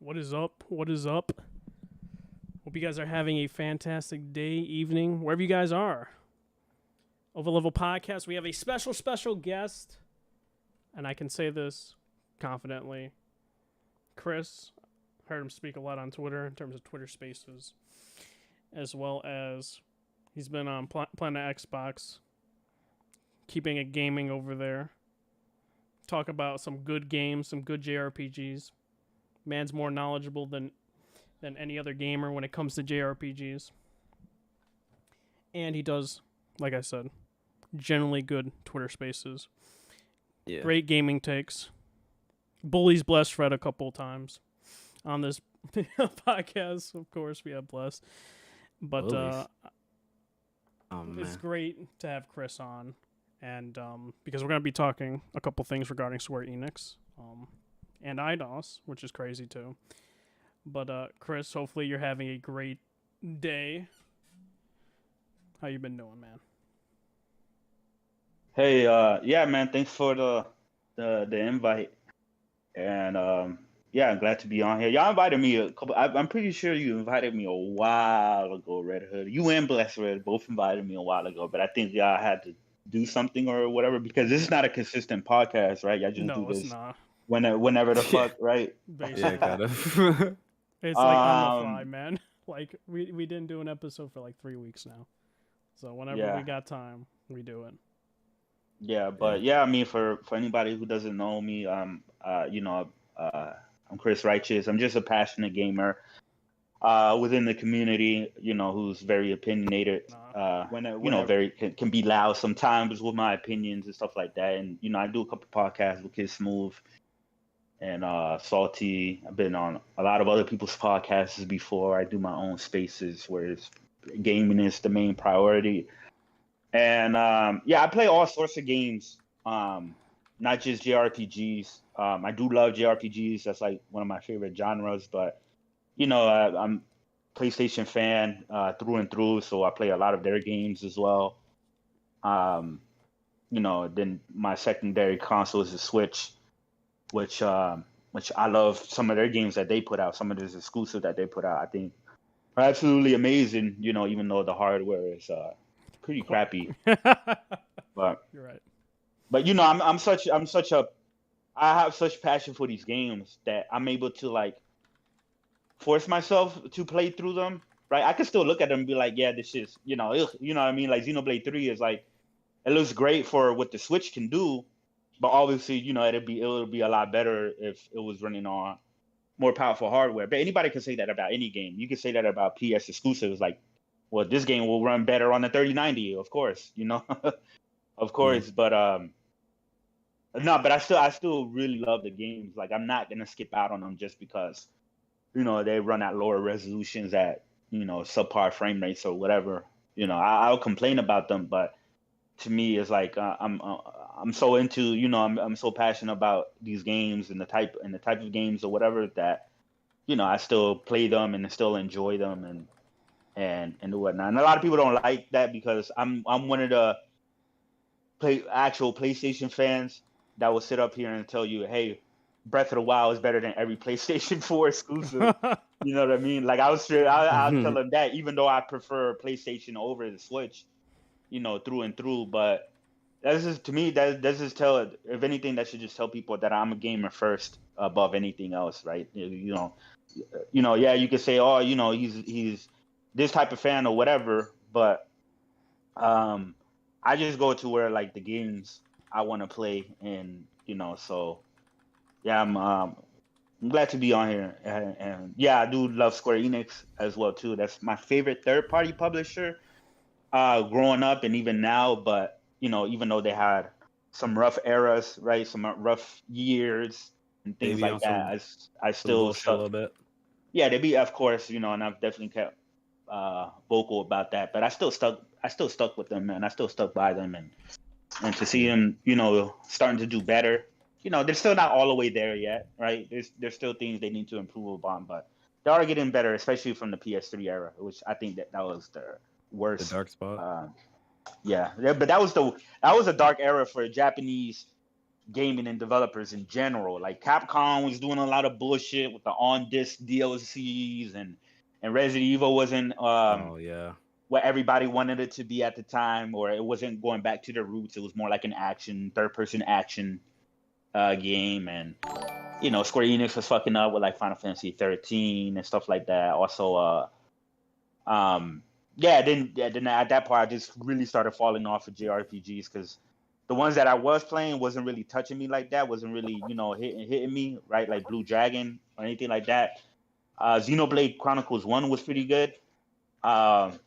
What is up? What is up? Hope you guys are having a fantastic day, evening, wherever you guys are. Overleveled Podcast, we have a special guest, and I can say this confidently. Chris, heard him speak a lot on Twitter in terms of Twitter Spaces, as well as he's been on Planet Xbox, keeping it gaming over there. Talk about some good games, some good JRPGs. Man's more knowledgeable than any other gamer when it comes to JRPGs. And he does, like I said, generally good Twitter Spaces. Yeah. Great gaming takes. Bullies Bless Fred a couple times on this podcast. Of course, we have Bless. But it's great to have Chris on. And because we're going to be talking a couple things regarding Square Enix and IDOS, which is crazy too. But Chris, hopefully you're having a great day. How you been doing, man? Hey, yeah, man. Thanks for the invite, and yeah, I'm glad to be on here. Y'all invited me a couple. I'm pretty sure you invited me a while ago, Red Hood. You and Blessed Red both invited me a while ago, but I think y'all had to do something or whatever because this is not a consistent podcast, right? Y'all just do this. It's not. Whenever the fuck, right? Basically. Yeah, kind of. It's like on the fly, man. Like we didn't do an episode for like 3 weeks now, so whenever we got time, we do it. Yeah, but yeah, I mean, for anybody who doesn't know me, I'm Chris Righteous. I'm just a passionate gamer within the community, who's very opinionated. Very can be loud sometimes with my opinions and stuff like that. And I do a couple podcasts with Kid Smooth and Salty. I've been on a lot of other people's podcasts before. I do my own spaces where gaming is the main priority. And I play all sorts of games, not just JRPGs. I do love JRPGs. That's like one of my favorite genres. But I'm a PlayStation fan through and through, so I play a lot of their games as well. Then my secondary console is the Switch, which I love some of their games that they put out. Some of this exclusive that they put out, I think, are absolutely amazing. Even though the hardware is pretty crappy. But you're right. But I have such passion for these games that I'm able to like force myself to play through them. Right? I can still look at them and be like, yeah, this is you know what I mean. Like Xenoblade 3 is like, it looks great for what the Switch can do, but obviously it'll be a lot better if it was running on more powerful hardware. But anybody can say that about any game. You can say that about PS exclusives, like, well, this game will run better on the 3090, of course, of course. But but I still really love the games. Like, I'm not gonna skip out on them just because, they run at lower resolutions at, subpar frame rates or whatever. I'll complain about them, but to me, it's like I'm so into, I'm so passionate about these games and the type of games or whatever that, I still play them and still enjoy them and whatnot. And a lot of people don't like that because I'm one of the actual PlayStation fans that will sit up here and tell you, hey, Breath of the Wild is better than every PlayStation 4 exclusive. You know what I mean? Like, I'll tell them that, even though I prefer PlayStation over the Switch, through and through. But that's just, to me, that's just tell, if anything, that should just tell people that I'm a gamer first above anything else, right? Yeah, you could say, oh, he's this type of fan or whatever, but I just go to where, like, the games I want to play, and so yeah, I'm glad to be on here, and yeah, I do love Square Enix as well too. That's my favorite third-party publisher growing up and even now. But even though they had some rough eras, right, some rough years and things like that, I still stuck a little bit. Yeah, they be, of course, and I've definitely kept vocal about that, but I still stuck with them, man. I still stuck by them, and to see them, starting to do better. They're still not all the way there yet, right? There's still things they need to improve upon, but they are getting better, especially from the PS3 era, which I think that was the worst. The dark spot. Yeah, but that was a dark era for Japanese gaming and developers in general. Like Capcom was doing a lot of bullshit with the on-disc DLCs, and Resident Evil wasn't what everybody wanted it to be at the time, or it wasn't going back to the roots. It was more like an action, third-person action game, and Square Enix was fucking up with like Final Fantasy 13 and stuff like that. Also, then at that point I just really started falling off of JRPGs because the ones that I was playing wasn't really touching me like that, wasn't really hitting me right, like Blue Dragon or anything like that. Xenoblade Chronicles 1 was pretty good, and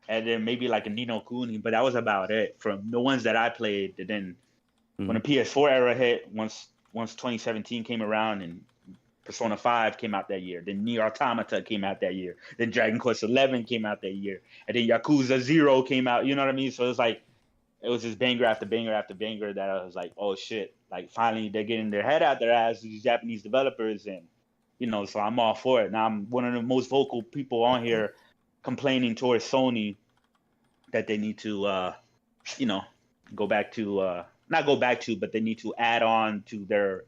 then maybe like a Ni no Kuni, but that was about it from the ones that I played. And then when the PS4 era hit, once 2017 came around and Persona 5 came out that year, then Nier Automata came out that year, then Dragon Quest 11 came out that year, and then Yakuza 0 came out. You know what I mean? So it's like it was just banger after banger after banger that I was like, oh shit! Like finally they're getting their head out their ass, these Japanese developers, and so I'm all for it. Now I'm one of the most vocal people on here complaining towards Sony that they need to go back to not go back to, but they need to add on to their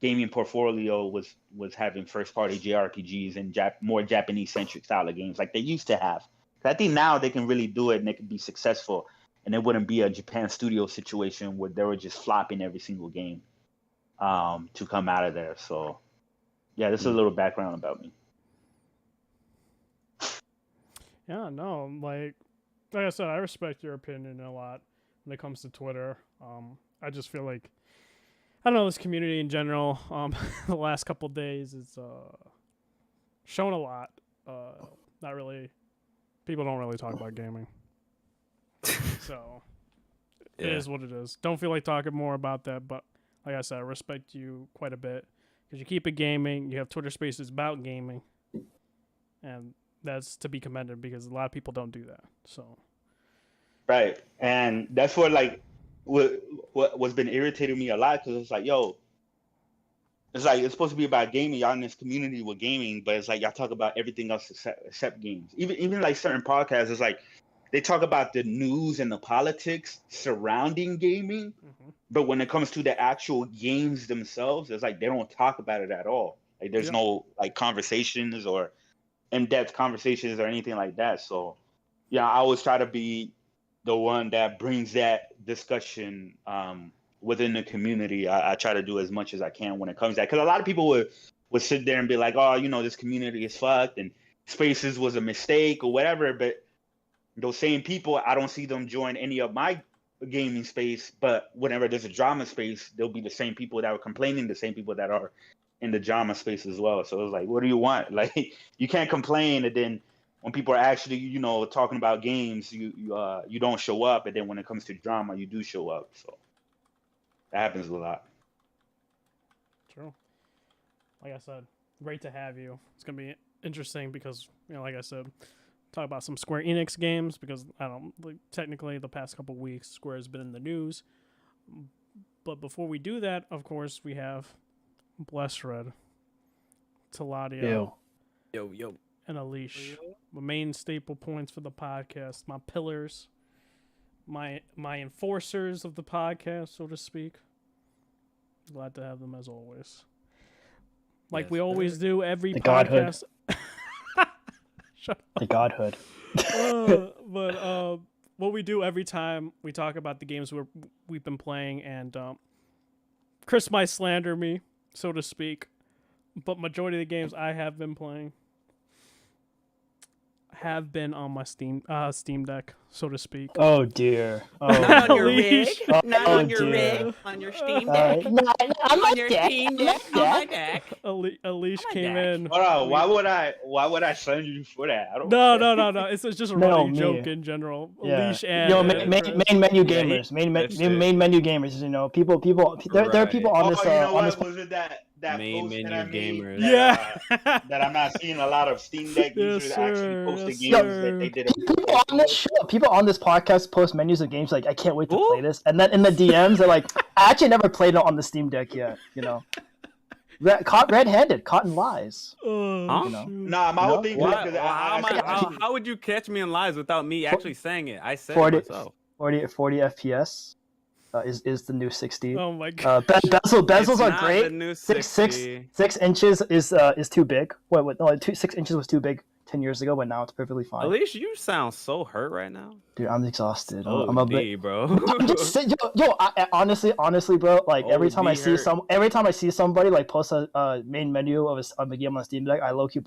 gaming portfolio was having first party JRPGs and more Japanese centric style of games like they used to have. I think now they can really do it and they can be successful, and it wouldn't be a Japan studio situation where they were just flopping every single game to come out of there. So yeah, this is a little background about me. Yeah, no, like I said, I respect your opinion a lot when it comes to Twitter. I just feel like, I don't know, this community in general, the last couple of days is shown a lot. Not really, people don't really talk about gaming. So it is what it is. Don't feel like talking more about that, but like I said, I respect you quite a bit because you keep it gaming. You have Twitter Spaces about gaming, and that's to be commended because a lot of people don't do that. So right, and that's what what's been irritating me a lot, because it's like, yo, it's like it's supposed to be about gaming. Y'all in this community with gaming, but it's like y'all talk about everything else except games. Even like certain podcasts, it's like they talk about the news and the politics surrounding gaming, but when it comes to the actual games themselves, it's like they don't talk about it at all. Like there's no like conversations or in-depth conversations or anything like that. So yeah, I always try to be the one that brings that discussion within the community. I try to do as much as I can when it comes to that, because a lot of people would sit there and be like, oh, this community is fucked and Spaces was a mistake or whatever, but those same people, I don't see them join any of my gaming space, but whenever there's a drama space, there'll be the same people that are complaining, the same people that are in the drama space as well. So it's like, what do you want? Like, you can't complain, and then when people are actually, talking about games, you don't show up, and then when it comes to drama, you do show up. So that happens a lot. True. Like I said, great to have you. It's gonna be interesting because, like I said, talk about some Square Enix games because technically the past couple weeks Square has been in the news. But before we do that, of course, we have Bless Red, Taladia, yo, and Alish. My main staple points for the podcast, my pillars, my enforcers of the podcast, so to speak. Glad to have them as always. Like we always do every podcast. The godhood. But what we do every time we talk about the games we've been playing, and Chris might slander me, so to speak, but majority of the games I have been playing have been on my Steam Deck, so to speak. Oh dear. Oh, not on your rig. Oh, Not on your dear. rig. On your Steam Deck. On your Steam Deck. On my deck. Alish came in. Hold on, why would I send you for that? I don't No. It's just a running joke in general. Yeah. Alish and main menu gamers. Main menu gamers. People. There are people on this. On this. Was it that main post menu that I made gamers. that I'm not seeing a lot of Steam Deck users actually post the games that they did. People on this podcast post menus of games like, I can't wait to play this, and then in the DMs they're like, I actually never played it on the Steam Deck yet. Caught red-handed, caught in lies. Nah, my whole thing was how would you catch me in lies without me actually saying it? I said it myself. 40 FPS. is the new 60. Oh my god. Bezels It's are not great. the new 6 60. inches is too big. No, 6 inches was too big 10 years ago, but now it's perfectly fine. Alicia, you sound so hurt right now. Dude, I'm exhausted. Oh, I'm a bit. bro. I'm just saying, honestly, bro. Like every time I see somebody like post a main menu of a game on Steam Deck, I low key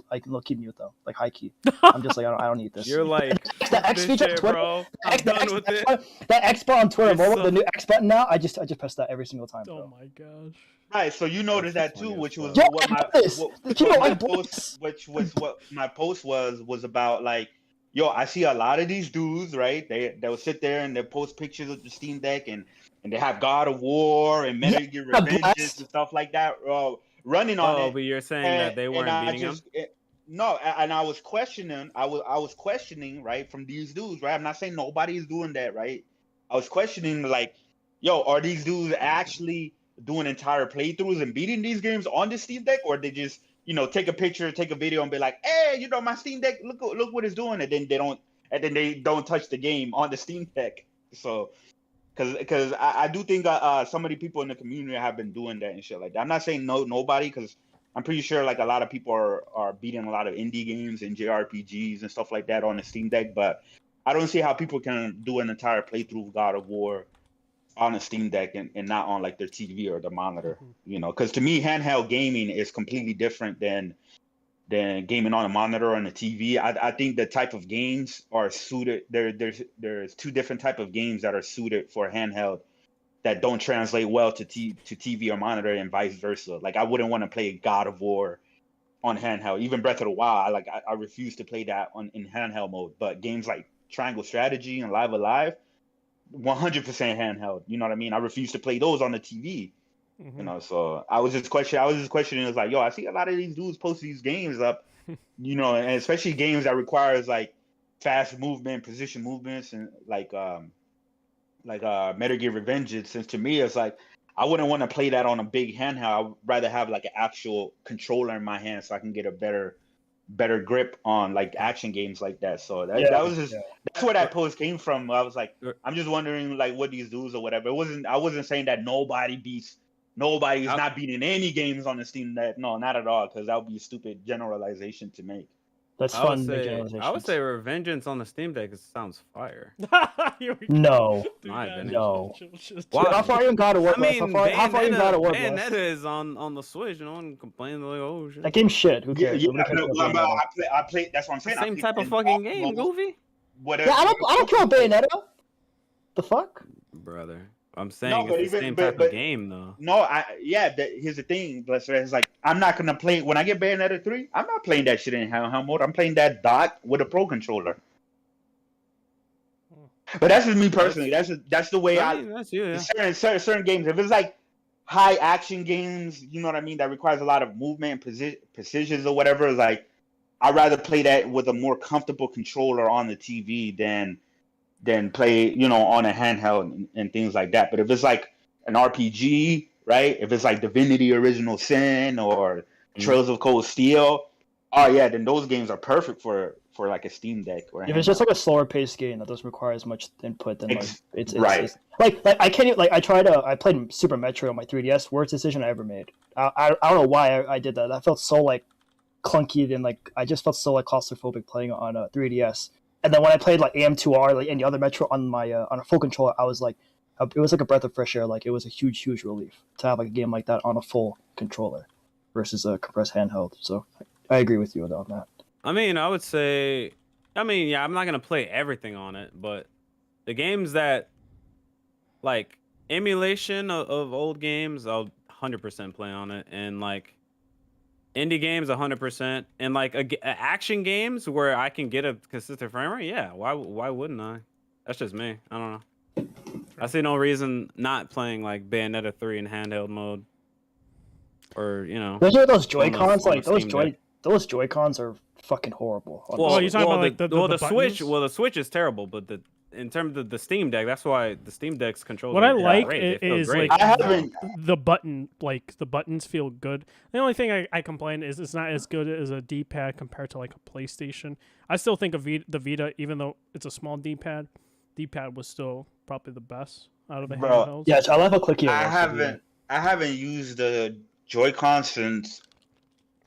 mute them, like high key. I'm just like I don't need this. You're like, the X feature on Twitter, bro. I'm done with it. that X button on Twitter, You're the new X button now. I just press that every single time. Oh Bro. my gosh. Right, so you noticed that too, funny which as was fuck. what Yo, my I know this. what my post, which was what my post was about. Like, yo, I see a lot of these dudes, right? They'll sit there and they post pictures of the Steam Deck and they have God of War and Metal Gear Revengeance and stuff like that running on it. Oh, but you're saying that they weren't beating him? No, and I was questioning. I was questioning, right, from these dudes, right? I'm not saying nobody's doing that, right? I was questioning, like, yo, are these dudes actually doing entire playthroughs and beating these games on the Steam Deck, or they just, take a picture, take a video, and be like, hey, my Steam Deck, look what it's doing, and then they don't touch the game on the Steam Deck. So, because I do think some of the people in the community have been doing that and shit like that. I'm not saying nobody, because I'm pretty sure like a lot of people are beating a lot of indie games and JRPGs and stuff like that on the Steam Deck, but I don't see how people can do an entire playthrough of God of War on a Steam Deck and not on like their TV or their monitor, because to me, handheld gaming is completely different than gaming on a monitor or on a TV. I think the type of games are suited. There's two different type of games that are suited for handheld that don't translate well to TV or monitor and vice versa. Like I wouldn't want to play God of War on handheld. Even Breath of the Wild, I refuse to play that in handheld mode. But games like Triangle Strategy and Live Alive, 100% handheld. You know what I mean? I refuse to play those on the TV. So I was just questioning. It's like, yo, I see a lot of these dudes post these games up, and especially games that requires like fast movement, position movements, and like Metal Gear Revengeance. Since to me, it's like I wouldn't want to play that on a big handheld. I'd rather have like an actual controller in my hand so I can get a better grip on like action games like that. So that's where that post came from. I was like, I'm just wondering like what these dudes or whatever. I wasn't saying that nobody's not beating any games on the Steam Deck. No, not at all, because that would be a stupid generalization to make. That's I fun. I would say Revengeance on the Steam Deck sounds fire. No. No. Wow. How far are you in God of War? I mean, how far are you in God of War? Bayonetta is on the Switch. No one complaining like, oh shit. That game's shit. Who cares? I play. That's what I'm saying. Same type of fucking game, Goofy. Whatever. Yeah, I don't care about Bayonetta. The fuck? Brother. I'm saying it's the same type of game, though. No, here's the thing. It's like I'm not gonna play when I get Bayonetta 3. I'm not playing that shit in handheld mode. I'm playing that dock with a pro controller. But that's just me personally. That's the way That's you, yeah. Certain games. If it's like high action games, you know what I mean, that requires a lot of movement and precisions or whatever. It's like I'd rather play that with a more comfortable controller on the TV than play, on a handheld and things like that. But if it's like an RPG, right? If it's like Divinity Original Sin or Trails of Cold Steel, oh yeah, then those games are perfect for like a Steam Deck. Or if it's just like a slower paced game that doesn't require as much input, then it's right. It's, like I can't even, I played Super Metroid on my 3DS. Worst decision I ever made. I don't know why I did that. That felt so like clunky and like I just felt so like claustrophobic playing on a 3DS. And then when I played like AM2R, like any other Metro on my on a full controller, I was like, it was like a breath of fresh air. Like it was a huge relief to have like a game like that on a full controller versus a compressed handheld. So I agree with you on that. I mean, I would say, I'm not gonna play everything on it, but the games that like emulation of old games, I'll 100% play on it, and like indie games 100%, and like action games where I can get a consistent frame rate, yeah, why wouldn't I? That's just me. I don't know. I see no reason not playing like Bayonetta 3 in handheld mode, or Especially those Joy-Cons, like those Joy-Cons are fucking horrible. Well, you're talking about like the Switch. buttons? Well, the Switch is terrible, but in terms of the Steam Deck, that's why the Steam Deck's controls. What I are like great. is great. like I haven't. the buttons feel good. The only thing I complain is it's not as good as a D-pad compared to like a PlayStation. I still think of the Vita, even though it's a small D-pad was still probably the best out of the Bro, handhelds. Yeah, I love how clicky it I was. haven't used the Joy-Con since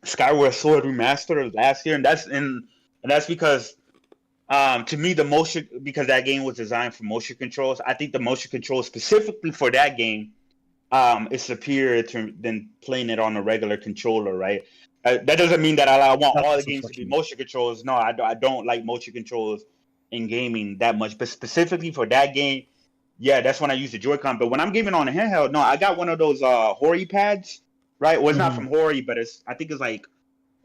Skyward Sword Remastered of last year, and that's because to me the motion, because that game was designed for motion controls. I think the motion controls specifically for that game is superior than playing it on a regular controller, right? That doesn't mean that I want all the That's games to be fucking- motion controls. No, I don't like motion controls in gaming that much, but specifically for that game, yeah, that's when I use the Joy-Con. But when I'm gaming on a handheld, no, I got one of those Hori pads, right? Well, it's not from Hori, but I think it's like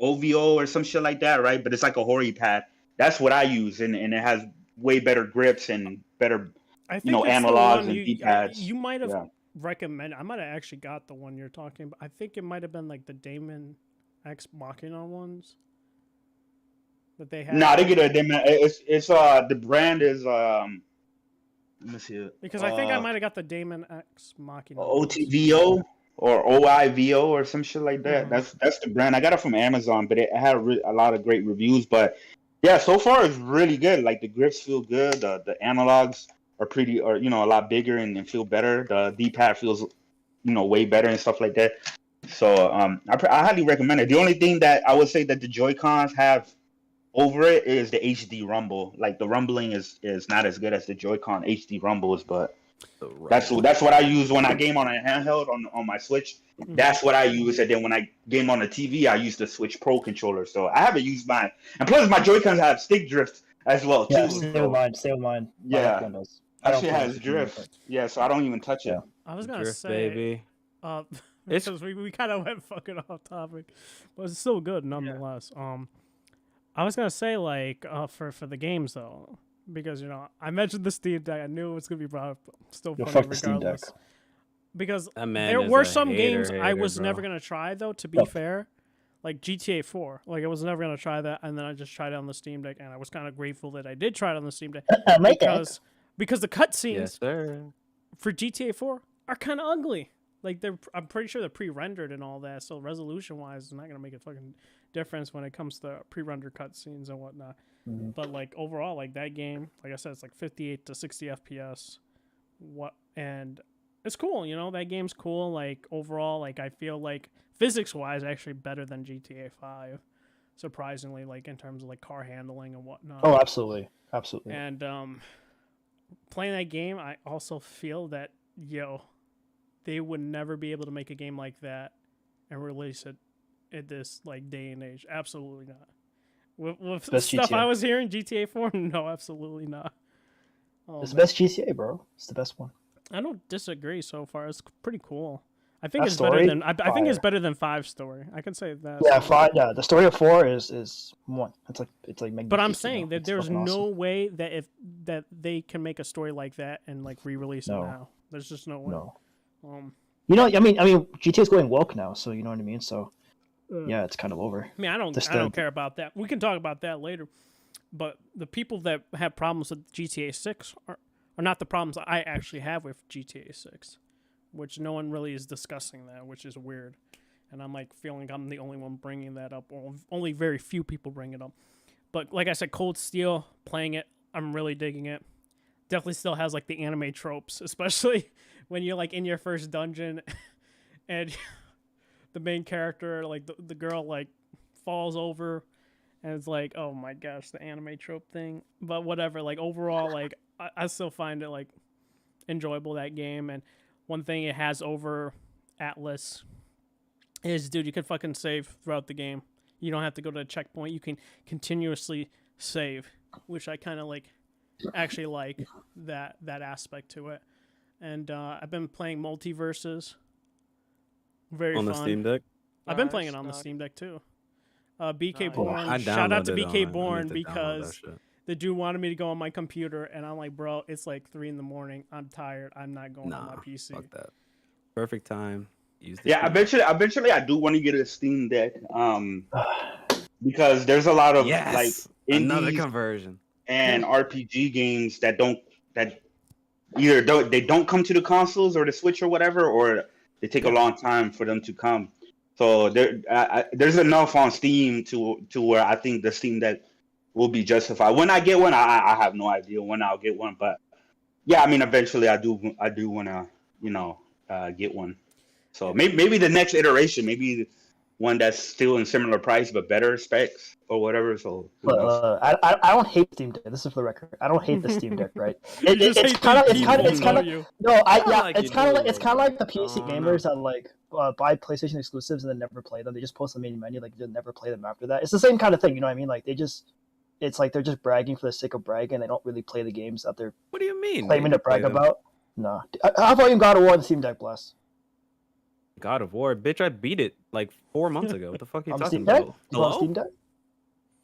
OVO or some shit like that, right? But it's like a Hori pad. That's what I use, and it has way better grips and better, I think it's the analogs one and D-pads. you might have Yeah. recommended. I might have actually got the one you're talking about. I think it might have been like the Damon X Machina ones that they had. No, they get a it's the brand is let me see it. Because I think I might have got the Damon X Machina. OTVO or OIVO or some shit like that. Mhm. That's the brand. I got it from Amazon, but it had a lot of great reviews. But yeah, so far it's really good. Like the grips feel good. The analogs are pretty, or a lot bigger and feel better. The D-pad feels way better and stuff like that. So I highly recommend it. The only thing that I would say that the Joy-Cons have over it is the HD rumble. Like the rumbling is not as good as the Joy-Con HD rumbles, but that's what I use when I game on a handheld on my Switch. Mhm. That's what I use, and then when I game on the TV, I use the Switch Pro controller. So I haven't used mine, and plus my Joy-Cons have stick drift as well too. Yeah, same with mine. Same with mine. My Yeah. left one does. I don't Actually play has it. drift. Yeah, so I don't even touch it. Yeah. I was gonna Drift, say, baby. It's- because we kind of went fucking off topic, but it's still good nonetheless. I was gonna say like for the games though, because I mentioned the Steam Deck. I knew it was gonna be brought up. Still Yo, funny fuck the Steam Deck. regardless. Because That man there is were a some games I hater, was bro. never gonna try though. To be Fuck. fair, like GTA 4, like I was never gonna try that, and then I just tried it on the Steam Deck, and I was kind of grateful that I did try it on the Steam Deck My deck. because the cutscenes Yes, sir. for GTA 4 are kind of ugly. Like I'm pretty sure they're pre-rendered and all that, so resolution-wise, it's not gonna make a fucking difference when it comes to pre-rendered cutscenes and whatnot. Mhm. But like overall, like that game, like I said, it's like 58 to 60 FPS. And it's cool, that game's cool. Like overall, like I feel like physics-wise, actually better than GTA 5. Surprisingly, like in terms of like car handling and whatnot. Oh, absolutely, absolutely. And playing that game, I also feel that they would never be able to make a game like that and release it at this like day and age. Absolutely not. With Best stuff GTA. I was hearing, GTA 4, no, absolutely not. Oh, It's the man. best GTA, bro. It's the best one. I don't disagree so far. It's pretty cool. I think That it's better story? than I think it's Fire. better than 5 story. I can say that. Yeah, 5. Yeah, the story of 4 is one. It's like But I'm magnificent, saying that It's there's fucking no awesome. way that they can make a story like that and like re-release it No. now. There's just no way. No. Um, I mean, GTA is going woke now, so you know what I mean. So yeah, it's kind of over. I mean, I don't care about that. We can talk about that later. But the people that have problems with GTA 6 are not the problems I actually have with GTA 6, which no one really is discussing that, which is weird. And I'm like feeling I'm the only one bringing that up, or only very few people bring it up. But like I said, Cold Steel, playing it, I'm really digging it. Definitely still has like the anime tropes, especially when you're like in your first dungeon and the main character, like the girl, like falls over, and it's like, oh my gosh, the anime trope thing. But whatever, like overall, like I still find it like enjoyable, that game. And one thing it has over Atlas is, dude, you can fucking save throughout the game. You don't have to go to a checkpoint. You can continuously save, which I kind of actually like that aspect to it. And I've been playing Multiverses. Very On fun. the Steam Deck. I've been playing it on the Steam Deck too. BK Born. Shout out to BK Born because the dude wanted me to go on my computer, and I'm like, bro, it's like 3 a.m. I'm tired. I'm not going on my PC. Fuck that. Perfect time. Use the Yeah, Steam Deck. eventually I do want to get a Steam Deck. Because there's a lot of like Another indies conversion. and RPG games that either don't come to the consoles or the Switch or whatever, or they take a long time for them to come. So there's enough on Steam to where I think the Steam Deck will be justified. When I get one, I have no idea when I'll get one, but Yeah, I mean, eventually I do want to, get one. So maybe the next iteration, maybe one that's still in similar price but better specs or whatever. So who knows? I don't hate Steam Deck. This is for the record. I don't hate the Steam Deck, right? You just It's hate kind of the it's kind of people, it's kind don't of you? no. Like It's you kind of do, it's kind of like the but PC I don't gamers know. that like buy PlayStation exclusives and then never play them. They just post the main menu, like they never play them after that. It's the same kind of thing, you know what I mean? Like it's like they're just bragging for the sake of bragging. They don't really play the games that they're What do you mean? claiming They to brag play them. about. No, how about you God of War and Steam Deck Blast? God of War, bitch! I beat it like 4 months ago. What the fuck are you On talking Steam Deck? about? Is it on Hello? Steam Deck? He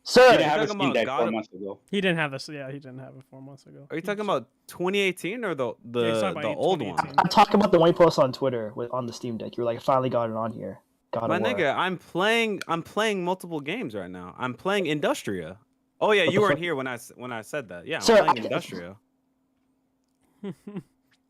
Sir, didn't have a talking Steam about Deck God 4 of- months ago. He didn't have this. Yeah, he didn't have it 4 months ago. Are you talking about 2018 or the Yeah, he's talking the about old 2018. one? I'm talking about the one you posted on Twitter on the Steam Deck. You were like, finally got it on here. God My of War. nigga, I'm playing multiple games right now. I'm playing Industria. Oh yeah, What you the weren't fuck? here when I said that. Yeah, I'm Sir, playing Industria.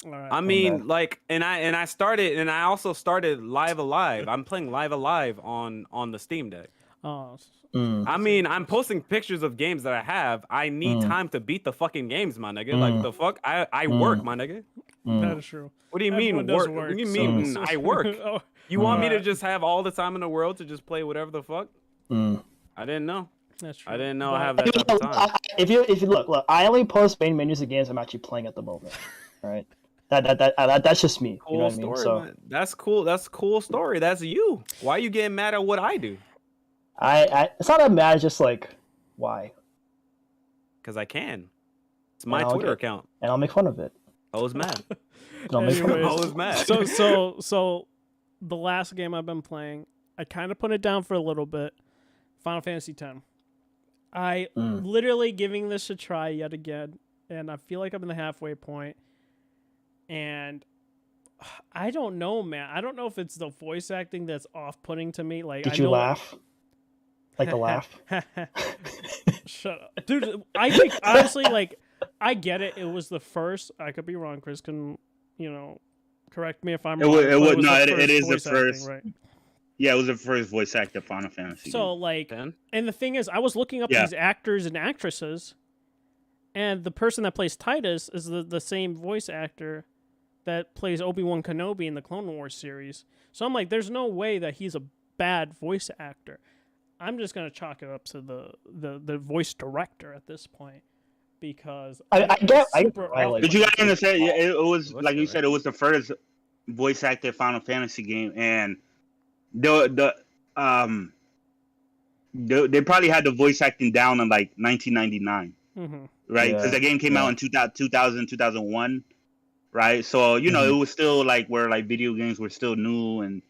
All right. I mean, man. like, and I also started Live Alive. I'm playing Live Alive on the Steam Deck. Oh, I mean, I'm posting pictures of games that I have. I need Mm. time to beat the fucking games, my nigga. Like the fuck, I work, my nigga. that is true. What do you Everyone mean does work? What do you so- mean I work? Oh, You want me to Alright. just have all the time in the world to just play whatever the fuck? Mm. I didn't know. that's true. I didn't know But- I have that type of time. If you look, I only post main menus of games I'm actually playing at the moment. All right, that's just me. Cool You know what I mean? story, So man. That's cool. That's a cool story. That's you. Why are you getting mad at what I do? I it's not that mad. It's just like why, Because I can. It's my I'll Twitter get- account. and I'll make fun of it. I was mad. And I'll make fun of I Anyways, it. was mad. so the last game I've been playing, I kind of put it down for a little bit. Final Fantasy X. I literally giving this a try yet again, and I feel like I'm in the halfway point. And I don't know, man. I don't know if it's the voice acting that's off-putting to me. Like, Did I you know laugh? Like the laugh? Shut up, dude. I think honestly, like, I get it. It was the first. I could be wrong. Chris can, correct me if I'm wrong. It but would no. the It is the voice acting, first. right? Yeah, it was the first voice actor Final Fantasy. So game. like, Then? and the thing is, I was looking up Yeah. these actors and actresses, and the person that plays Titus is the same voice actor that plays Obi-Wan Kenobi in the Clone Wars series. So I'm like, there's no way that he's a bad voice actor. I'm just gonna chalk it up to the voice director at this point, because I get. super I like. But you gotta understand, yeah, it was What's like you that, said, it was the first voice acted Final Fantasy game, and they probably had the voice acting down in like 1999, right? Because Yeah, the game came out in 2000, 2001, right? So it was still like where like video games were still new, and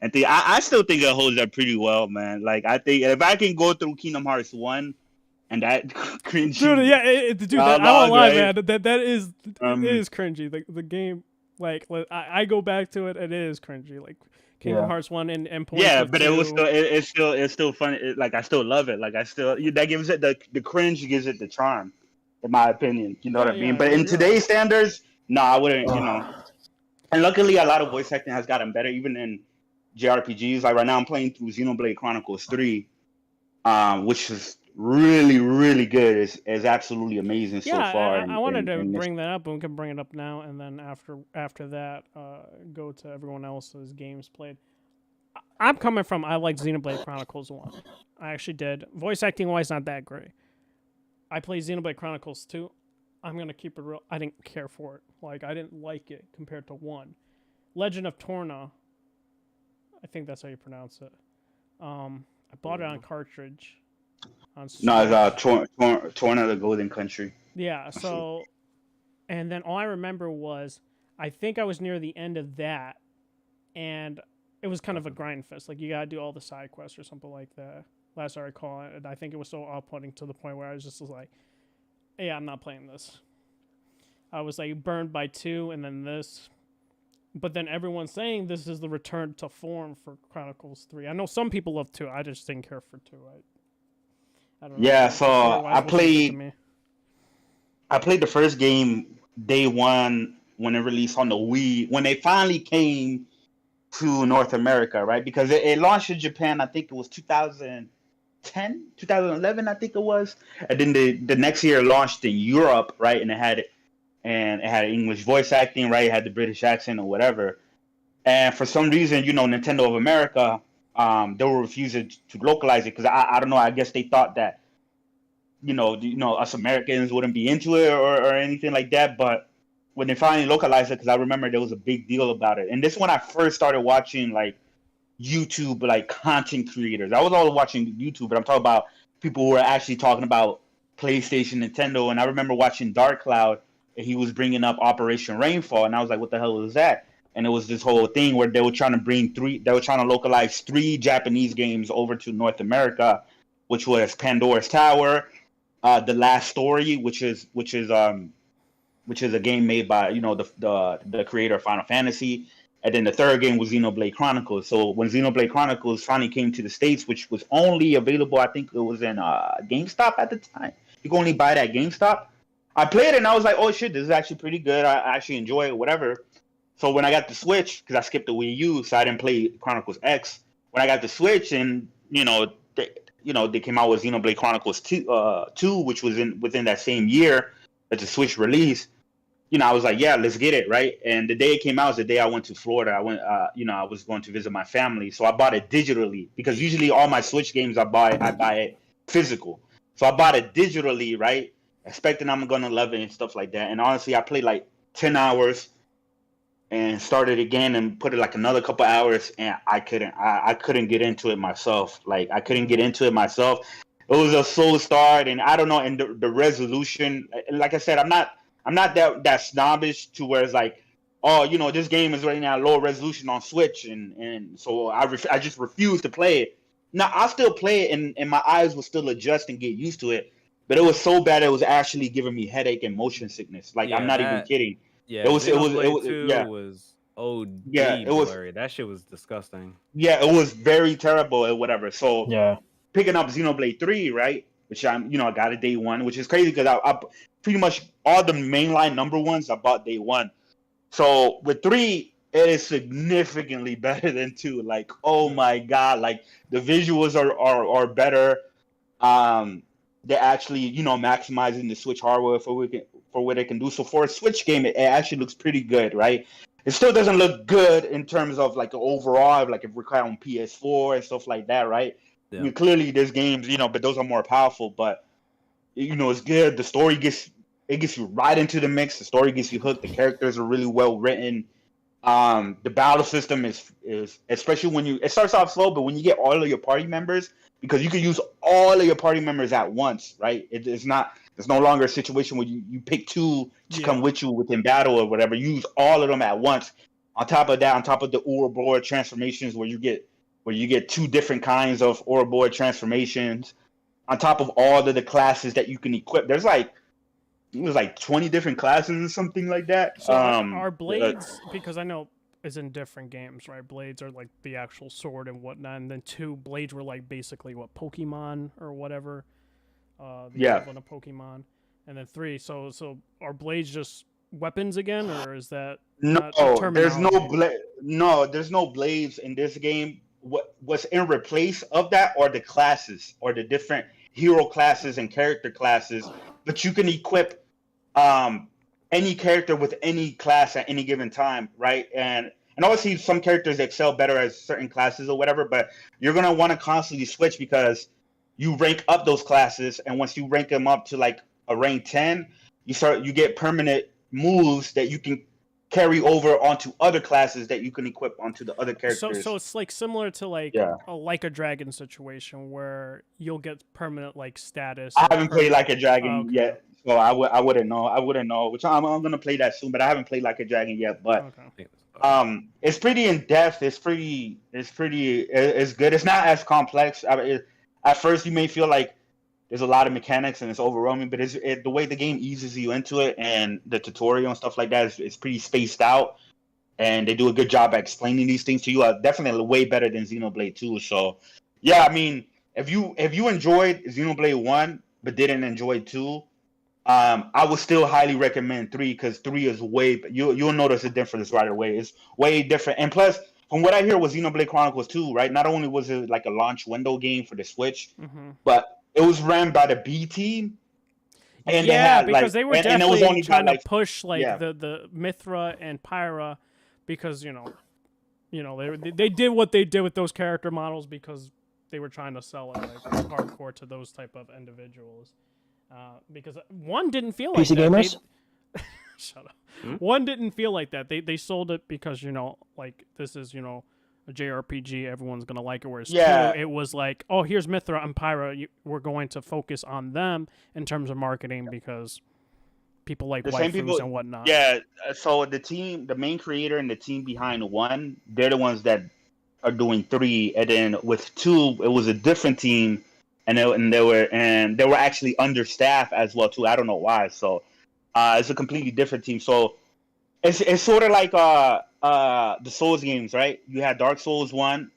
I still think it holds up pretty well, man. Like I think if I can go through Kingdom Hearts 1 and that cringy, dude. Yeah, dude. I won't lie, man. That is it is cringy. The game, like I go back to it, and it is cringy. Like Kingdom Hearts 1 and points yeah, of but 2. it was still it's still fun. Like I still love it. Like I still that gives it the cringe gives it the charm, in my opinion. You know what I mean? But in you're today's standards, no, I wouldn't. And luckily, a lot of voice acting has gotten better, even in JRPGs. Like right now, I'm playing through Xenoblade Chronicles 3, which is really, really good. Is absolutely amazing so far. I wanted to bring that up, and we can bring it up now, and then after that, go to everyone else's games played. I'm coming from, I like Xenoblade Chronicles 1. I actually did. Voice acting wise, not that great. I played Xenoblade Chronicles 2. I'm gonna keep it real. I didn't care for it. Like I didn't like it compared to 1. Legend of Torna. I think that's how you pronounce it. I bought it on cartridge. On No, it's Torna the Golden Country. Yeah, so, and then all I remember was, I think I was near the end of that, and it was kind of a grind fest. Like, you gotta do all the side quests or something like that. Last I recall, and I think it was so off-putting to the point where I was just like, yeah, I'm not playing this. I was like burned by 2, and then this. But then everyone's saying this is the return to form for Chronicles 3. I know some people love 2. I just didn't care for 2. I don't know. Yeah, so Otherwise, I it was good to me. played the first game day one when it released on the Wii, when they finally came to North America, right? Because it launched in Japan, I think it was 2010, 2011, I think it was. And then the next year it launched in Europe, right? And and it had English voice acting, right? It had the British accent or whatever. And for some reason, Nintendo of America, they were refusing to localize it because I don't know. I guess they thought that us Americans wouldn't be into it or anything like that. But when they finally localized it, because I remember there was a big deal about it. And this is when I first started watching like YouTube, like content creators. I was always watching YouTube, but I'm talking about people who were actually talking about PlayStation, Nintendo. And I remember watching Dark Cloud, and he was bringing up Operation Rainfall, and I was like, "What the hell is that?" And it was this whole thing where they were trying to localize 3 Japanese games over to North America, which was Pandora's Tower, The Last Story, which is a game made by the creator of Final Fantasy, and then the third game was Xenoblade Chronicles. So when Xenoblade Chronicles finally came to the States, which was only available, I think it was in GameStop at the time. You can only buy it at GameStop. I played it and I was like, "Oh shit, this is actually pretty good. I actually enjoy it, whatever." So when I got the Switch, because I skipped the Wii U, so I didn't play Chronicles X. When I got the Switch, and they came out with Xenoblade Chronicles 2, which was within that same year that the Switch released. I was like, "Yeah, let's get it," right? And the day it came out was the day I went to Florida. I went, I was going to visit my family, so I bought it digitally because usually all my Switch games I buy it physical. So I bought it digitally, right? Expecting I'm gonna love it and stuff like that. And honestly, I played like 10 hours. And started again and put it like another couple hours, and I couldn't get into it myself. Like I couldn't get into it myself. It was a slow start, and I don't know. And the resolution, like I said, I'm not that snobbish to where it's like, "Oh, this game is right now low resolution on Switch," and so I just refuse to play it. Now I still play it, and my eyes will still adjust and get used to it. But it was so bad it was actually giving me headache and motion sickness. Like I'm not even kidding. Yeah, Xenoblade 2 was OD blurry. That shit was disgusting. Yeah, it was very terrible or whatever. So Yeah. picking up Xenoblade 3, right? Which I got it day one, which is crazy because I pretty much all the mainline number ones I bought day one. So with 3, it is significantly better than 2. Like, oh my god, like the visuals are better. They're actually maximizing the Switch hardware for what it can do. So for a Switch game, it actually looks pretty good, right? It still doesn't look good in terms of like overall, like if we're on PS4 and stuff like that, right? Yeah. I mean, clearly there's games, but those are more powerful. But it's good. The story gets you right into the mix. The story gets you hooked. The characters are really well written. The battle system is especially when it starts off slow, but when you get all of your party members, because you can use all of your party members at once, right? It's no longer a situation where you pick 2 to come with you within battle or whatever. You use all of them at once. On top of that, on top of the Ouroboros transformations where you get 2 different kinds of Ouroboros transformations, on top of all of the classes that you can equip. There's like 20 different classes or something like that. So are blades, because I know it's in different games, right? Blades are like the actual sword and whatnot, and then 2 blades were like basically what, Pokemon or whatever. The equivalent of Pokemon, and then 3. So are blades just weapons again, or is that no? There's no blades in this game. What's in replace of that are the classes or the different hero classes and character classes, but you can equip any character with any class at any given time, right? And obviously some characters excel better as certain classes or whatever, but you're gonna want to constantly switch because you rank up those classes, and once you rank them up to like a rank 10, you get permanent moves that you can carry over onto other classes that you can equip onto the other characters. So it's like similar to like a Dragon situation where you'll get permanent like status. I haven't played Like a Dragon yet, so I wouldn't know. Which I'm gonna play that soon, but I haven't played Like a Dragon yet. But it's pretty in depth. It's good. It's not as complex. At first, you may feel like there's a lot of mechanics and it's overwhelming, but the way the game eases you into it and the tutorial and stuff like that is pretty spaced out, and they do a good job at explaining these things to you. Definitely way better than Xenoblade 2. So, yeah, I mean, if you enjoyed Xenoblade 1 but didn't enjoy 2, I would still highly recommend 3 because 3 is you'll notice the difference right away. It's way different, and plus, from what I hear was Xenoblade Chronicles 2, right? Not only was it like a launch window game for the Switch, but it was ran by the B team. And yeah, they had because like, they were and it definitely was only trying by, to like, push like yeah. the Mithra and Pyra because they did what they did with those character models because they were trying to sell it like hardcore to those type of individuals. Because one didn't feel like PC that. gamers? Shut up. One didn't feel like that. They sold it because like this is a JRPG. Everyone's gonna like it. Whereas Yeah. two, it was like, oh, here's Mithra and Pyra. We're going to focus on them in terms of marketing because people like The same waifus people, and whatnot. yeah. So the main creator and the team behind one, they're the ones that are doing 3, and then with 2, it was a different team, and they were actually understaffed as well too. I don't know why. So it's a completely different team. So it's sort of like the Souls games, right? You had Dark Souls 1,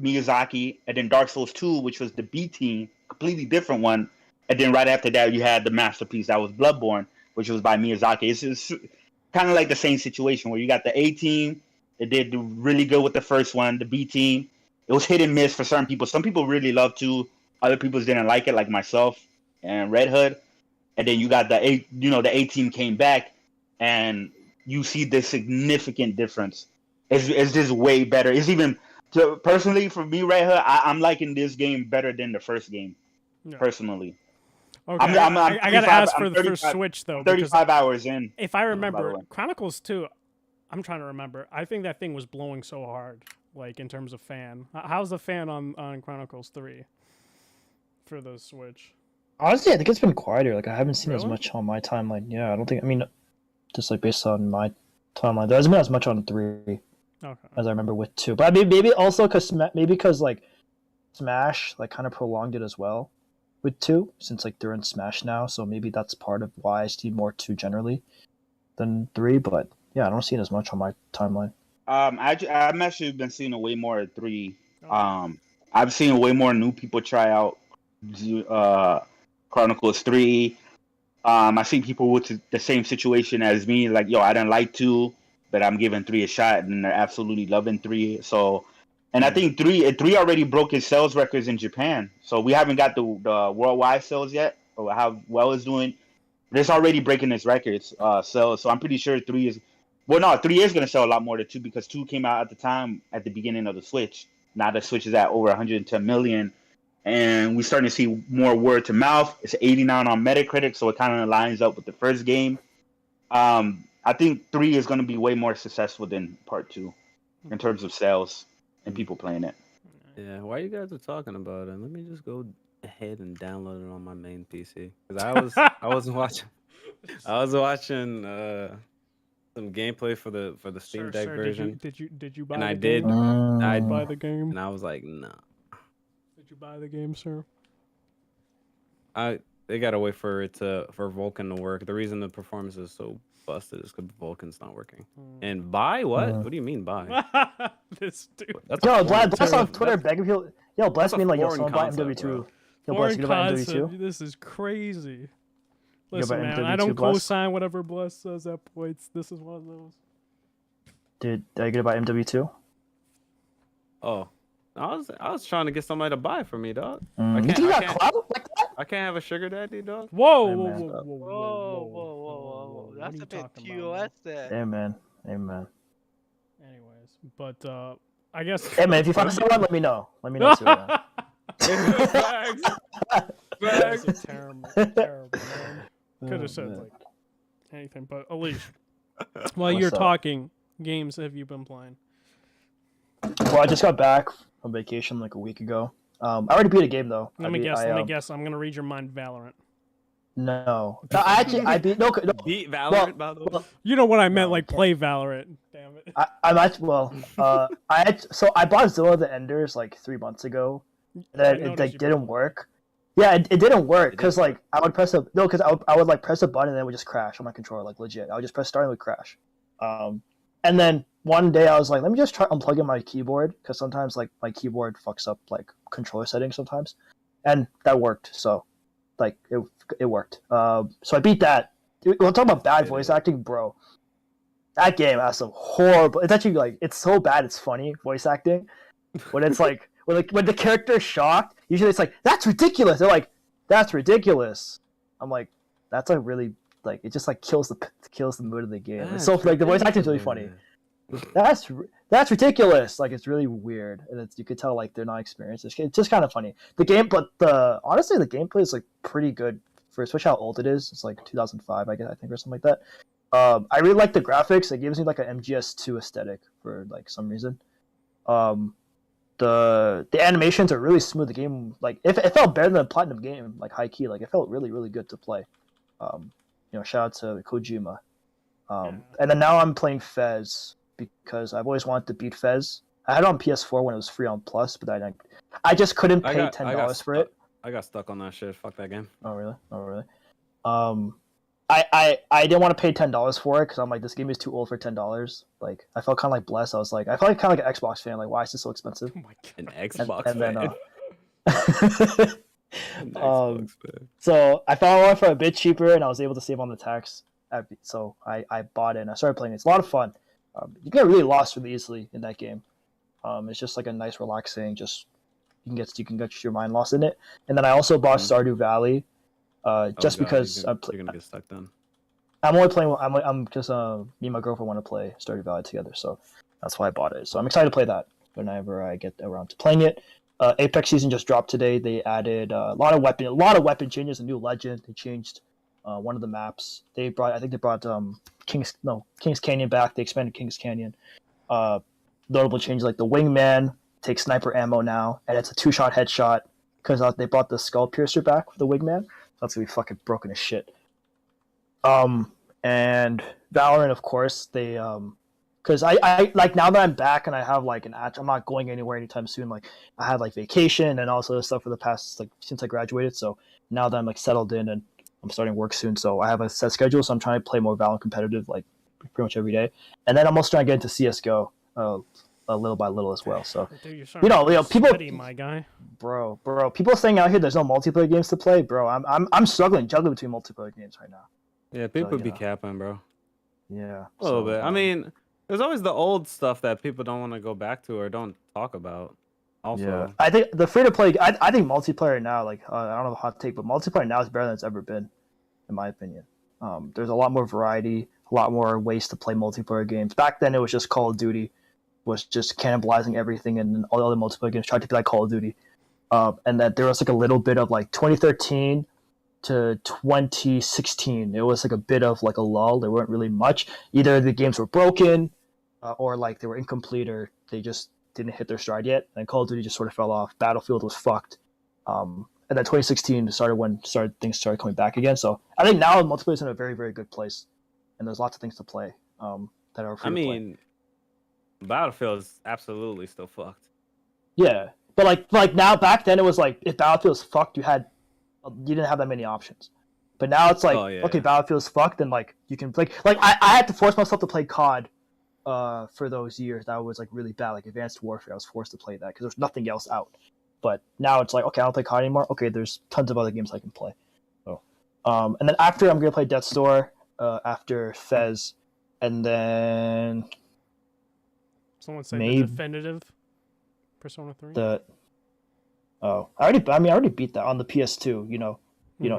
Miyazaki, and then Dark Souls 2, which was the B team, completely different one. And then right after that, you had the masterpiece that was Bloodborne, which was by Miyazaki. It's kind of like the same situation where you got the A team, they did really good with the first one. The B team, it was hit and miss for certain people. Some people really loved to, other people didn't like it, like myself and Red Hood. And then you got the A team came back, and you see the significant difference. It's just way better. It's even personally for me, Red Hood, I'm liking this game better than the first game. Yeah. Personally, Okay, I'm I gotta 35 ask for I'm the 35 first Switch though. Because 35 hours in. if I by the remember, way. Chronicles 2, I'm trying to remember. I think that thing was blowing so hard, like in terms of fan. How's the fan on Chronicles 3 for the Switch? Honestly, I think it's been quieter. Like I haven't seen as Really? much on my timeline. Yeah, I don't think. I mean, just like based on my timeline, there hasn't been as much on 3 Okay. as I remember with 2. But maybe also because like Smash like kind of prolonged it as well with 2, since like they're in Smash now. So maybe that's part of why I see more 2 generally than 3. But yeah, I don't see it as much on my timeline. I'm actually been seeing way more at 3. Oh. I've seen way more new people try out Chronicles 3. I see people with the same situation as me, like, yo, I didn't like 2, but I'm giving 3 a shot, and they're absolutely loving 3. So, and I think 3 already broke its sales records in Japan. So we haven't got the worldwide sales yet, or how well it's doing. But it's already breaking its records sales. So I'm pretty sure 3 is. Well, no, 3 is going to sell a lot more than 2 because 2 came out at the time at the beginning of the Switch. Now the Switch is at over 110 million. And we're starting to see more word to mouth. It's 89 on Metacritic, so it kind of lines up with the first game. I think 3 is going to be way more successful than Part 2 in terms of sales and people playing it. Yeah, while you guys are talking about it, let me just go ahead and download it on my main PC because I was watching some gameplay for the Steam Deck Sir, version, did you buy and the I game? did. I Buy the game? and I was like, nah. Did you buy the game, sir? They gotta wait for Vulkan to work. The reason the performance is so busted is because Vulkan's not working. And buy what? What do you mean buy? This dude. That's Yo, a foreign bless on term. Twitter begging people. Yo, bless that's a me like yo, foreign someone buy concept, MW2. bro. Yo, bless Foreign you to buy concept. MW2. This is crazy. You Listen, buy man, I MW2 don't Bless? co-sign whatever Bless says at points. This is one of those. Dude, are you gonna buy MW2? Oh, I was trying to get somebody to buy for me, dog. You think you got clout like that? I can't have a sugar daddy, dog. Whoa, Hey, whoa, man. whoa, whoa, whoa, whoa, Whoa. What That's are you a bit talking about, POS there. Amen. Amen. Anyways, but I guess. Hey man, if you find someone, let me know. Let me know too. Man. Bags. That's a terrible, terrible. Man. Could Oh, have said man. like anything, but Alicia, while What's you're up? talking, games have you been playing? Well, I just got back from vacation like a week ago. I already beat a game though. Let me guess. I'm gonna read your mind. Valorant. No, I beat no. Beat Valorant, by the way. Well, You know what I meant? No, Like can't. play Valorant. Damn it. I'm actually so I bought Zilla the Enders like 3 months ago. That it noticed like you didn't bought work. Yeah, it didn't work It because didn't like I would press I would like press a button and it would just crash on my controller like legit. I would just press start and it would crash. And then one day I was like, let me just try unplugging my keyboard because sometimes like my keyboard fucks up like controller settings sometimes, and that worked. So like it worked. So I beat that. We're talking about bad voice acting, bro. That game has some horrible. It's actually like it's so bad it's funny voice acting. When it's like when the character is shocked, usually it's like that's ridiculous. They're like that's ridiculous. I'm like That's like really like it just like kills the mood of the game. It's so like the voice acting is really funny. That's ridiculous. Like it's really weird, and you could tell like they're not experienced. It's just kind of funny. The game, but honestly the gameplay is like pretty good for especially how old it is. It's like 2005, I guess, I think, or something like that. I really like the graphics. It gives me like an MGS2 aesthetic for like some reason. The animations are really smooth. The game like it felt better than a Platinum game, like high key. Like it felt really really good to play. Shout out to Kojima. And then now I'm playing Fez because I've always wanted to beat Fez. I had it on PS4 when it was free on Plus, but I just couldn't pay $10 for it. I got stuck on that shit. Fuck that game. Oh really? I didn't want to pay $10 for it because I'm like, this game is too old for $10. Like I felt kind of like blessed. I was like, I felt like kind of like an Xbox fan. Like, why is this so expensive? Oh my God. An Xbox fan. So I found one for a bit cheaper, and I was able to save on the tax. So I bought it and I started playing it. It's a lot of fun. You get really lost really easily in that game. It's just like a nice, relaxing. Just you can get your mind lost in it. And then I also bought Stardew Valley. Just because you're gonna get stuck then. I'm only playing. I'm just me and my girlfriend want to play Stardew Valley together, so that's why I bought it. So I'm excited to play that whenever I get around to playing it. Apex season just dropped today. They added a lot of weapon changes. A new legend. They changed one of the maps. I think they brought King's Canyon back. They expanded King's Canyon. Notable changes like the Wingman takes sniper ammo now, and it's a 2-shot headshot because they brought the Skull Piercer back for the Wingman. That's gonna be fucking broken as shit. And Valorant, of course, they because I like now that I'm back and I have like I'm not going anywhere anytime soon. Like I had like vacation and also stuff for the past like since I graduated. So now that I'm like settled in and I'm starting work soon, so I have a set schedule. So I'm trying to play more Valorant competitive like pretty much every day. And then I'm also trying to get into CS:GO a little by little as well. So Dude, people, sweaty, my guy. Bro, people saying out here there's no multiplayer games to play, bro. I'm juggling between multiplayer games right now. Yeah, people be capping, bro. Yeah, a little bit. I mean, there's always the old stuff that people don't want to go back to or don't talk about. Also, yeah, I think the free to play. I think multiplayer now, like I don't know the hot take, but multiplayer now is better than it's ever been, in my opinion. There's a lot more variety, a lot more ways to play multiplayer games. Back then, it was just Call of Duty, was just cannibalizing everything, and all the other multiplayer games tried to be like Call of Duty. And that there was like a little bit of like 2013 to 2016. It was like a bit of like a lull. There weren't really much. Either the games were broken, or like they were incomplete, or they just didn't hit their stride yet. And Call of Duty just sort of fell off. Battlefield was fucked. And then 2016 started when things started coming back again. So I think now multiplayer is in a very, very good place, and there's lots of things to play that are free to play. Battlefield is absolutely still fucked. Yeah, but like now, back then it was like if Battlefield's fucked, you didn't have that many options. But now it's like, okay, Battlefield's fucked, and like you can play. Like I had to force myself to play COD for those years. That was like really bad. Like Advanced Warfare, I was forced to play that because there's nothing else out. But now it's like, okay, I don't play COD anymore. Okay, there's tons of other games I can play. So, and then after I'm gonna play Death's Door, after Fez, and then someone say the definitive Persona 3. I already beat that on the PS2. You know,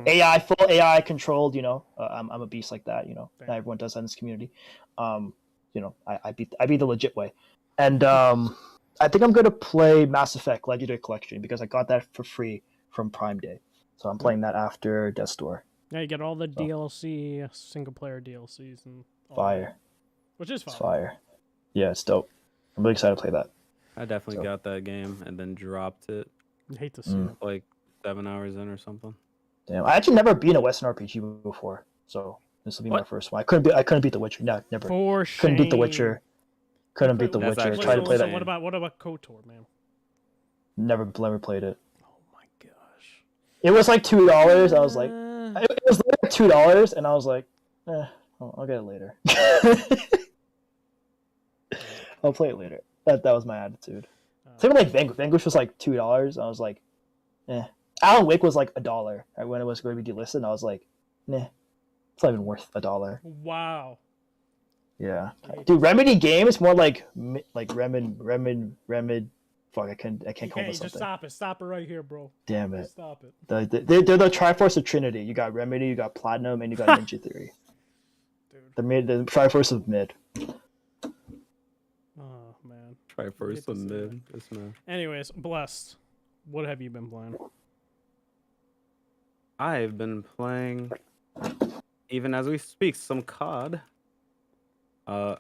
AI, full AI controlled. I'm a beast like that. Not everyone does that in this community. I beat the legit way, and I think I'm gonna play Mass Effect Legendary Collection because I got that for free from Prime Day. So I'm playing that after Death's Door. Yeah, you get all the DLC, single player DLCs and all fire, that, which is fire. It's fire. Yeah, it's dope. I'm really excited to play that. I definitely got that game and then dropped it. I hate to see it. Like 7 hours in or something. Damn, I actually never beat a Western RPG before, so this will be my first one. I couldn't beat The Witcher. No, never. For shame. Couldn't beat The Witcher. Couldn't beat The That's Witcher. actually Tried to play that. What about KOTOR, man? Never played it. Oh my gosh. It was like $2. I was like, it was like $2, and I was like, I'll get it later. I'll play it later. That was my attitude. Same with like Vanquish was like $2. I was like, Alan Wake was like $1 when it was going to be delisted. And I was like, it's not even worth $1. Wow. Yeah, dude. Remedy games more like Remedy Fuck, I can't come up with Just something. stop it. Stop it right here, bro. Damn it. Just stop it. They're the Triforce of Trinity. You got Remedy, you got Platinum, and you got Ninja Theory. Dude. The Triforce of mid. Oh man. Try first to and see mid. This man. Anyways, Blessed. What have you been playing? I've been playing, even as we speak, some COD. I've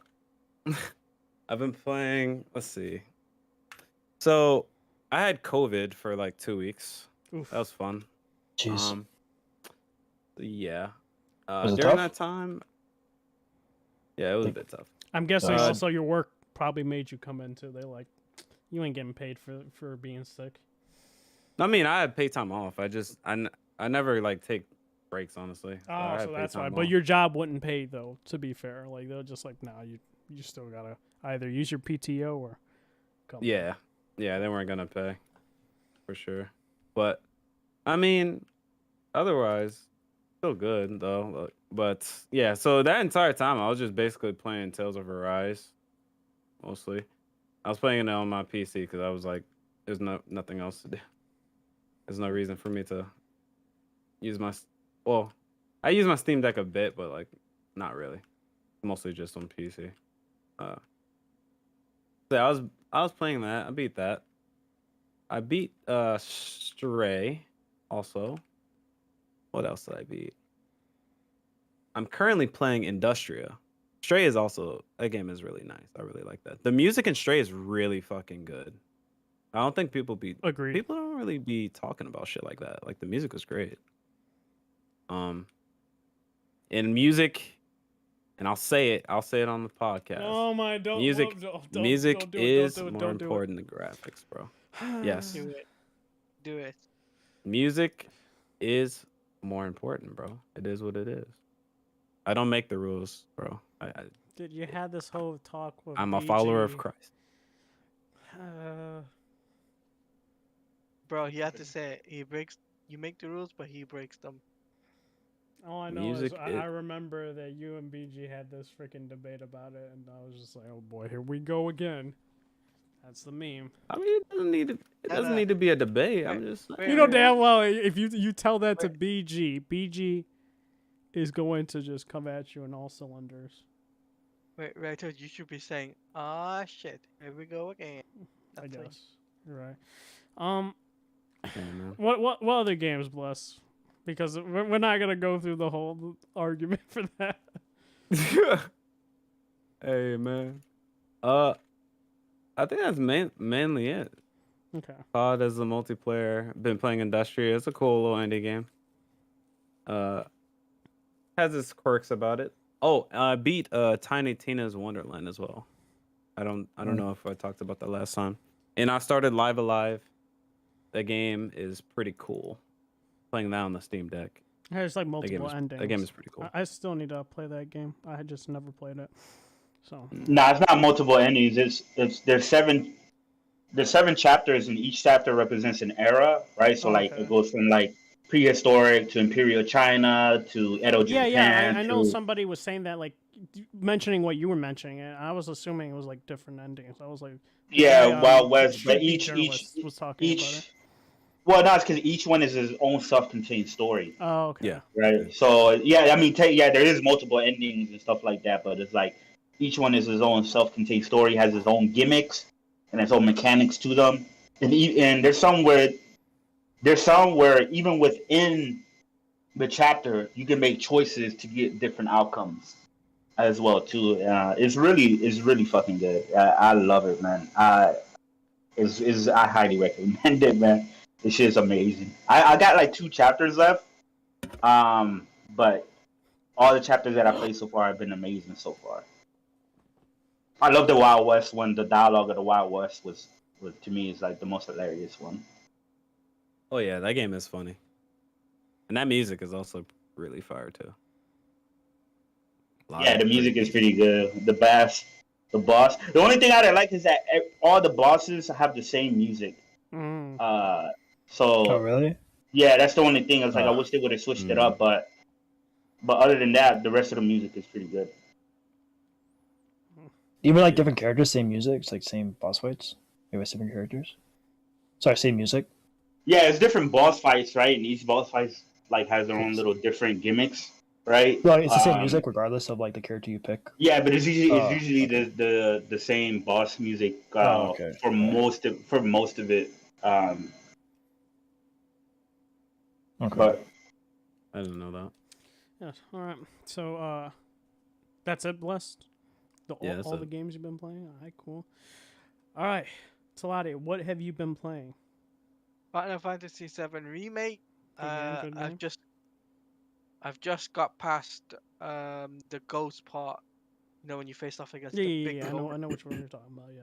been playing. Let's see. So I had COVID for like 2 weeks. Oof. That was fun. Jeez. Yeah. Was it During tough? that time, yeah, it was a bit tough. I'm guessing Uh, also your work probably made you come into. They like, you ain't getting paid for being sick. I mean, I had paid time off. I never like take breaks, honestly. Oh, I had so paid that's why. time But off. your job wouldn't pay though. To be fair, like they're just like, nah, you still gotta either use your PTO or come. Yeah, they weren't gonna pay, for sure. But I mean, otherwise, still good though. But yeah, so that entire time I was just basically playing Tales of Arise, mostly. I was playing it on my PC because I was like, there's nothing else to do. There's no reason for me to use I use my Steam Deck a bit, but like not really. Mostly just on PC. So I was playing that. I beat that. I beat Stray also. What else did I beat? I'm currently playing Industria. Stray is also, that game is really nice. I really like that. The music in Stray is really fucking good. I don't think people Agreed. People don't really be talking about shit like that. Like the music was great. In music, and I'll say it on the podcast. Oh my! Don't Music don't do it, is don't do it, more don't do it. important than graphics, bro. Yes. Do it. Music is more important, bro. It is what it is. I don't make the rules, bro. Dude, you had this whole talk with. I'm a BG. follower of Christ. Bro, he had to say it. You make the rules, but he breaks them. All I know Music is I remember that you and BG had this freaking debate about it, and I was just like, "Oh boy, here we go again." That's the meme. I mean, it doesn't need to be a debate. I'm just You know damn well if you tell that to BG is going to just come at you in all cylinders. Wait, Raito, you should be saying, "Ah, shit, here we go again." I That's like- guess you're right. yeah, man. What other games, Bless? Because we're not gonna go through the whole argument for that. Hey, man. I think that's mainly it. Okay. COD as a multiplayer. Been playing Industria. It's a cool little indie game. Has its quirks about it. Oh, I beat Tiny Tina's Wonderland as well. I don't know if I talked about that last time. And I started Live Alive. The game is pretty cool. Playing that on the Steam Deck. There's like multiple endings. The game is pretty cool. I still need to play that game. I had just never played it. So. Nah, it's not multiple endings. There's seven chapters, and each chapter represents an era, right? So like it goes from like prehistoric to Imperial China to Edo Japan. Yeah. I know somebody was saying that, like mentioning what you were mentioning, and I was assuming it was like different endings. I was like, Wild West, but each was talking about it. Well, no, it's because each one is his own self-contained story. Oh, okay. Yeah. Right. So yeah, I mean, there is multiple endings and stuff like that, but it's like each one is his own self-contained story, has his own gimmicks and its own mechanics to them, and there's some where even within the chapter you can make choices to get different outcomes as well too. It's really fucking good. I love it, man. I highly recommend it, man. This shit is amazing. I got like 2 chapters left, but all the chapters that I played so far have been amazing so far. I love the Wild West one. The dialogue of the Wild West was to me is like the most hilarious one. Oh yeah, that game is funny. And that music is also really fire too. Yeah, the music is pretty good. The boss. The only thing I don't like is that all the bosses have the same music. Oh really? Yeah, that's the only thing. I was like, I wish they would have switched it up, but other than that, the rest of the music is pretty good. Even like different characters, same music, it's like same boss fights. Maybe with different characters. Sorry, same music. Yeah, it's different boss fights, right? And each boss fight like has their own little different gimmicks, right? No, it's the same music regardless of like the character you pick. Yeah, but it's usually Okay. the same boss music Okay. for most of it. Okay. But I didn't know that. Yeah. All right. So that's it, Blessed. Yeah, that's all the it. games you've been playing. All right, cool. All right, Talade, what have you been playing? Final Fantasy VII Remake. Good game. I've just got past the ghost part. You know when you face off against Yeah, the yeah, big yeah. ghost. I know which one you're talking about. Yeah,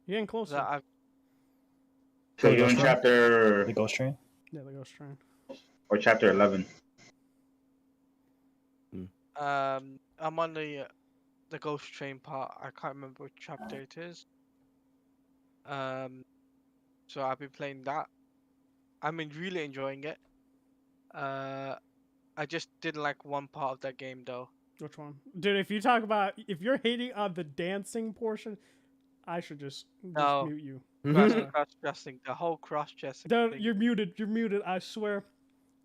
you're getting closer. That I've so The you're in Ghost Train? chapter The Ghost Train. Yeah, the Ghost Train. or chapter 11. I'm on the ghost train part. I can't remember which chapter it is. So I've been playing that. I'm really enjoying it. I just didn't like one part of that game though. Which one, dude? If you're hating on the dancing portion, I should just No. mute you. Cross-dressing, the whole cross-dressing Dude, thing. you're muted. You're muted. I swear.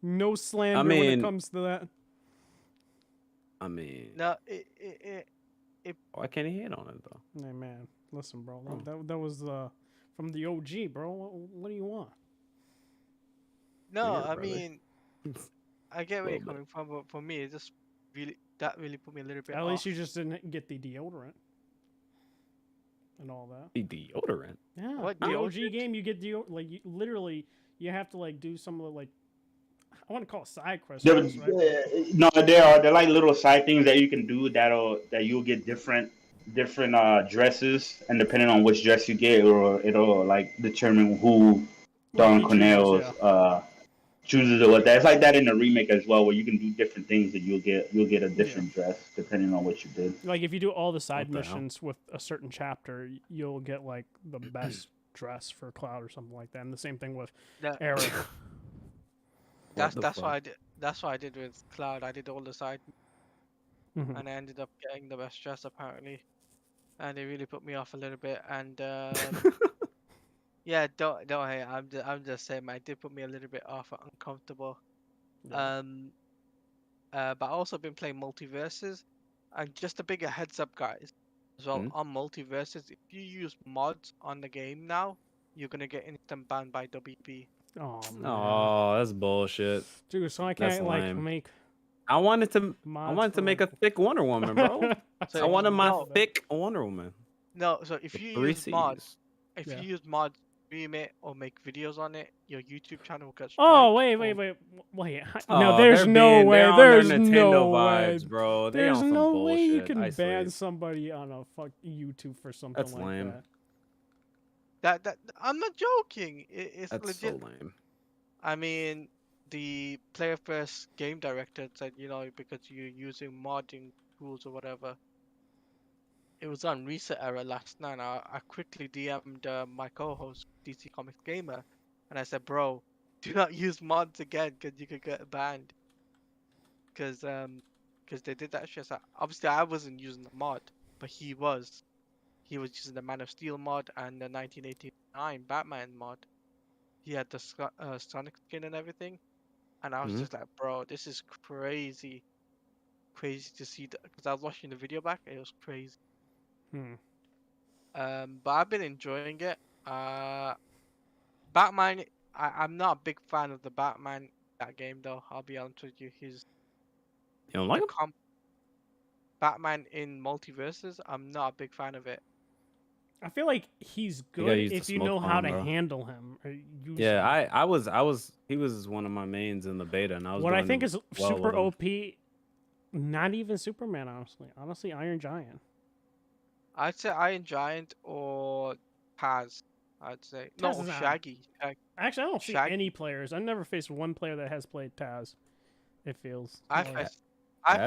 No slander I when it mean- comes to that. I mean, No, why can't he hit on it though? Hey man, listen, bro. Oh. That was from the OG, bro. What do you want? no, Weird, I brother. mean, I get where you're Little bit. coming from, but for me, it just really put me a little bit At least off. you just didn't get the deodorant and all that. The deodorant. Yeah, What, the OG deodorant? game, you get literally, you have to like do some of the like, I want to call it side quests, right? No, they're like little side things that you can do that you'll get different dresses, and depending on which dress you get, it'll like determine who Don he Cornell chooses, yeah. chooses or what that. It's like that in the remake as well, where you can do different things and you'll get a different dress depending on what you did. Like if you do all the side What the hell? missions with a certain chapter, you'll get like the best dress for Cloud or something like that. And the same thing with That- Eric. That's the what fuck? I did. That's what I did with Cloud. I did all the side, Mhm. and I ended up getting the best dress apparently, and it really put me off a little bit. And yeah, don't hate. I'm just saying, man, it did put me a little bit off, uncomfortable. Yeah. But I also been playing multiverses, and just a bigger heads up, guys, as well on multiverses. If you use mods on the game now, you're gonna get instant banned by WB. Oh man. Oh, that's bullshit. Dude, so I That's can't like lame. make I wanted to mods for, make a thick Wonder Woman, bro. So I wanted my no, thick Wonder Woman. No, so if with you 3 use mods, Cs. if Yeah. you use mods, stream it or make videos on it, your YouTube channel will get Oh striked wait. or- No, Oh, there's they're no being- way. they're on their There's Nintendo no vibes, way. bro. They There's on some no bullshit. way you can I ban swear. somebody on a YouTube for something That's like lame. that. That I'm not joking. It's That's legit. so lame. I mean, the player first game director said, because you're using modding tools or whatever. It was on reset error last night. I quickly DM'd my co-host DC Comics Gamer, and I said, "Bro, do not use mods again, because you could get banned." Because they did that shit. So obviously, I wasn't using the mod, but he was. He was using the Man of Steel mod and the 1989 Batman mod. He had the Sonic skin and everything, and I was Mhm. just like, "Bro, this is crazy, crazy to see." Because I was watching the video back, it was crazy. But I've been enjoying it. Batman, I'm not a big fan of the Batman that game though. I'll be honest with you. You don't like him? Batman in multiverses. I'm not a big fan of it. I feel like he's gotta good use the if you smoke know how bomb, to bro. handle him. Or use Yeah, him. I was. He was one of my mains in the beta, and I was. What I doing think is well super with him. OP. Not even Superman, honestly. Honestly, Iron Giant. I'd say Iron Giant or Taz. I'd say no, Taz is not- Shaggy. Actually, I don't see Shaggy. any players. I've never faced one player that has played Taz. It feels. I like-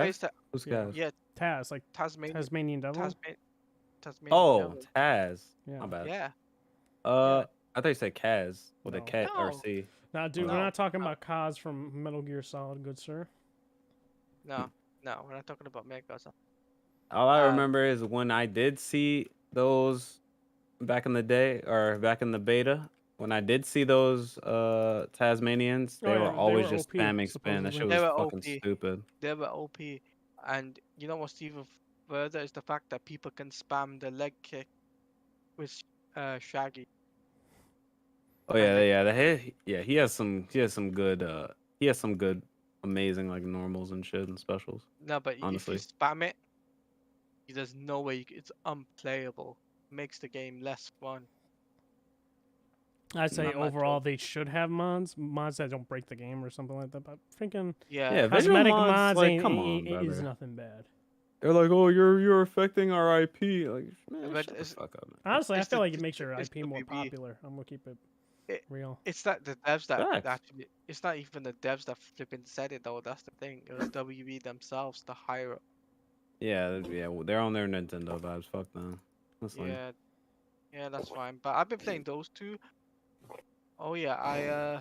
faced that. Who's Yeah. guys? Yeah, Taz, like Tasmanian Devil. Tasmanian Oh, Devil. Taz. Yeah. My bad. Yeah. I thought you said Kaz with a No. K or No. C. Nah, dude, No. we're not talking about Kaz from Metal Gear Solid, good sir. No, we're not talking about Mega. All I Um, remember is when I did see those back in the day or back in the beta, when I did see those Tasmanians, Oh, they were yeah, they always were just OP, spamming spin. That supposedly. shit They was were fucking OP. stupid. They were OP, and you know what's even further is the fact that people can spam the leg kick with Shaggy. Oh And yeah, they, he has some good amazing like normals and shit and specials. no, but if you Honestly. spam it, there's no way it's unplayable. Makes the game less fun. I'd say I'm not overall joking. they should have mods that don't break the game or something like that. But freaking Yeah. Yeah, visual cosmetic mods, mods like, ain't, come ain't- on, ain't- is brother. nothing bad. They're like, oh, you're affecting our IP. Like, man, But shut the it's- fuck up, man. Honestly, I It's feel the- like it makes your it's IP more WB. popular. I'm gonna keep it It- real. It's not the devs that Facts. actually. It's not even the devs that flipping said it though. That's the thing. It was WB themselves, the higher up. Yeah, well, they're on their Nintendo vibes. Fuck them. That's lame. Yeah, yeah, that's fine. But I've been playing those two. Oh yeah,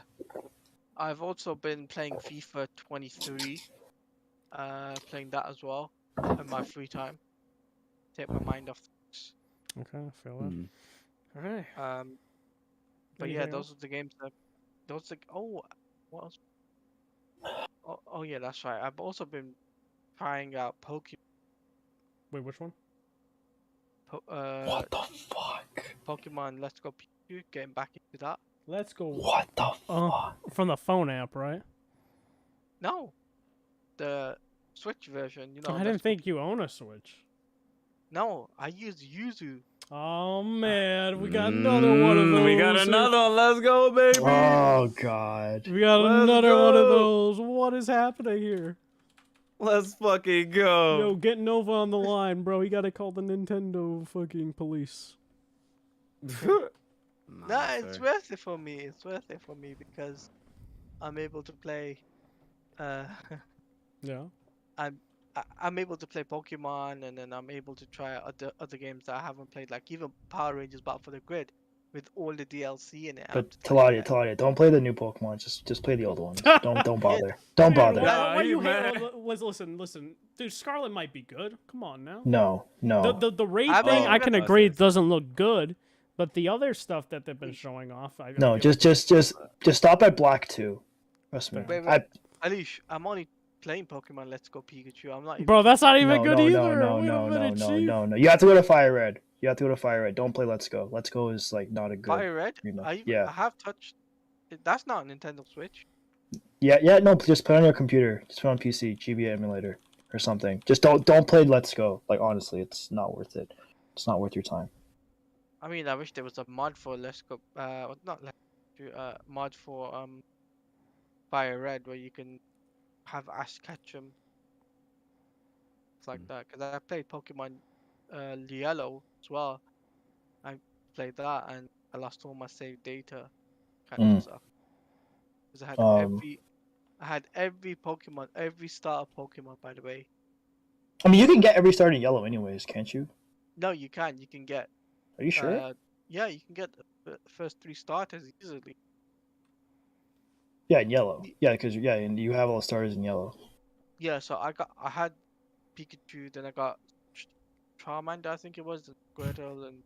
I've also been playing FIFA 23. Playing that as well in my free time. Take my mind off things. Okay, I feel that. Mm. All right. But yeah, Anything those else? are the games that. Those are, oh, what else? Oh yeah, that's right. I've also been trying out Wait, which one? What the fuck? Pokemon Let's Go Pikachu. Getting back into that. Let's go. What the fuck? From the phone app, right? No, the Switch version. You know. I Let's didn't Go think you own a Switch. No, I use Yuzu. Oh man, we got another one of those. We got another one. Let's go, baby. Oh god. We got Let's another one of go. those. What is happening here? Let's fucking go. Yo, get Nova on the line, bro. You gotta call the Nintendo fucking police. Nah, it's sir. worth it for me. It's worth it for me because I'm able to play. Yeah. I'm able to play Pokemon, and then I'm able to try other games that I haven't played, like even Power Rangers Battle for the Grid, with all the DLC in it. I'm But just like, Taladia, don't play the new Pokemon. Just play the old ones. Don't bother. Don't Dude, bother. why Nah, you he hate? mad. Listen. Dude, Scarlet might be good. Come on now. No. The raid I've thing, been- I can Oh, agree, okay. it doesn't look good. But the other stuff that they've been showing off, I No, feel just stop at Black 2. Trust me. Wait, I, Alish, I'm only playing Pokemon Let's Go Pikachu. I'm not. Even bro, that's not even no, good no, either. no, Wait a no, no, minute, no, Chief. no. You have to go to Fire Red. Don't play Let's Go. Let's Go is like not a good. Fire Red. You know. I Yeah. have touched. That's not a Nintendo Switch. Yeah. No, just put it on your computer. Just put it on PC, GBA emulator or something. Just don't play Let's Go. Like honestly, it's not worth it. It's not worth your time. I mean, I wish there was a mod for Let's Go. Not Let's Go. Mod for Fire Red where you can have Ash Ketchum. It's like that. Because I played Pokemon Yellow as well. I played that and I lost all my saved data kind of stuff. Because I had every Pokemon, every starter Pokemon, by the way. I mean, you can get every starter in Yellow anyways, can't you? No, you can. You can get. Are you sure? Yeah, you can get the first 3 starters easily. Yeah, in Yellow. Yeah, because and you have all the starters in Yellow. Yeah, so I had Pikachu, then I got Charmander, I think it was, and Squirtle, and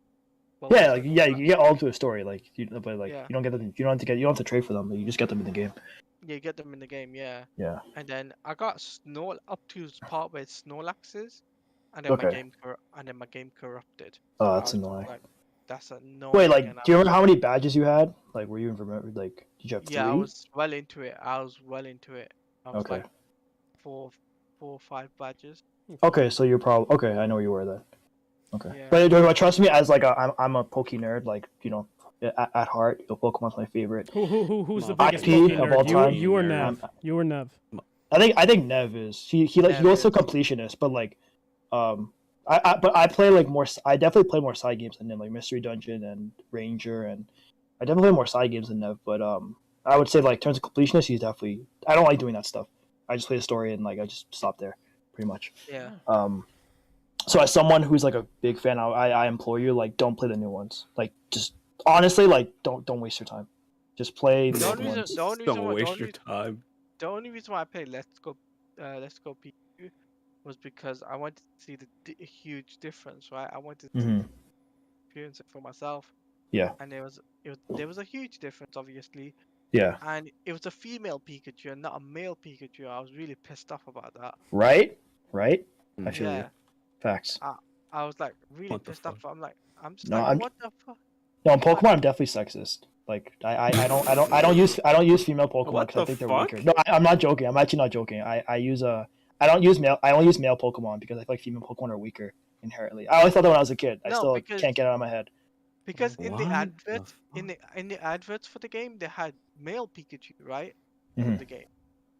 Yeah, Bulbasaur. you can get all into a story, but Yeah. you don't get them. You don't have to trade for them. You just get them in the game. Yeah, you get them in the game, yeah. Yeah. And then I got up to the part where Snorlax is, and then Okay. my game corrupted. Oh, I that's was just annoying. Like, that's annoying. Wait, like, and do you remember how many badges you had? Like, were you in like, did you have 3? Yeah, I was well into it. I was Okay. like 4 or 5 badges. Okay, so you're probably okay. I know where you were then. Okay, Yeah. but trust me, as like I'm a Poke nerd. Like at heart, Pokemon's my favorite. Who's the My biggest IP Pokemon of nerd? all time. You or Nerd. Nev? You or Nev? I think Nev is. He Nev goes to is. completionist, but like I play like more. I definitely play more side games than him, like Mystery Dungeon and Ranger, and I definitely play more side games than Nev. But I would say like in terms of completionist, he's definitely. I don't like doing that stuff. I just play the story and like I just stop there, pretty much. Yeah. So as someone who's like a big fan, I implore you, like, don't play the new ones. Like, just honestly, like, don't waste your time. Just play the The old only reason- ones. the only Don't reason why- waste your time. The only reason why I played Let's Go Pikachu was because I wanted to see the huge difference, right? I wanted to Mhm. see experience it for myself. Yeah. And there was a huge difference, obviously. Yeah. And it was a female Pikachu and not a male Pikachu. I was really pissed off about that. Right. I feel you. Yeah. Facts. I was like really What the pissed off. fuck? I'm just No, like, I'm- what the fuck? No, in Pokemon, I'm definitely sexist. Like I don't use female Pokemon What because I the think they're fuck? weaker. No, I'm not joking. I'm actually not joking. I only use male Pokemon because I feel like female Pokemon are weaker inherently. I always thought that when I was a kid. I No, still because- can't get it out of my head. Because in the What adverts, the in the adverts for the game, they had male Pikachu, right? Mhm. For the game.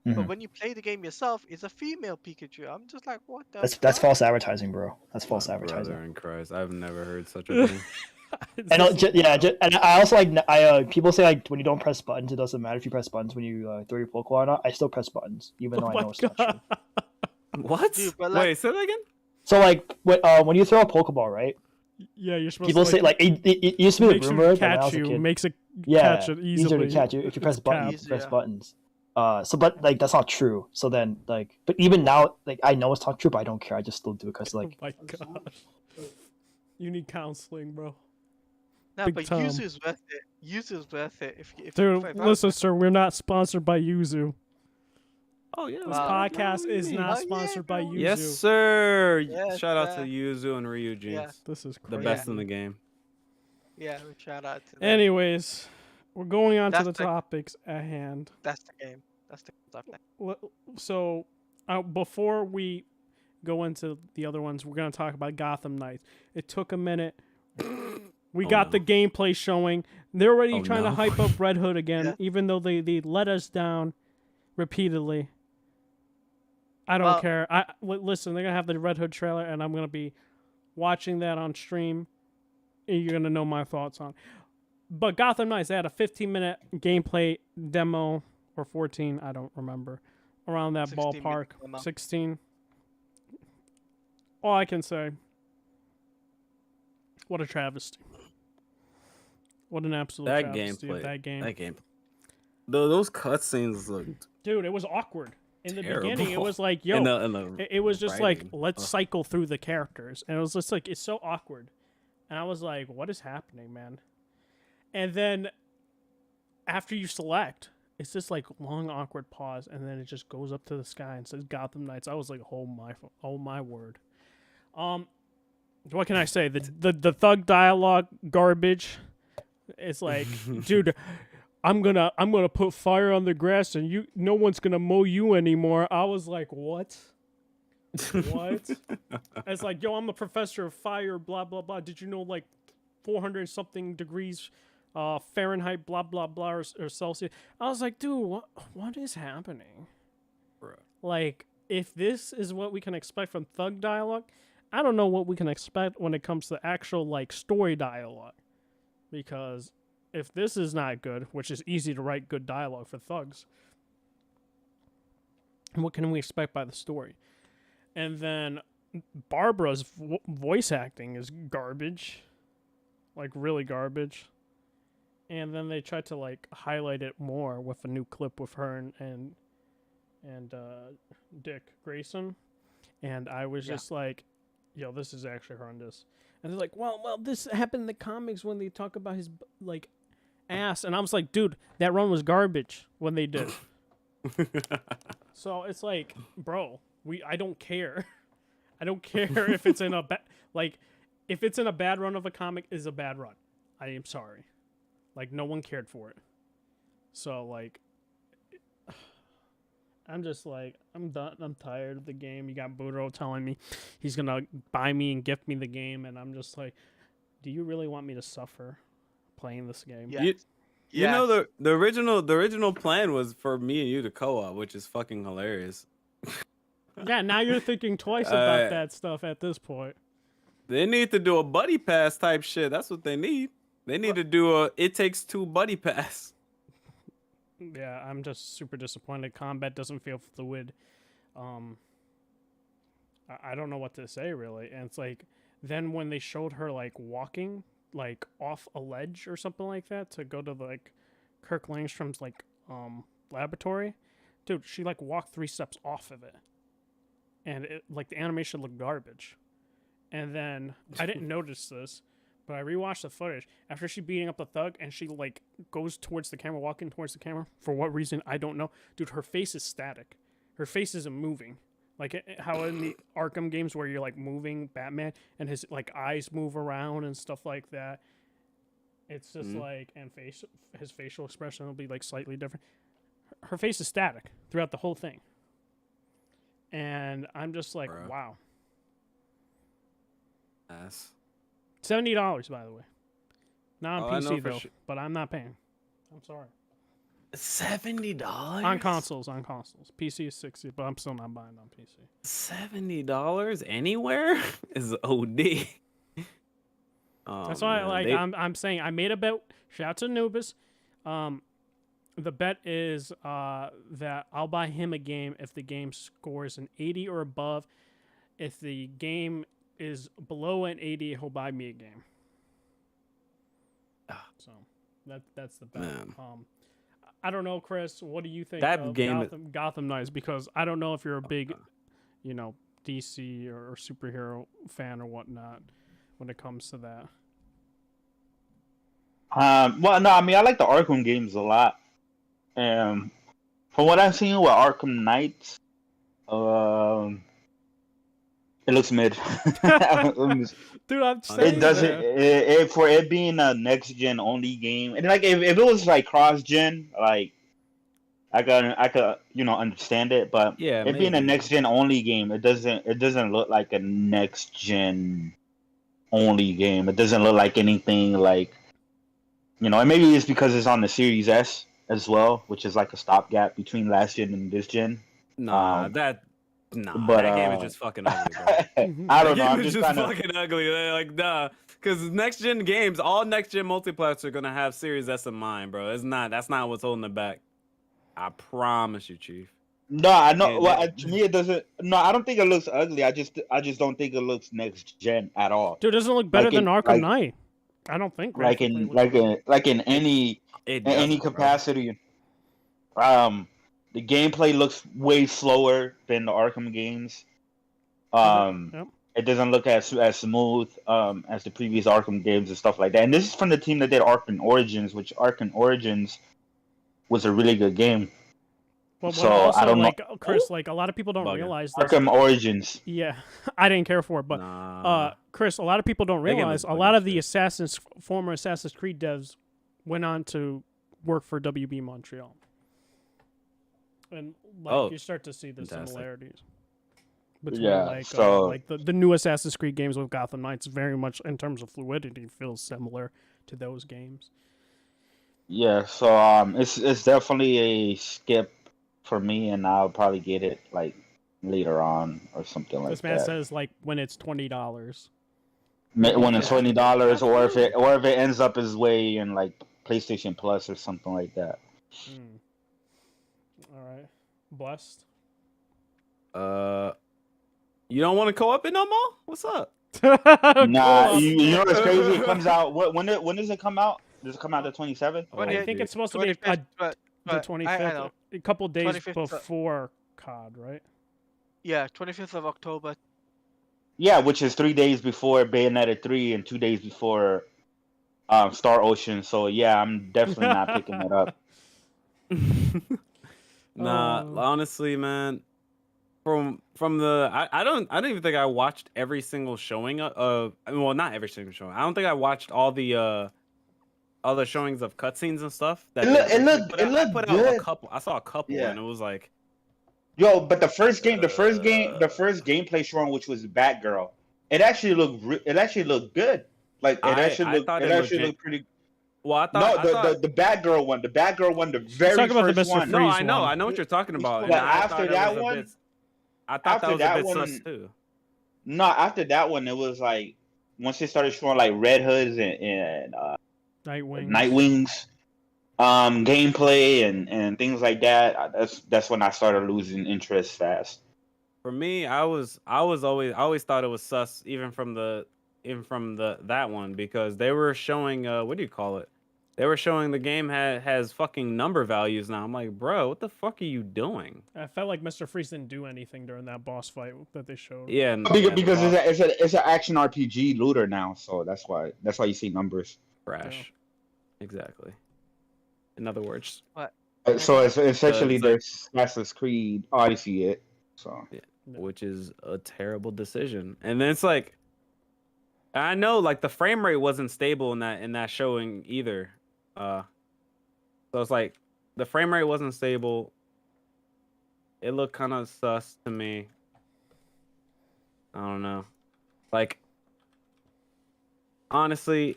Mhm. But when you play the game yourself, it's a female Pikachu. I'm just like, what the That's fuck? false advertising, bro. That's false My advertising. brother in Christ, I've never heard such a thing. It's And just- and I also people say like when you don't press buttons, it doesn't matter if you press buttons when you throw your Pokemon out. I still press buttons, even though Oh I my know it's not true. God. What? Dude, but like- Wait, say that again. So like when you throw a Pokeball, right? Yeah, you're supposed People to say like it used to be makes the you rumor that when I catch was a you, kid, makes it yeah, catch it easier easily. to catch you if you press It's buttons. capped. You press Yeah. buttons. So but like that's not true. So then like, but even now like I know it's not true, but I don't care. I just still do it because like Oh my god. You need counseling, bro. No, Big but time. Yuzu's worth it. Yuzu's worth it. If Dude, if I- listen, sir, we're not sponsored by Yuzu. Oh yeah. This Wow. podcast is me. not Oh, yeah, sponsored by bro. Yuzu. Yes, sir. Yes, Shout out to sir. Yuzu and Ryu Jeans. Yeah. This is The crazy. best in the game. Yeah, we shout out to them. Anyways, we're going on to That's the the- topics at hand. That's the game. That's the game. So, before we go into the other ones, we're going to talk about Gotham Knights. It took a minute. We Oh, got no. the gameplay showing. They're already Oh, trying to no. hype up Red Hood again, Yeah. even though they let us down repeatedly. I don't Well- care. Listen, they're going to have the Red Hood trailer, and I'm going to be watching that on stream. And you're going to know my thoughts on. But Gotham Knights, they had a 15-minute gameplay demo, or 14, I don't remember, around that 16-minute ballpark. demo. 16. All I can say, what a travesty. What an absolute That travesty of gameplay. that game. That game. Those cutscenes looked. Dude, it was awkward. In the beginning, it Terrible. was like, yo, in the it was just like, writing. let's cycle through the characters. And it was just like, it's so awkward. And I was like, what is happening, man? And then after you select, it's this like long, awkward pause. And then it just goes up to the sky and says Gotham Knights. I was like, oh my word. What can I say? The thug dialogue garbage. It's like, dude, I'm gonna put fire on the grass and no one's gonna mow you anymore. I was like, what? What? It's like, yo, I'm a professor of fire, blah blah blah. Did you know like 400 something degrees Fahrenheit, blah blah blah, or Celsius? I was like, dude, what is happening? Bruh. Like, if this is what we can expect from thug dialogue, I don't know what we can expect when it comes to actual like story dialogue. Because if this is not good, which is easy to write good dialogue for thugs, what can we expect by the story? And then Barbara's voice acting is garbage, like really garbage. And then they tried to like highlight it more with a new clip with her and Dick Grayson, and I was just like, yo, this is actually horrendous. And they're like, well, this happened in the comics when they talk about his like ass, and I was like, dude, that run was garbage when they did. So it's like, bro, I don't care. I don't care if it's in a if it's in a bad run of a comic, is a bad run. I am sorry. Like, no one cared for it. So like, I'm just like, I'm done. I'm tired of the game. You got Budro telling me he's gonna buy me and gift me the game, and I'm just like, do you really want me to suffer playing this game? Yeah. You know the original plan was for me and you to co-op, which is fucking hilarious. Yeah, now you're thinking twice about that stuff at this point. They need to do a buddy pass type shit. That's what they need. They need to do a It Takes Two buddy pass. Yeah, I'm just super disappointed. Combat doesn't feel fluid. I don't know what to say really. And it's like, then when they showed her like walking like off a ledge or something like that to go to like Kirk Langstrom's like laboratory, dude, she like walked 3 steps off of it, and it like the animation looked garbage. And then I didn't notice this, but I rewatched the footage after she beating up the thug, and she like goes towards the camera, walking towards the camera. For what reason, I don't know. Dude, her face is static. Her face isn't moving. Like how in the Arkham games where you're like moving Batman and his like eyes move around and stuff like that. It's just like, and his facial expression will be like slightly different. Her face is static throughout the whole thing. And I'm just like, Bruh. wow. Ass. $70, by the way. Not on I know PC for though, sure. but I'm not paying. I'm sorry. $70 On consoles. PC is 60, but I'm still not buying on PC. $70 anywhere is OD. Oh, That's why, man, like, they- I'm saying I made a bet. Shout out to Nubis. The bet is that I'll buy him a game if the game scores an 80 or above. If the game is below an 80, he'll buy me a game. So that's the bet. Man. I don't know, Chris. What do you think That of game- Gotham Knights? Because I don't know if you're a big, DC or superhero fan or whatnot when it comes to that. Well, no, I mean, I like the Arkham games a lot. From what I've seen with Arkham Knights, it looks mid. Dude, I'm saying It doesn't. that. For it being a next gen only game, and like if it was like cross gen, like I could understand it. But Yeah, it being a maybe. next gen only game, it doesn't look like a next gen only game. It doesn't look like anything like, and maybe it's because it's on the Series S as well, which is like a stopgap between last gen and this gen. Nah, but, that game is just fucking ugly, bro. I don't That know. game I'm is just just kind of. fucking ugly. They're like, nah. Because next gen games, all next gen multiplats are gonna have Series S in mind, bro. That's not what's holding it back. I promise you, Chief. No, I know. And Well, that- to me, it doesn't. No, I don't think it looks ugly. I just don't think it looks next gen at all. Dude, it doesn't look better Like than it- Arkham like- Knight. I don't think. Like graphically in it looks- any It in any doesn't, bro. capacity. The gameplay looks way slower than the Arkham games. Yep. It doesn't look as smooth as the previous Arkham games and stuff like that. And this is from the team that did Arkham Origins, which Arkham Origins was a really good game. But So, also, I don't know- like Chris, like a lot of people don't Bugging. realize this. Arkham Origins. Yeah, I didn't care for it, but Nah. Chris, a lot of people don't That game realize was a lot bugging of the shit. former Assassin's Creed devs went on to work for WB Montreal, and like Oh, you start to see the fantastic. similarities between Yeah, like so- like the new Assassin's Creed games with Gotham Knights very much in terms of fluidity feels similar to those games. Yeah, so it's definitely a skip for me, and I'll probably get it like later on or something like This man that. says like when it's $20. When it's Yeah. $20, or if it ends up his way in like PlayStation Plus or something like that. All right, blessed. You don't want to co-op it no more? What's up? Nah, Cool. you know what's crazy? It comes out. When does it come out? Does it come out the 27th? Oh, I think dude. it's supposed to be 25th, the but 25th, I know. a couple days 25th, before COD, right? Yeah, 25th of October. Yeah, which is 3 days before Bayonetta 3 and 2 days before Star Ocean. So yeah, I'm definitely not picking it up. Nah, Oh. honestly, man. From the I don't even think I watched every single showing of well, not every single showing. I don't think I watched all the showings of cutscenes and stuff. That It they looked- put it out. I looked put out a good. couple. I saw a couple, Yeah. and it was like, Yo, but the first gameplay showing, which was Batgirl, it actually looked good. Like it I actually thought it looked looked pretty. well, I No, thought. the Batgirl one, the very talking about the first Mr. one. No, Freeze I know, one. I know what you're talking about. But and I after thought it that was a one- bit, I thought after that was that a bit one- sus too. No, after that one, it was like once they started showing like Red Hoods and Nightwing. Nightwings, gameplay and things like that. That's when I started losing interest fast. For me, I always thought it was sus, even from that one, because they were showing what do you call it? they were showing the game has fucking number values now. I'm like, bro, what the fuck are you doing? I felt like Mr. Freeze didn't do anything during that boss fight that they showed. Yeah, and, Because it's an action RPG looter now, so that's why you see numbers. trash. Exactly. In other words, So it's essentially it's like- there's Assassin's Creed Odyssey it. So which is a terrible decision. And then it's like, I know like the frame rate wasn't stable in that showing either. So it's like the frame rate wasn't stable. It looked kind of sus to me. I don't know. Like, honestly,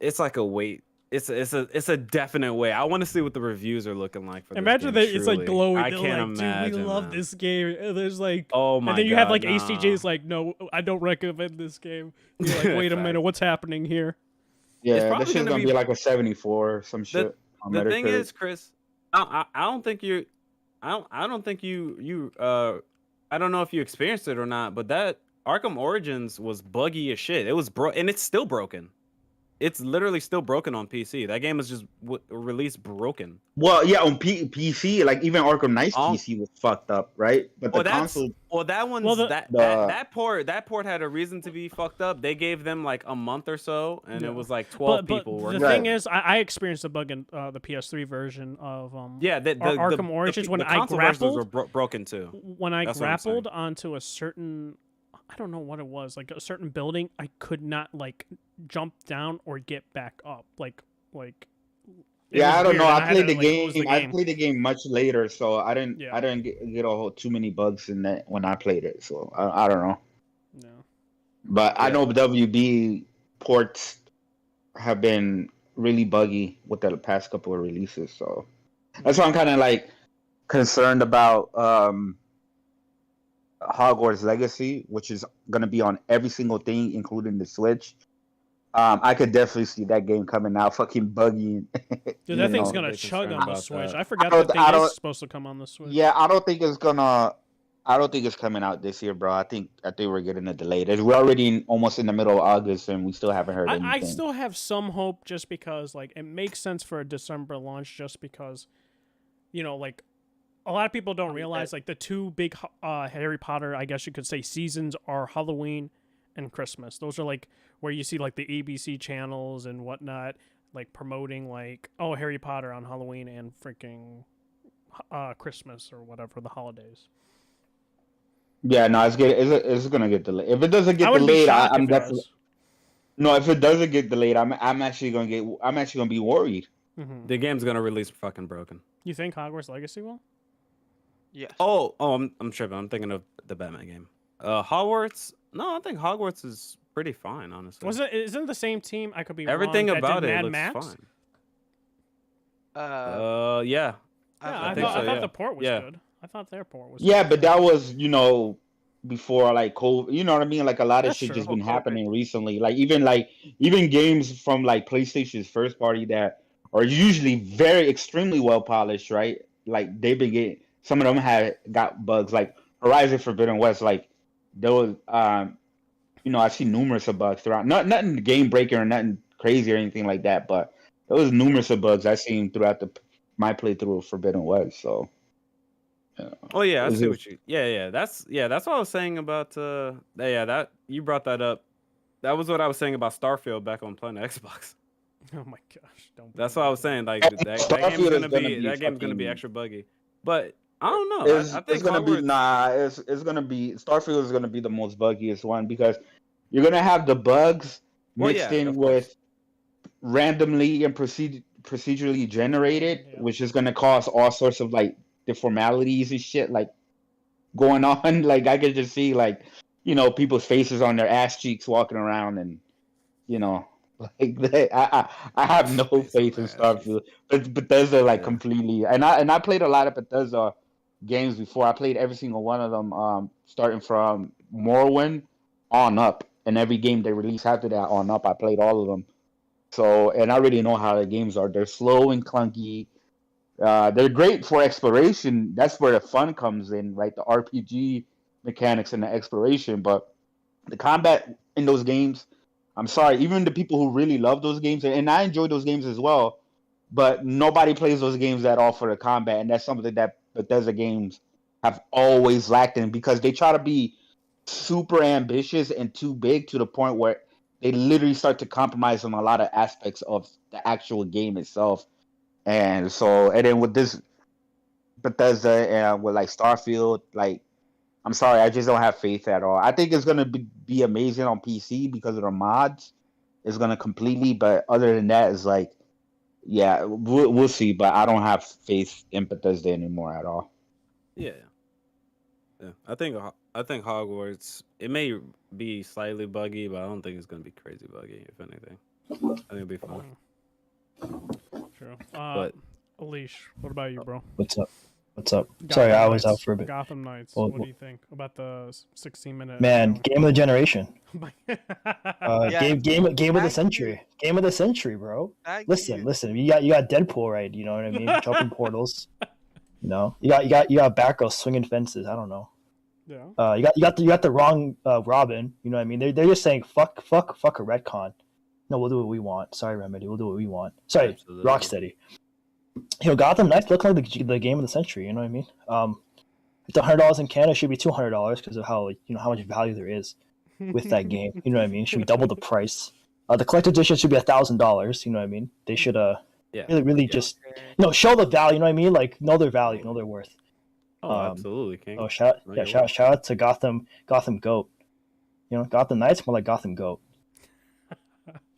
it's like a wait. It's a definite way. I want to see what the reviews are looking like for Imagine this that game, it's like truly. glowing. I They're can't like, imagine. dude, we love man. this game. And there's like, Oh my god! and then you have like nah. ACJ's like, no, I don't recommend this game. You're like, wait a minute, what's happening here? yeah, probably this shit's gonna gonna be- be like a 74 or some shit. On The thing Metacritic. is, Chris, I don't think you. I don't think you. I don't know if you experienced it or not, but that Arkham Origins was buggy as shit. It was and it's still broken. It's literally still broken on PC. That game is just released broken. Well, yeah, on PC, like even Arkham Knight's Oh. PC was fucked up, right? But the console, That one's Well, that port had a reason to be fucked up. They gave them like a month or so, and Yeah. it was like 12 But people the working. thing is, I experienced a bug in the PS3 version of Yeah, Arkham Origins when the I console versions grappled. were broken too. When I That's what I'm saying. grappled onto a certain, I don't know what it was, like a certain building, I could not like jump down or get back up. Like. It yeah, was I don't weird, know. and I had played to, the like, close game. I played the game much later, so I didn't. Yeah. I didn't get a whole too many bugs in that when I played it. So I don't know. No. But I Yeah. know WB ports have been really buggy with the past couple of releases. So that's why I'm kind of like concerned about Hogwarts Legacy, which is gonna be on every single thing, including the Switch. I could definitely see that game coming out fucking buggy. Dude, that thing's know, gonna they're chug concerned on the about Switch. that. I forgot I that don't- thing I don't- is supposed to come on the Switch. Yeah, I don't think it's gonna. I don't think it's coming out this year, bro. I think we're getting it delayed. We're already almost in the middle of August, and we still haven't heard anything. I still have some hope just because like it makes sense for a December launch just because like a lot of people don't realize like the two big Harry Potter, I guess you could say, seasons are Halloween and Christmas. Those are like where you see like the ABC channels and whatnot like promoting like Harry Potter on Halloween and freaking Christmas or whatever, the holidays. Yeah, no, it's gonna get delayed. If it doesn't get I wouldn't be delayed, shocked I'm if it definitely was. no. If it doesn't get delayed, I'm actually gonna be worried. Mhm. The game's gonna release fucking broken. You think Hogwarts Legacy will? Yes. Oh, I'm tripping. I'm thinking of the Batman game. Hogwarts. No, I think Hogwarts is pretty fine, honestly. Isn't the same team? I could be Everything wrong, that about did it Mad looks Max? fine. Uh, Yeah. Yeah, I I think thought, so, I thought yeah. the port was Yeah. good. I thought their port was Yeah, good. but that was before like COVID. You know what I mean? Like a lot of That's shit true. just been COVID. happening recently. Like even games from like PlayStation's first party that are usually very extremely well polished, right? Like they've been getting some of them got bugs. Like Horizon Forbidden West, like there was I've seen numerous of bugs throughout. Nothing game breaking or nothing crazy or anything like that, but there was numerous of bugs I've seen throughout my playthrough of Forbidden West. So Oh yeah, I Is see it- what you. Yeah. That's what I was saying about. That you brought that up. That was what I was saying about Starfield back on playing the Xbox. Oh my gosh! Don't. That's bring what I that was up. saying. Like Starfield that is game's gonna gonna be be fucking- extra buggy. But I don't know. I think it's gonna be Hogwarts- it's gonna be Starfield is gonna be the most buggiest one because you're gonna have the bugs Well, mixed yeah, in of with randomly and procedurally generated, Yeah. which is gonna cause all sorts of like deformalities and shit like going on. Like I could just see like people's faces on their ass cheeks walking around and like I have no faith in Starfield. But Bethesda like Yeah. completely and I played a lot of Bethesda games before. I played every single one of them, starting from Morrowind on up, and every game they released after that on up, I played all of them. So, and I already know how the games are. They're slow and clunky. They're great for exploration. That's where the fun comes in, right? The RPG mechanics and the exploration. But the combat in those games, I'm sorry, even the people who really love those games, and I enjoy those games as well, but nobody plays those games at all for the combat, and that's something that Bethesda games have always lacked in because they try to be super ambitious and too big to the point where they literally start to compromise on a lot of aspects of the actual game itself. And so, and then with this Bethesda and with like Starfield, like I'm sorry, I just don't have faith at all. I think it's gonna be amazing on PC because of the mods. It's gonna completely, but other than that, it's like, yeah, we'll see. But I don't have faith in Bethesda anymore at all. Yeah. I think Hogwarts. It may be slightly buggy, but I don't think it's gonna be crazy buggy. If anything, I think it'll be fun. True. But Alish, what about you, bro? What's up? Sorry, I was out for a bit. Gotham Knights. Well, what do you think about the 16-minute? Man, game of the generation. Yeah. Game of the Thank century. you. Game of the century, bro. Thank Listen, you. listen. You got Deadpool, right? You know what I mean? Jumping portals. You know, you got Batgirl swinging fences. I don't know. Yeah. You got the wrong Robin. You know what I mean? They're just saying fuck a retcon. No, we'll do what we want. Sorry, Remedy. We'll do what we want. Sorry, Absolutely. Rocksteady. You know, Gotham Knights look like the game of the century. You know what I mean? If the $100 in Canada, it should be $200 because of how how much value there is with that game. You know what I mean? It should be double the price. The collector edition should be $1,000. You know what I mean? They should really just show the value. You know what I mean? Like know their value, know their worth. Oh, absolutely, King. Oh, shout out to Gotham Goat. You know, Gotham Knights more like Gotham Goat.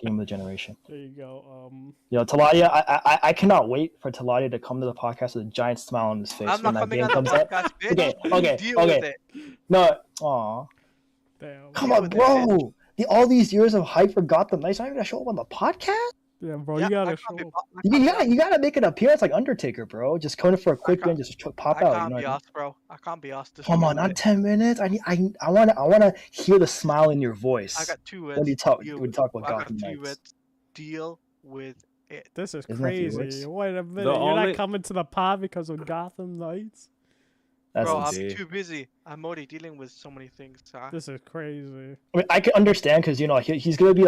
Game of the generation. There you go. You know, Taladia, I cannot wait for Taladia to come to the podcast with a giant smile on his face I'm when not that coming game on the comes out. podcast, bitch. Okay. Deal with it. No, aw. Damn. Come Deal on, with it, bro. All these years of hype for Gotham Knights, I'm not even gonna show up on the podcast. Yeah, bro. Yeah, You gotta I show. can't be up. bo- I can't be You gotta make an appearance like Undertaker, bro. Just come in for a quick can't- win, just pop I out. can't You know be what I mean? asked, bro. I can't be asked. Just Come deal on, with not it. 10 minutes. I wanna hear the smile in your voice. I got 2 words. when you talk Deal when you with talk it. about I got Gotham 2 Knights. words. Deal with it. This is Isn't that few crazy. words? Wait a minute. The You're only- not coming to the pod because of Gotham Knights? That's Bro, insane. I'm too busy. I'm already dealing with so many things. This is crazy. I mean, I can understand because he's gonna be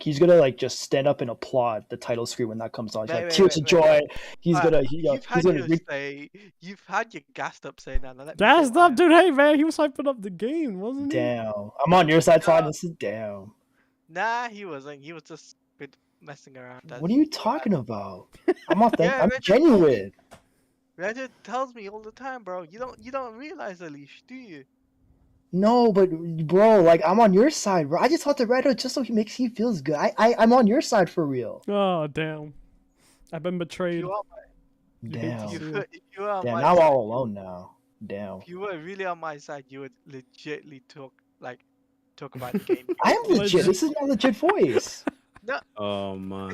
he's gonna just stand up and applaud the title screen when that comes on. He's Wait, like wait, tears wait, of joy. He's Alright, gonna you've had he's gonna your say. You've had your gassed up say now. Let me say That's what I up, dude. Hey, man. He was hyping up the game, wasn't he? damn. I'm on your side, Todd. This is damn. Nah, he wasn't. He was just messing around. What are you talking about? I'm authentic. Yeah, I'm Richard, genuine. Reddit tells me all the time, bro. You don't realize, Alish, do you? No, but bro, like I'm on your side, bro. I just talked to Reddit just so he feels good. I'm on your side for real. Oh, damn. I've been betrayed. You are, You hate Damn. to see if it. you were on Damn. my Now I'm side, all alone now. Damn. if you were really on my side, you would legitly talk about the game. I am legit. This is my legit voice. Oh my.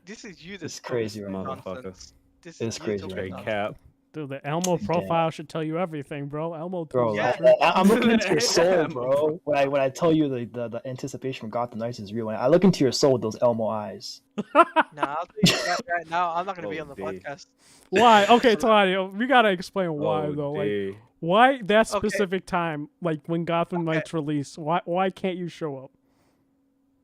This is you. It's crazy right now. Nonsense. This It's is you crazy talking right Straight now. cap. Dude, the Elmo profile should tell you everything, bro. Elmo Bro, tells Yeah. the truth. I'm looking into your soul, Yeah, bro. When I tell you the anticipation from Gotham Knights is real, I look into your soul with those Elmo eyes. Nah, I'll tell you that right now. I'm not gonna be Oh, on the D. podcast. Why? Okay, Taladio, we gotta explain why Oh, though. Like, D. why that Okay. specific time, like when Gotham Knights release? Why can't you show up?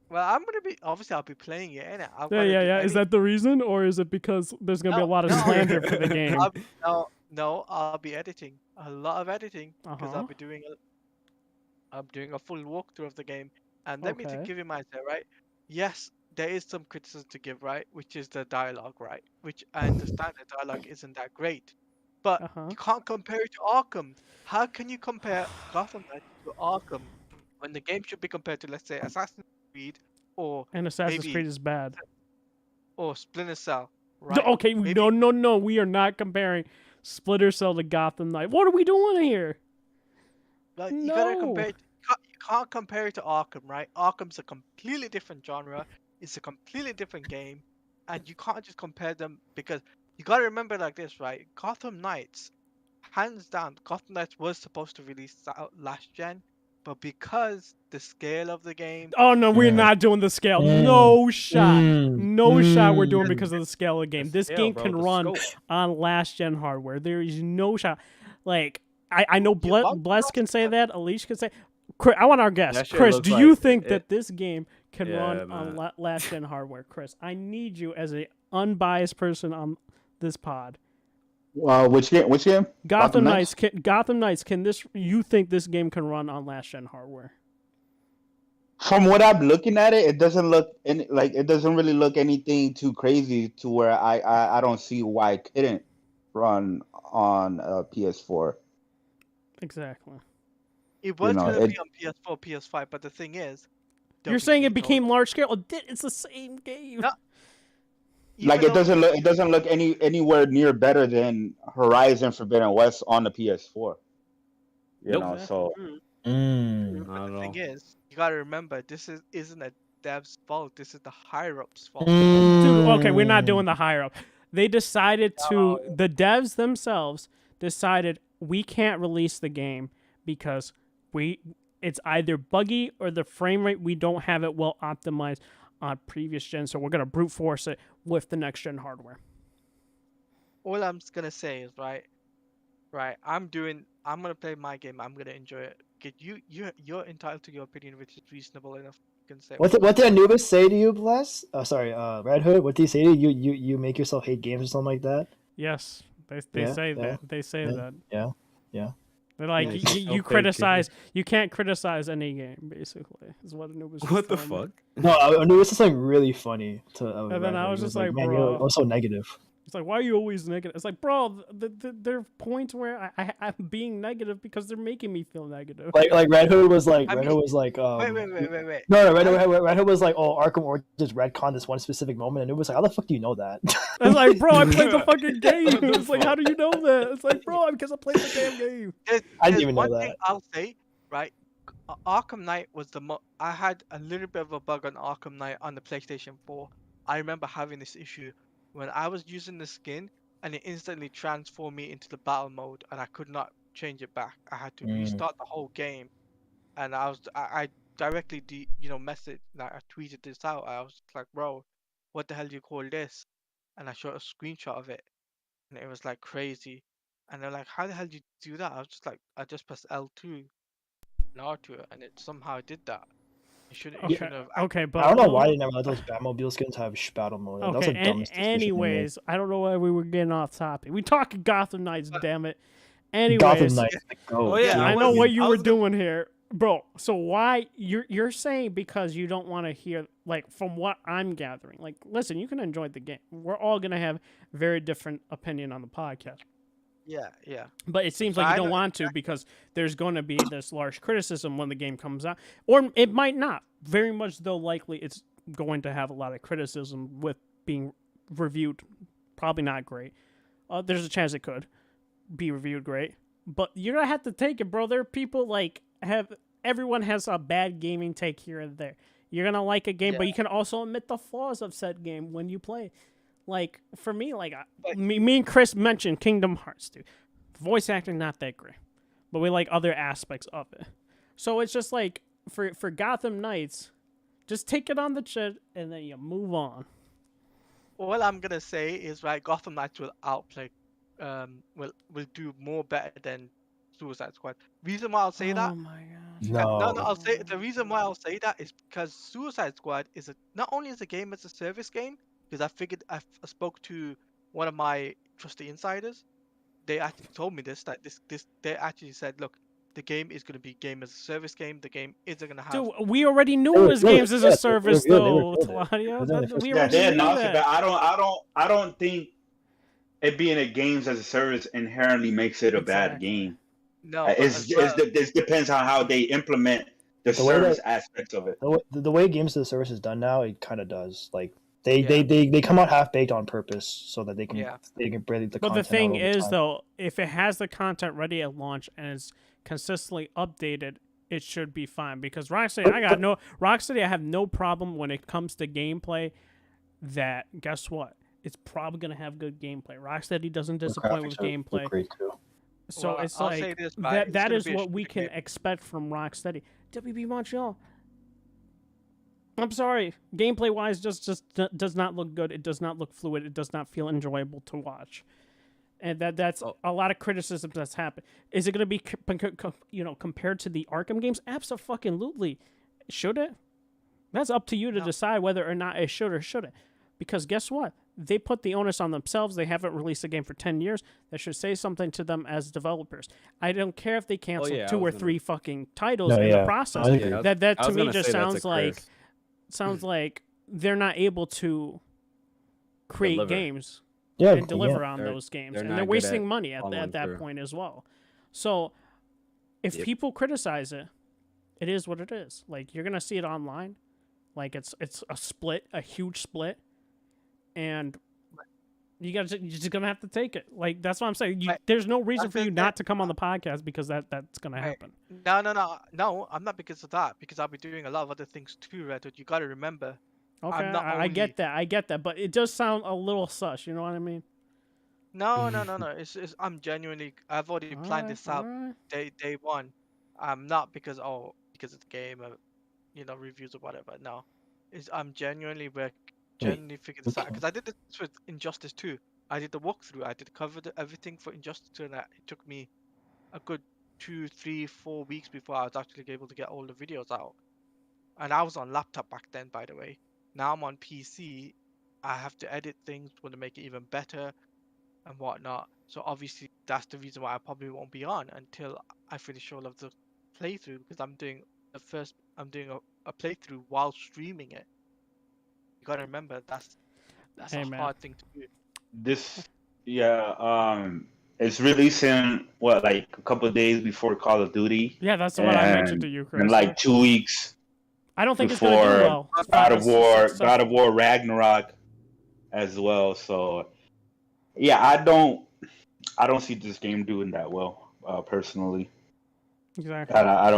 Well, I'm gonna be obviously I'll be playing it, innit? Yeah. Is that the reason, or is it because there's gonna be a lot of No. slander for the game? I'll be editing a lot of editing because Uh-huh. I'm doing a full walkthrough of the game. And let me to Okay. give you my say, right? Yes, there is some criticism to give, right? Which is the dialogue, right? Which I understand the dialogue isn't that great, but Uh-huh. you can't compare it to Arkham. How can you compare Gotham Knights to Arkham when the game should be compared to, let's say, Assassin's Creed or And Assassin's maybe- Creed is bad. Splinter Cell, right? Okay, Maybe- no. We are not comparing Splinter Cell to Gotham Knight. What are we doing here? Like, you gotta No. compare it. You can't compare it to Arkham, right? Arkham's a completely different genre. It's a completely different game, and you can't just compare them because you gotta remember like this, right? Gotham Knights, hands down, Gotham Knights was supposed to release out last gen, but because the scale of the game, Oh no, we're Mm. not doing the scale. Mm. No shot. Mm. No shot we're doing Mm. because of the scale of the game. This Scale, game bro, can the run scope. on last gen hardware. There is no shot. Like I know why- Bless can say that, Alicia can say. I want our guess. That shit Chris, looks do you like think it- that this game can Yeah, run man. on last gen hardware, Chris. I need you as a unbiased person on this pod. Which game? Which game? Gotham Knights. Gotham Knights. Can this? You think this game can run on last gen hardware? From what I'm looking at it, it doesn't look it doesn't really look anything too crazy to where I don't see why it couldn't run on PS4. Exactly. It was gonna it, be on PS4, PS5, but the thing is, You're saying it WB became large scale? Oh, it's the same game. No. like even though- it doesn't look anywhere near better than Horizon Forbidden West on the PS4. You Nope. know, so Mm. But Not the at thing all. is, you gotta remember, this isn't a dev's fault. This is the higher ups' fault. Dude, okay, we're not doing the higher up. They decided No. the devs themselves decided we can't release the game because it's either buggy or the frame rate, we don't have it well optimized on previous gen, so we're gonna brute force it with the next gen hardware. All I'm gonna say is right. I'm gonna play my game. I'm gonna enjoy it. You're entitled to your opinion, which is reasonable enough. You can say What did Anubis say to you, Bless? Oh, sorry, Red Hood. What did he say to you? You make yourself hate games or something like that? Yes, they Yeah, say yeah, that. They say yeah, that. Yeah. They're like, Yeah, you criticize, you can't criticize any game, basically, is what Anubis was What the telling me. fuck? No, Anubis is something really funny to. And then I was just like, man, bro. you're so negative. It's like, why are you always negative? It's like, bro, there are points where I'm being negative because they're making me feel negative. Like Red Hood was like I Red mean- Hood was like wait. No, Red Hood was like, oh, Arkham Origins just retcon this one specific moment, and it was like, how the fuck do you know that? It's like, bro, I played the fucking game. It's like, how do you know that? It's like, bro, because I played the damn game. I didn't even know one that. thing I'll say, right? Arkham Knight was I had a little bit of a bug on Arkham Knight on the PlayStation 4. I remember having this issue when I was using the skin, and it instantly transformed me into the battle mode, and I could not change it back. I had to restart the whole game, and I directly messaged, like, I tweeted this out. I was like, bro, what the hell do you call this? And I showed a screenshot of it, and it was like crazy. And they're like, how the hell did you do that? I was just like, I just pressed L2 and R2, and it somehow did that. You shouldn't have. Okay, but I don't know why they never let those Batmobile skins have battle mode. That was Okay, the dumbest decision they made. anyways, I don't know why we were getting off topic. We talking Gotham Knights, damn it. Anyways, Gotham Knights, the goat. Oh, yeah, dude. I know what you I were was gonna- doing here, bro. So why you're saying because you don't want to hear, like, from what I'm gathering, like, listen, you can enjoy the game. We're all gonna have very different opinion on the podcast, Yeah. but it seems like I you don't know want to because there's going to be this large criticism when the game comes out, or it might not. Very much though, likely it's going to have a lot of criticism with being reviewed. Probably not great. There's a chance it could be reviewed great, but you're gonna have to take it, bro. There are people everyone has a bad gaming take here and there. You're gonna like a game, but you can also admit the flaws of said game when you play. Like, for me, me and Chris mentioned Kingdom Hearts, dude. Voice acting not that great, but we like other aspects of it. So it's just like for Gotham Knights, just take it on the chin and then you move on. All I'm gonna say is, right, Gotham Knights will outplay, will do more better than Suicide Squad. Reason why I'll say that? Oh my gosh. No. I'll say the reason why I'll say that is because Suicide Squad is not only is a game as a service game, because I spoke to one of my trusty insiders. They actually told me this they actually said, look, the game is gonna be game as a service game. The game isn't gonna have. Dude, we already knew They it were was good. games as Yeah, a they service, were good. They though, were good. Taladia. It was in the We yeah, already they knew announced it, but that. I don't think it being a games as a service inherently makes it a bad Exactly. game. No, but as well- It depends on how they implement the The way service aspects of it. The way games as a service is done now, it kind of does. Like they Yeah. come out half baked on purpose so that they can Yeah. bring the But the content thing out over is, time. though, if it has the content ready at launch and is consistently updated, it should be fine. Because Rocksteady, I have no problem when it comes to gameplay. That, guess what? It's probably gonna have good gameplay. Rocksteady doesn't The disappoint with graphics look gameplay. great too. So Well, it's I'll say like this, right, it's that gonna is be a what we shooting can game. expect from Rocksteady. WB Montreal. I'm sorry, gameplay wise, just does not look good. It does not look fluid. It does not feel enjoyable to watch, and that's a lot of criticism that's happened. Is it going to be compared to the Arkham games? Absolutely. Should it? That's up to you to No. decide whether or not it should or shouldn't. Because guess what? They put the onus on themselves. They haven't released a game for 10 years. That should say something to them as developers. I don't care if they cancel yeah, I 2 or was gonna- 3 fucking titles No, in yeah. the process. I agree. Yeah, That I to was me gonna just say that to sounds Chris. like they're not able to create Deliver. games Yeah, and deliver yeah. on They're- those games, they're and not they're good wasting at money at following that through. point as well. So if Yep. people criticize it, it is what it is. Like you're gonna see it online, like it's a split, a huge split, and you're just gonna have to take it. Like that's what I'm saying. Right. There's no reason That's for you it, not to come on the podcast because that's gonna Right. happen. No, I'm not because of that. Because I'll be doing a lot of other things too, Red Hood. You got to remember. Okay, not I get only- that. I get that, but it does sound a little sus. You know what I mean? No. It's I'm genuinely. I've already planned Alright, this out alright. day one. I'm not because it's the game, or, reviews or whatever. No, I'm genuinely genuinely figured this out okay. because I did this with Injustice 2. I did the walkthrough. I did everything for Injustice 2, and it took me a good 2, 3, 4 weeks before I was actually able to get all the videos out. And I was on laptop back then, by the way. Now I'm on PC. I have to edit things, want to make it even better and whatnot. So obviously that's the reason why I probably won't be on until I finish all of the playthrough, because I'm doing a playthrough while streaming it. You gotta remember that's Hey, a man. hard thing to do. It's releasing like a couple of days before Call of Duty, Yeah, that's what I mentioned to you, Chris. and like 2 weeks I don't think it's gonna do before well. God of War, Successful. God of War Ragnarok, as well. So yeah, I don't see this game doing that well, personally. Exactly. I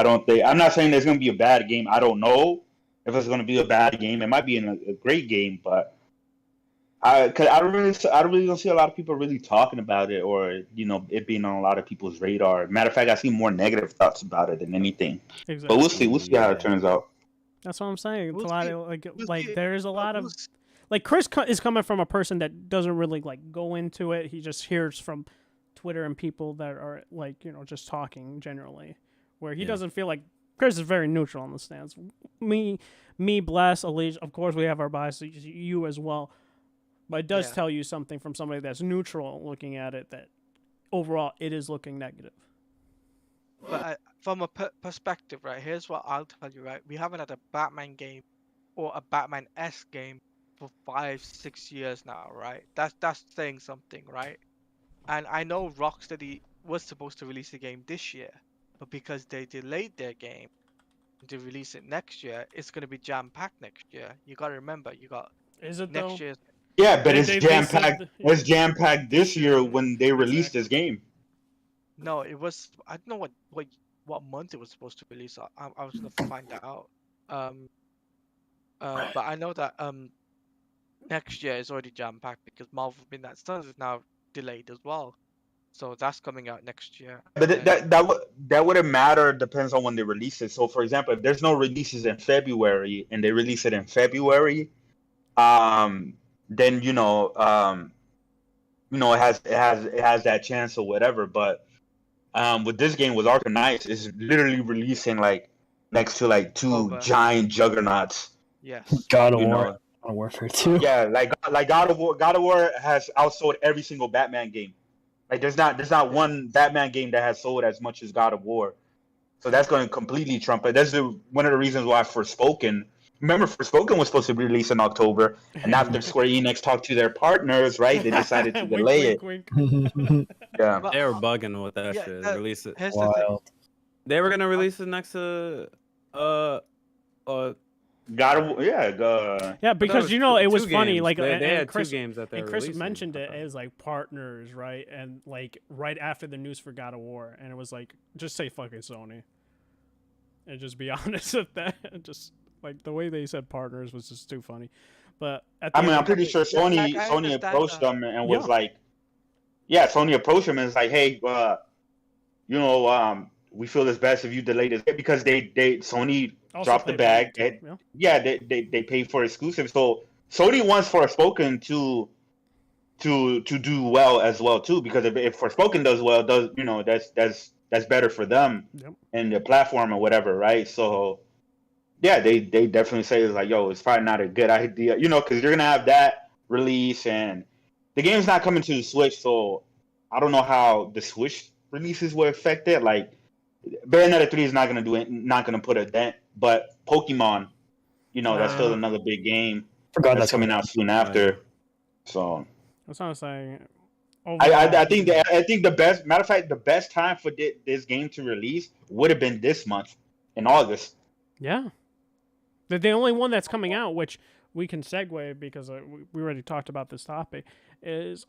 don't think. I'm not saying there's gonna be a bad game. I don't know if it's gonna be a bad game. It might be a great game, but I don't really don't see a lot of people really talking about it, or it being on a lot of people's radar. Matter of fact, I see more negative thoughts about it than anything. Exactly. But we'll see. We'll see how it Yeah. turns out. That's what I'm saying. It's We'll a lot see. of We'll like see. there is a But lot of we'll s- like Chris is coming from a person that doesn't really like go into it. He just hears from Twitter and people that are like just talking generally, where he Yeah. doesn't feel like Chris is very neutral on the stance. Me, Bless, Elijah. Of course, we have our biases. You as well, but it does Yeah. tell you something from somebody that's neutral looking at it that overall it is looking negative. But from a perspective, right? Here's what I'll tell you, right? We haven't had a Batman game or a Batman-esque game for 5, 6 years now, right? That's saying something, right? And I know Rocksteady was supposed to release a game this year, but because they delayed their game to release it next year, it's going to be jam-packed next year. You got to remember, you got Is it next though? year's. Yeah, but They it's said- jam packed. It's jam packed this year when they released Exactly. this game. No, it was. I don't know what month it was supposed to release. I was gonna find that out. But I know that next year is already jam packed because Marvel Midnight Suns is now delayed as well. So that's coming out next year. But And that wouldn't matter. Depends on when they release it. So, for example, if there's no releases in February and they release it in February, then it has that chance or whatever. But with this game with Arkham Knights, it's literally releasing like next to like two October. giant juggernauts. yes, God of You War, know. Modern Warfare 2. Yeah, like God of War has outsold every single Batman game. Like there's not one Batman game that has sold as much as God of War. So that's going to completely trump it. That's one of the reasons why Forspoken. Remember, Forspoken was supposed to be released in October, and after Square Enix talked to their partners, right, they decided to Wink, delay it. wink, wink. Yeah. But, They were bugging with that yeah, shit. that- Release it. here's the thing. Wild. They were gonna release it next to God of War, yeah. Yeah, because was it was two funny. games. Like they and had Chris, two games that they and were Chris releasing. mentioned it as like partners, right? And like right after the news for God of War, and it was like just say fucking Sony, and just be honest with that. Just like the way they said partners was just too funny. But at the I mean, end I'm of pretty sure Yeah, like, I Sony understand approached that. them and was Yeah. like, yeah, Sony approached them and was like, hey, we feel it's best if you delay this because Sony also dropped the played bag. Remake too, Yeah, they paid for exclusive. So Sony wants Forspoken to do well as well too, because if Forspoken does well, that's better for them Yep. and the platform or whatever, right? So yeah, they definitely say it's like, yo, it's probably not a good idea, because you're gonna have that release, and the game's not coming to the Switch, so I don't know how the Switch releases will affect it. Like, Bayonetta 3 is not gonna do it, not gonna put a dent, but Pokemon, that's still Yeah. another big game Forgot that's coming out soon after. So That's what I'm saying. I think the best, matter of fact, the best time for this game to release would have been this month in August. Yeah. The only one that's coming out, which we can segue because we already talked about this topic, is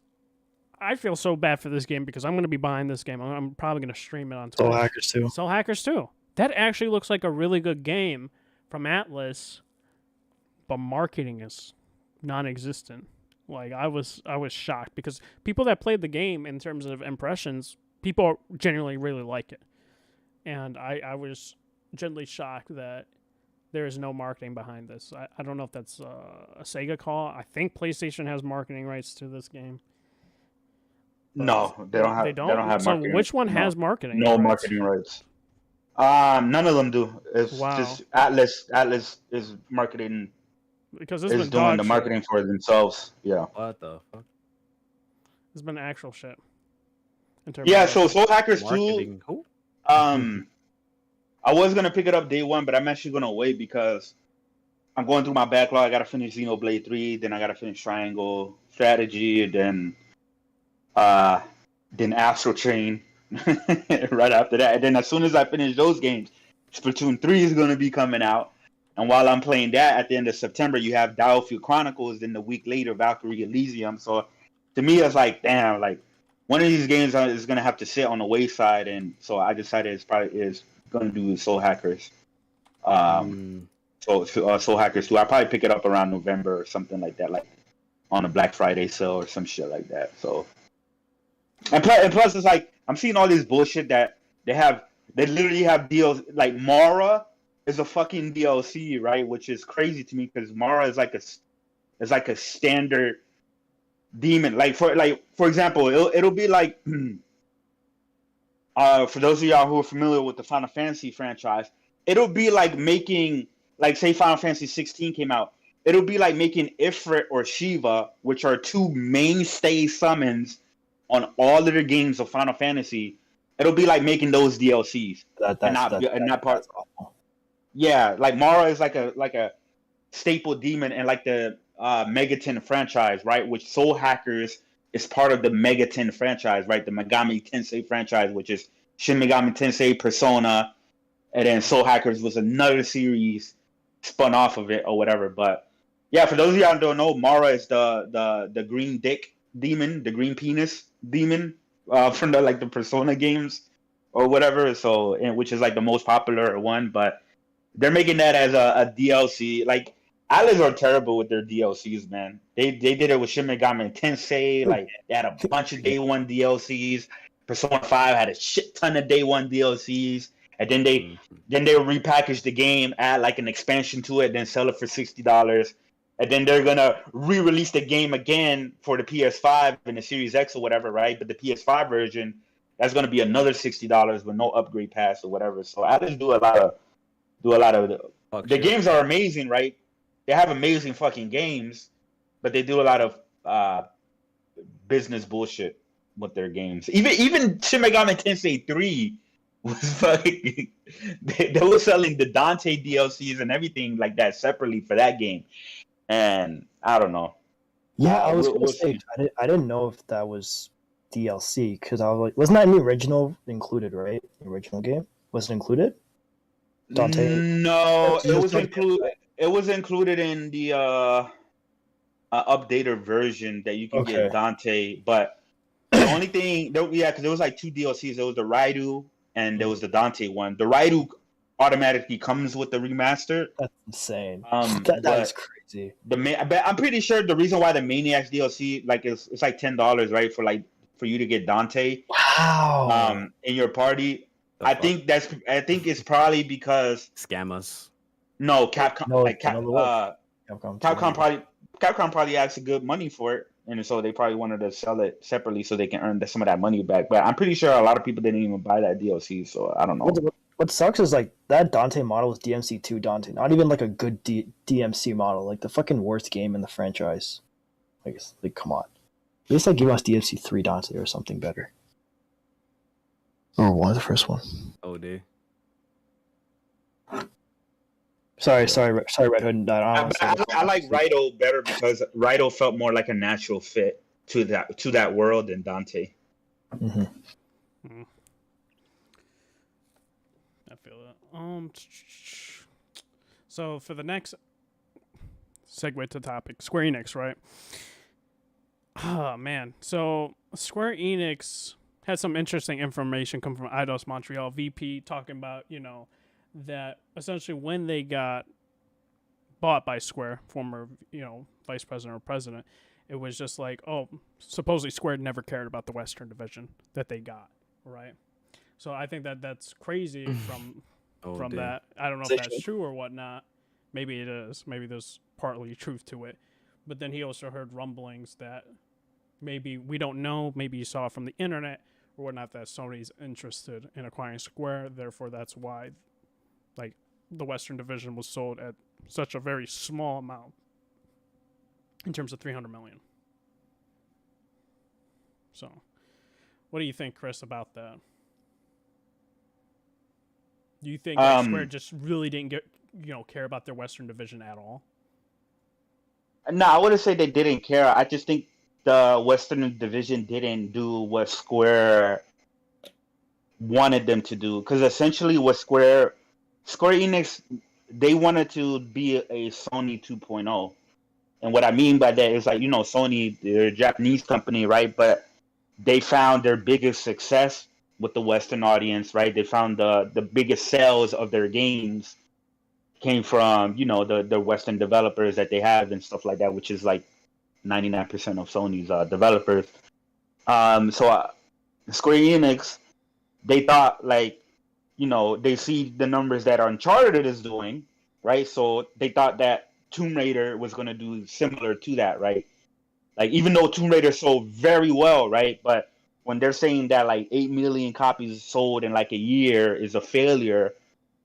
I feel so bad for this game because I'm going to be buying this game. I'm probably going to stream it on Twitch. Soul Hackers 2. Soul Hackers 2. That actually looks like a really good game from Atlas, but marketing is non-existent. Like I was shocked because people that played the game, in terms of impressions, people genuinely really like it, and I was genuinely shocked that there is no marketing behind this. I don't know if that's a Sega call. I think PlayStation has marketing rights to this game. No, they don't have. They don't. have So marketing. which one No. has marketing? No rights? marketing rights. None of them do. It's Wow. just Atlas. Atlas is marketing. Because this Is has been doing dog the shit. marketing for themselves. Yeah. What the fuck? It's been actual shit. In terms Yeah. of So Soul Hackers 2. Marketing. Who? I was gonna pick it up day one, but I'm actually gonna wait because I'm going through my backlog. I gotta finish Xenoblade 3, then I gotta finish Triangle Strategy, and then Astral Chain right after that. And then as soon as I finish those games, Splatoon 3 is gonna be coming out. And while I'm playing that, at the end of September, you have Battlefield Chronicles. Then the week later, Valkyrie Elysium. So to me, it's like, damn, like one of these games is gonna have to sit on the wayside. And so I decided it's probably gonna do Soul Hackers. So Soul Hackers 2. I'll probably pick it up around November or something like that, like on a Black Friday sale or some shit like that. So and plus it's like I'm seeing all this bullshit that they literally have deals like Mara is a fucking DLC, right? Which is crazy to me because Mara is like a standard demon. Like for example, it'll be like for those of y'all who are familiar with the Final Fantasy franchise, it'll be like making, like, say Final Fantasy 16 came out, it'll be like making Ifrit or Shiva, which are two mainstay summons on all of the games of Final Fantasy. It'll be like making those DLCs. That's awful. Yeah, like Mara is like a staple demon in like the Megaten franchise, right? Which Soul Hackers is part of the Megaten franchise, right? The Megami Tensei franchise, which is Shin Megami Tensei, Persona, and then Soul Hackers was another series spun off of it or whatever. But yeah, for those of y'all who don't know, Mara is the green dick demon, the green penis demon from the Persona games or whatever. So, which is like the most popular one, but they're making that as a DLC. Like, Atlas are terrible with their DLCs, man. They did it with Shin Megami Tensei. Like, they had a bunch of day one DLCs. Persona 5 had a shit ton of day one DLCs. And then they repackage the game, add like an expansion to it, then sell it for $60. And then they're gonna re-release the game again for the PS5 and the Series X or whatever, right? But the PS5 version, that's gonna be another $60 with no upgrade pass or whatever. So Atlas do a lot of the games are amazing, right? They have amazing fucking games, but they do a lot of business bullshit with their games. Even Shin Megami Tensei 3 was fucking they were selling the Dante DLCs and everything like that separately for that game. And I don't know. Yeah, I was gonna say I didn't know if that was DLC because I was like, wasn't that in the original included, right? The original game was it included? Dante? No, it was included. It was included in the updated version that you can get Dante. But the only thing, because there was like two DLCs. There was the Raidu and there was the Dante one. The Raidu automatically comes with the remaster. That's insane. That is crazy. I'm pretty sure the reason why the Maniacs DLC it's like $10, right, for you to get Dante. Wow. In your party. I think it's probably because scammers. No, Capcom. Capcom probably asked good money for it, and so they probably wanted to sell it separately so they can earn some of that money back. But I'm pretty sure a lot of people didn't even buy that DLC, so I don't know. what sucks is like that Dante model was DMC2 Dante, not even like a good DMC model, like the fucking worst game in the franchise. Like come on. At least like give us DMC3 Dante or something better. Or one, the first one. OD. Sorry, Red Hood. I like Raito better because Raito felt more like a natural fit to that world than Dante. Mm-hmm. I feel that. So for the next segue to topic, Square Enix, right? Oh man. So Square Enix had some interesting information come from Eidos Montreal VP talking about, that essentially when they got bought by Square, former, vice president or president, it was just like, oh, supposedly Square never cared about the Western division that they got, right? So I think that's crazy from that. I don't know if that's true or whatnot. Maybe it is. Maybe there's partly truth to it. But then he also heard rumblings that maybe we don't know. Maybe you saw from the internet or whatnot that Sony's interested in acquiring Square. Therefore, that's why, like, the Western division was sold at such a very small amount in terms of $300 million. So, what do you think, Chris, about that? Do you think Square just really didn't care about their Western division at all? No, I wouldn't say they didn't care. I just think the Western division didn't do what Square wanted them to do. Because essentially what Square Enix, they wanted to be a Sony 2.0. And what I mean by that is like, Sony, they're a Japanese company, right? But they found their biggest success with the Western audience, right? They found the biggest sales of their games came from, the Western developers that they have and stuff like that, which is like 99% of Sony's developers. So Square Enix, they thought like, they see the numbers that Uncharted is doing, right? So they thought that Tomb Raider was going to do similar to that, right? Like, even though Tomb Raider sold very well, right? But when they're saying that like 8 million copies sold in like a year is a failure,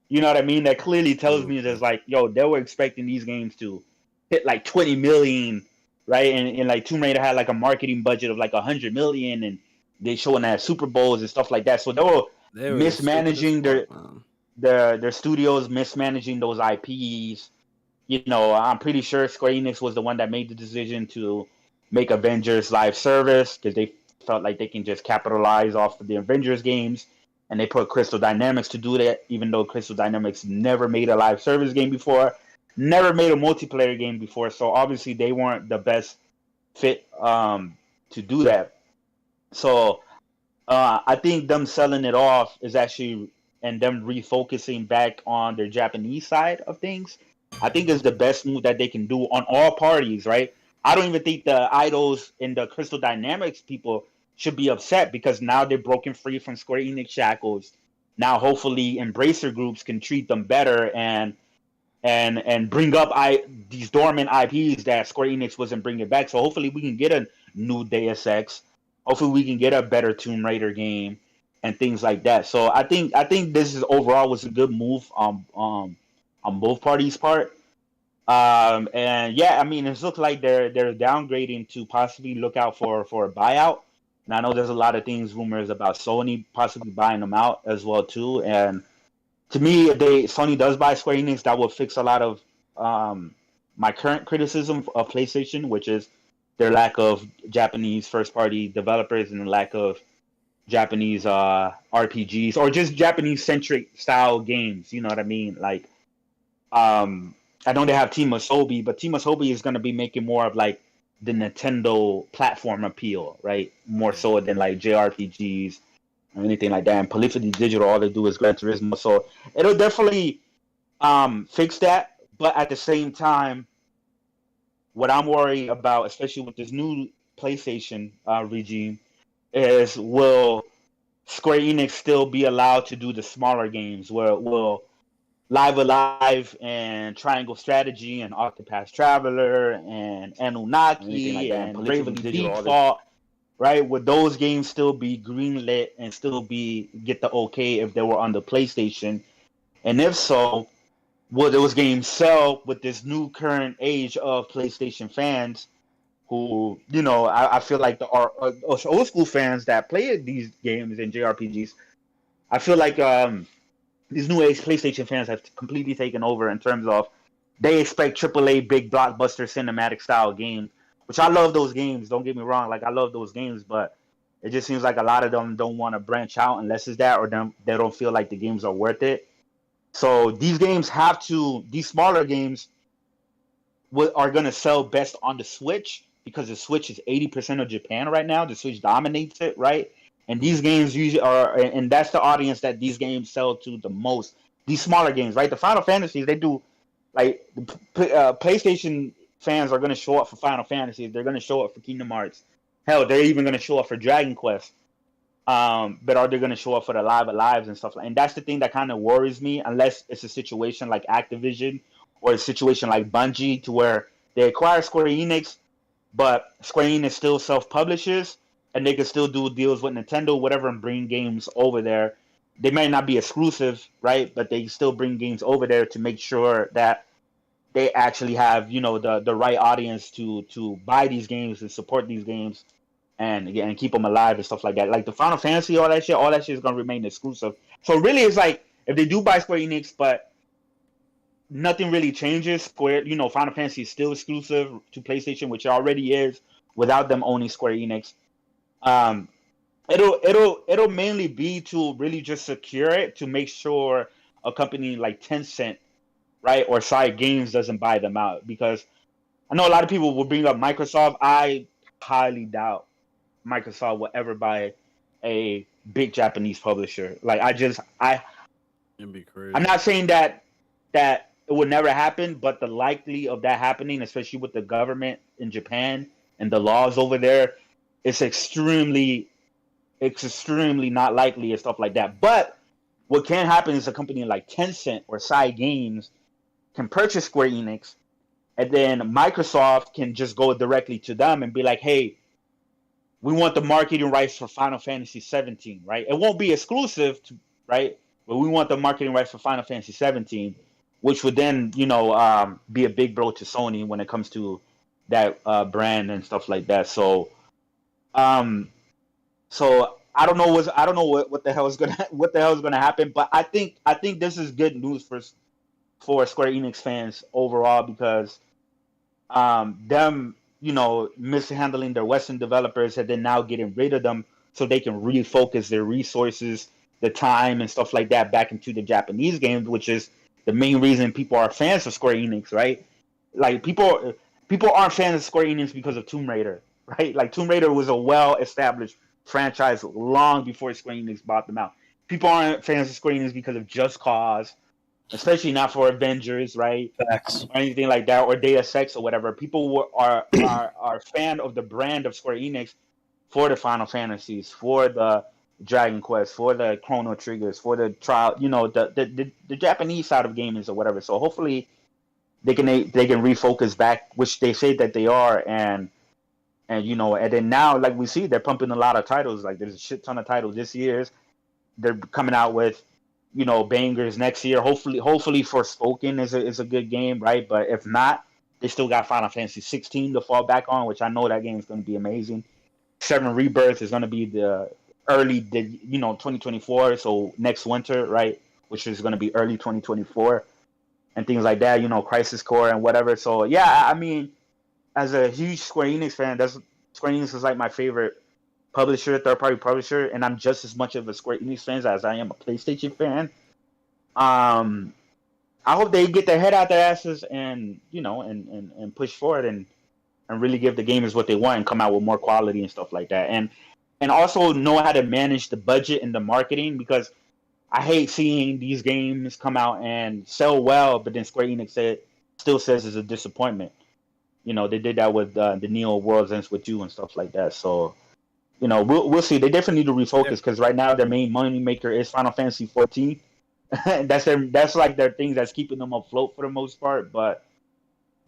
you know what I mean? That clearly tells me there's like, they were expecting these games to hit like 20 million, right? And like Tomb Raider had like a marketing budget of like 100 million, and they showing that at Super Bowls and stuff like that. So they were mismanaging their studios, mismanaging those IPs. I'm pretty sure Square Enix was the one that made the decision to make Avengers live service because they felt like they can just capitalize off of the Avengers games. And they put Crystal Dynamics to do that, even though Crystal Dynamics never made a live service game before, never made a multiplayer game before. So obviously they weren't the best fit to do that. So I think them selling it off is actually, and them refocusing back on their Japanese side of things, I think is the best move that they can do on all parties, right? I don't even think the Idols and the Crystal Dynamics people should be upset because now they're broken free from Square Enix shackles. Now, hopefully, Embracer groups can treat them better and bring up these dormant IPs that Square Enix wasn't bringing back. So hopefully, we can get a new Deus Ex. Hopefully, we can get a better Tomb Raider game and things like that. So I think this is overall was a good move on both parties' part. And yeah, I mean, it looks like they're downgrading to possibly look out for a buyout. And I know there's a lot of rumors about Sony possibly buying them out as well too. And to me, if Sony does buy Square Enix, that will fix a lot of my current criticism of PlayStation, which is their lack of Japanese first-party developers and the lack of Japanese RPGs or just Japanese-centric style games. You know what I mean? Like, I know they have Team Asobi, but Team Asobi is going to be making more of like the Nintendo platform appeal, right? More so than like JRPGs or anything like that. And Polyphony Digital, all they do is Gran Turismo. So it'll definitely fix that. But at the same time, what I'm worried about, especially with this new PlayStation regime, is will Square Enix still be allowed to do the smaller games where will Live Alive and Triangle Strategy and Octopath Traveler and Anunnaki and Bravely Default, right? Would those games still be greenlit and still get the okay if they were on the PlayStation? And if so, will those games sell with this new current age of PlayStation fans who, I feel like us old school fans that play these games and JRPGs, I feel like these new age PlayStation fans have completely taken over in terms of they expect AAA big blockbuster cinematic style games, which I love those games. Don't get me wrong, like I love those games, but it just seems like a lot of them don't want to branch out unless it's that, or they don't feel like the games are worth it. So these smaller games are going to sell best on the Switch because the Switch is 80% of Japan right now. The Switch dominates it, right? And these games usually and that's the audience that these games sell to the most. These smaller games, right? The Final Fantasies, they do, like, PlayStation fans are going to show up for Final Fantasies. They're going to show up for Kingdom Hearts. Hell, they're even going to show up for Dragon Quest. But are they going to show up for the Live Alives and stuff? And that's the thing that kind of worries me, unless it's a situation like Activision or a situation like Bungie, to where they acquire Square Enix, but Square Enix still self-publishes, and they can still do deals with Nintendo, whatever, and bring games over there. They may not be exclusive, right? But they still bring games over there to make sure that they actually have, the right audience to buy these games and support these games and keep them alive and stuff like that. Like the Final Fantasy, all that shit is going to remain exclusive. So really, it's like, if they do buy Square Enix, but nothing really changes, Final Fantasy is still exclusive to PlayStation, which it already is, without them owning Square Enix. It'll mainly be to really just secure it, to make sure a company like Tencent, right, or Side Games doesn't buy them out. Because I know a lot of people will bring up Microsoft. I highly doubt Microsoft will ever buy a big Japanese publisher. Like, It'd be crazy. I'm not saying that it would never happen, but the likely of that happening, especially with the government in Japan and the laws over there, it's extremely not likely and stuff like that. But what can happen is a company like Tencent or Side Games can purchase Square Enix, and then Microsoft can just go directly to them and be like, hey, we want the marketing rights for Final Fantasy 17, right? It won't be exclusive, right? But we want the marketing rights for Final Fantasy 17, which would then, be a big blow to Sony when it comes to that brand and stuff like that. So, I don't know what the hell is gonna happen. But I think this is good news for Square Enix fans overall, because them, mishandling their Western developers and then now getting rid of them so they can refocus their resources, the time and stuff like that back into the Japanese games, which is the main reason people are fans of Square Enix, right? Like, people aren't fans of Square Enix because of Tomb Raider, right? Like, Tomb Raider was a well-established franchise long before Square Enix bought them out. People aren't fans of Square Enix because of Just Cause, especially not for Avengers, right? Facts. Or anything like that, or Deus Ex or whatever. People are fan of the brand of Square Enix for the Final Fantasies, for the Dragon Quest, for the Chrono Triggers, for the trial, the Japanese side of gaming or whatever. So hopefully they can refocus back, which they say that they are, and then now, like we see, they're pumping a lot of titles. Like, there's a shit ton of titles this year. They're coming out with, bangers next year. Hopefully Forspoken is a good game, right? But if not, they still got Final Fantasy 16 to fall back on, which I know that game is going to be amazing. 7 Rebirth is going to be the early, 2024, so next winter, right? Which is going to be early 2024, and things like that. Crisis Core and whatever. So yeah, I mean, as a huge Square Enix fan, Square Enix is like my favorite third-party publisher, and I'm just as much of a Square Enix fan as I am a PlayStation fan. I hope they get their head out their asses and and push forward and really give the gamers what they want and come out with more quality and stuff like that, and also know how to manage the budget and the marketing, because I hate seeing these games come out and sell well, but then Square Enix still says it's a disappointment. They did that with the Neo Worlds Ends With You and stuff like that. So, we'll see. They definitely need to refocus, because right now their main money maker is Final Fantasy 14. That's like their thing that's keeping them afloat for the most part. But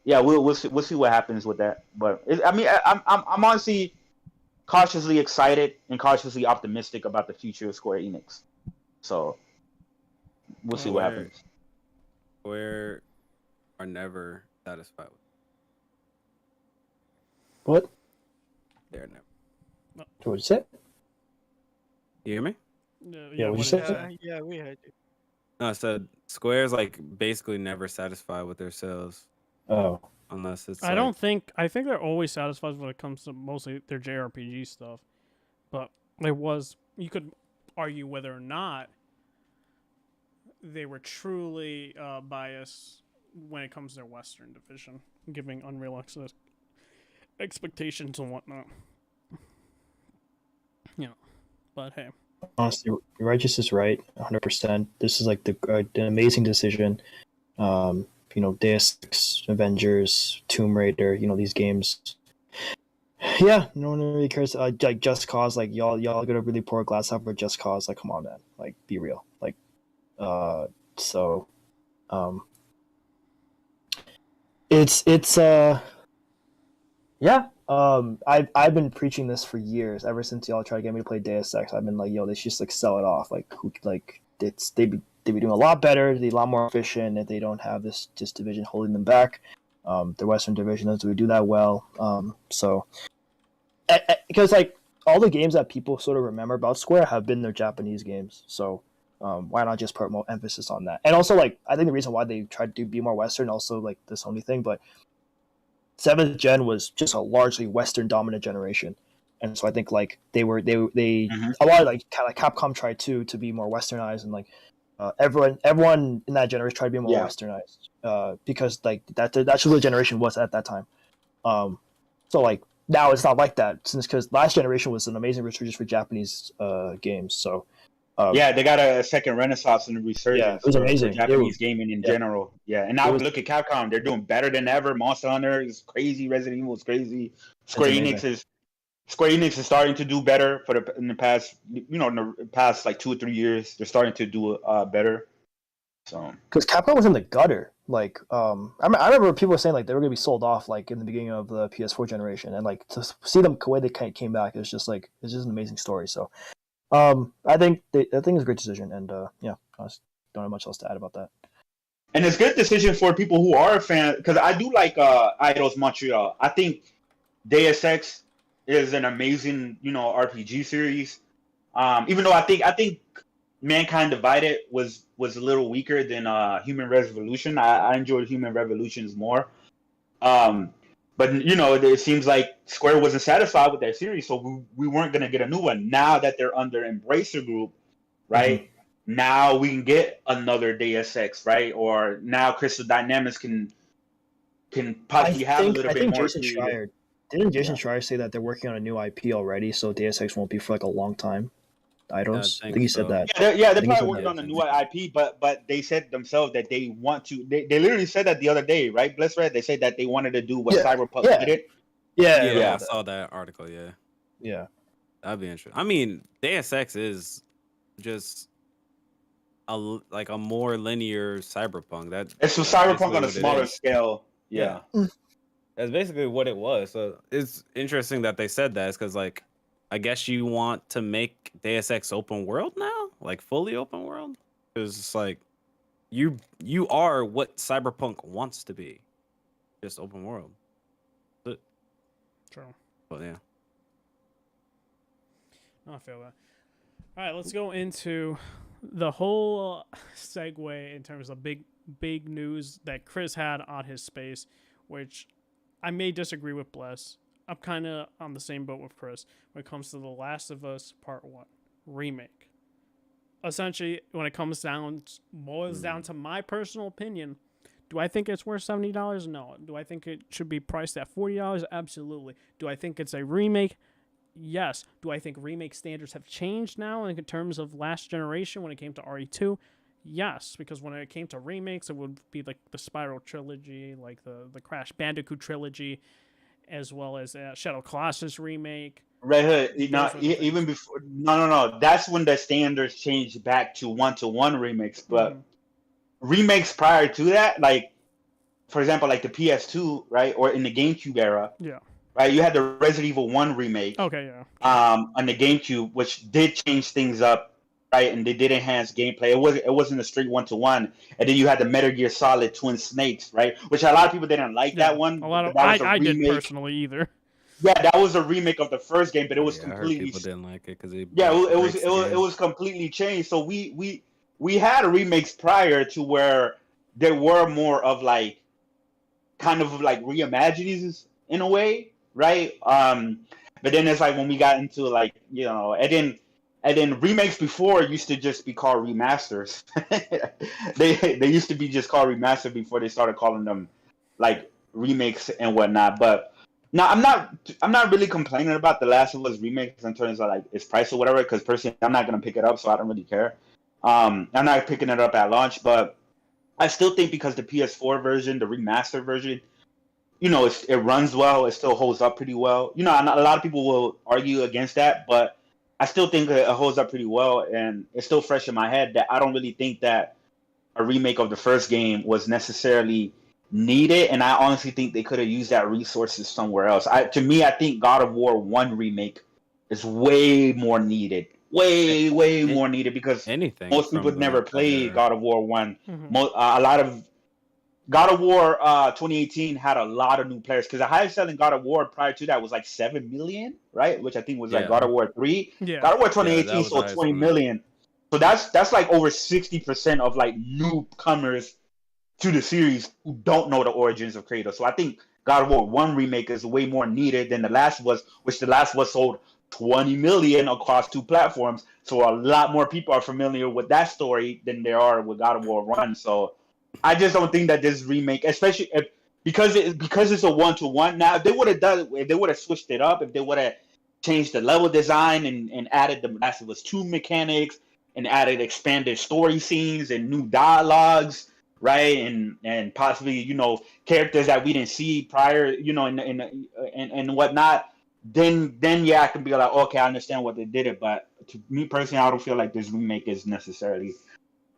yeah, we'll see what happens with that. But I'm honestly, cautiously excited and cautiously optimistic about the future of Square Enix. So we'll see what happens. Square are never satisfied with. What? They're never. What did you say? You hear me? Yeah, what'd you what say? did you Yeah, we heard you. No, I said Square's like basically never satisfied with their sales Oh, unless it's. I like, don't think. I think they're always satisfied when it comes to mostly their JRPG stuff. But there was. You could argue whether or not they were truly biased when it comes to their Western division, giving unrealistic expectations and whatnot. Yeah, but hey. honestly, Righteous is right, 100%. This is like an amazing decision. You know, Deus Ex, Avengers, Tomb Raider. You know, these games. Yeah, no one really cares. Like Just Cause, like y'all gonna really pour a glass half for Just Cause. Like, come on, man. Like, be real. Like, so, it's yeah. I've been preaching this for years. Ever since y'all tried to get me to play Deus Ex, I've been like, yo, they should just like sell it off. Like, they'd be doing a lot better. They'd be a lot more efficient if they don't have this division holding them back. The Western division doesn't really do that well. So because like all the games that people sort of remember about Square have been their Japanese games. So why not just put more emphasis on that? And also, like, I think the reason why they tried to be more Western, also like the Sony thing, but 7th gen was just a largely Western dominant generation, and so I think like they a lot of like kind of Capcom tried to be more Westernized, and like everyone in that generation tried to be more Westernized because like that's what the generation was at that time. So like now it's not like that since because last generation was an amazing resurgence for Japanese games. So yeah, they got a second renaissance and a resurgence. Yeah, it was amazing. For Japanese gaming in general. Yeah, and now look at Capcom; they're doing better than ever. Monster Hunter is crazy. Resident Evil is crazy. Square Enix is starting to do better in the past like 2 or 3 years. They're starting to do better. So because Capcom was in the gutter. Like I remember people were saying like they were gonna be sold off like in the beginning of the PS4 generation, and like to see them the way they came back, it's just an amazing story. So. I think it's a great decision, and yeah, I don't have much else to add about that. And it's a good decision for people who are a fan, because I do like Eidos Montreal. I think Deus Ex is an amazing, RPG series. Even though I think Mankind Divided was a little weaker than Human Revolution. I enjoyed Human Revolutions more. But it seems like Square wasn't satisfied with that series, so we weren't gonna get a new one. Now that they're under Embracer Group, right? Mm-hmm. Now we can get another Deus Ex, right? Or now Crystal Dynamics can possibly have a little bit more. Didn't Jason Schreier say that they're working on a new IP already, so Deus Ex won't be for like a long time? I think he said that. Yeah, they're probably working on a new IP, but they said themselves that they want to. They literally said that the other day, right? Bless Red. They said that they wanted to do what Cyberpunk did. Yeah, I saw that article. Yeah, that'd be interesting. I mean, Deus Ex is just a more linear Cyberpunk. It's Cyberpunk on a smaller scale. Yeah. That's basically what it was. So it's interesting that they said that. It's because like. I guess you want to make Deus Ex open world now, like fully open world, because it's like you are what Cyberpunk wants to be, just open world. But, true. But yeah, I feel that. All right, let's go into the whole segue in terms of big news that Chris had on his space, which I may disagree with Bless. I'm kind of on the same boat with Chris when it comes to The Last of Us Part 1 remake. Essentially, when it boils down to my personal opinion, do I think it's worth $70? No. Do I think it should be priced at $40? Absolutely. Do I think it's a remake? Yes. Do I think remake standards have changed now in terms of last generation when it came to RE2? Yes, because when it came to remakes, it would be like the Spiral trilogy, like the Crash Bandicoot trilogy, as well as Shadow Colossus remake. Red Hood, even before. No. That's when the standards changed back to 1-to-1 remakes. But remakes prior to that, like for example, like the PS2, right, or in the GameCube era, right? You had the Resident Evil 1 remake Okay, yeah. on the GameCube, which did change things up, right? And they did enhance gameplay. It wasn't a straight 1-to-1. And then you had the Metal Gear Solid Twin Snakes, right? Which a lot of people didn't like Yeah, that one. a lot of That was a I didn't remake. personally either. Yeah, that was a remake of the first game, but it was Yeah, I heard completely people didn't like it because it yeah, it was breaks it the was it game. was completely changed. So we had remakes prior to where there were more of like kind of like reimaginings in a way, right? But then it's like when we got into like and then remakes before used to just be called remasters. They used to be just called remasters before they started calling them like remakes and whatnot. But no, I'm not really complaining about the Last of Us remakes in terms of like its price or whatever. Because personally, I'm not gonna pick it up, so I don't really care. I'm not picking it up at launch, but I still think because the PS4 version, the remastered version, it runs well. It still holds up pretty well. A lot of people will argue against that, but I still think it holds up pretty well, and it's still fresh in my head that I don't really think that a remake of the first game was necessarily needed, and I honestly think they could have used that resources somewhere else. To me, I think God of War 1 remake is way more needed. Way more needed because Anything most people from never that played era. God of War 1. Mhm. A lot of God of War 2018 had a lot of new players because the highest selling God of War prior to that was like 7 million, right? Which I think was like Yeah. God of War 3. Yeah. God of War Yeah, that 2018 was the sold highest 20 for me. million. So that's like over 60% of like newcomers to the series who don't know the origins of Kratos. So I think God of War 1 remake is way more needed than The Last of Us, which The Last of Us sold 20 million across 2 platforms. So a lot more people are familiar with that story than there are with God of War 1. So I just don't think that this remake, especially because it's a 1-to-1. Now, if they would have switched it up, if they would have changed the level design and added the Last of Us 2 mechanics and added expanded story scenes and new dialogues, right? And possibly, characters that we didn't see prior, and whatnot, then yeah, I can be like, okay, I understand what they did it. But to me personally, I don't feel like this remake is necessarily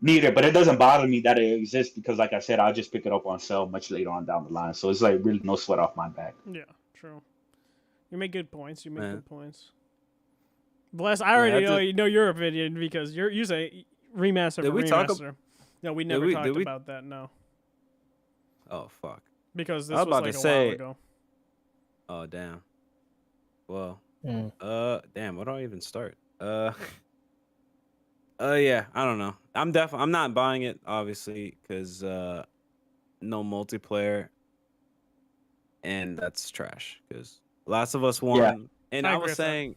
neither, but it doesn't bother me that it exists because, like I said, I'll just pick it up on sale much later on down the line. So it's like really no sweat off my back. Yeah, true. You make good points. Man. Good points. Bless, I already Yeah, know your opinion because you say remaster Did for we talk remaster. No, we never talked we- about that. No, Oh fuck. because this I was was about like to a say- while ago. Oh damn. Well. Mm. Damn. Where do I even start? Yeah. I don't know. I'm not buying it obviously because no multiplayer, and that's trash. Because Last of Us One, Yeah. and I I agree was with that. saying,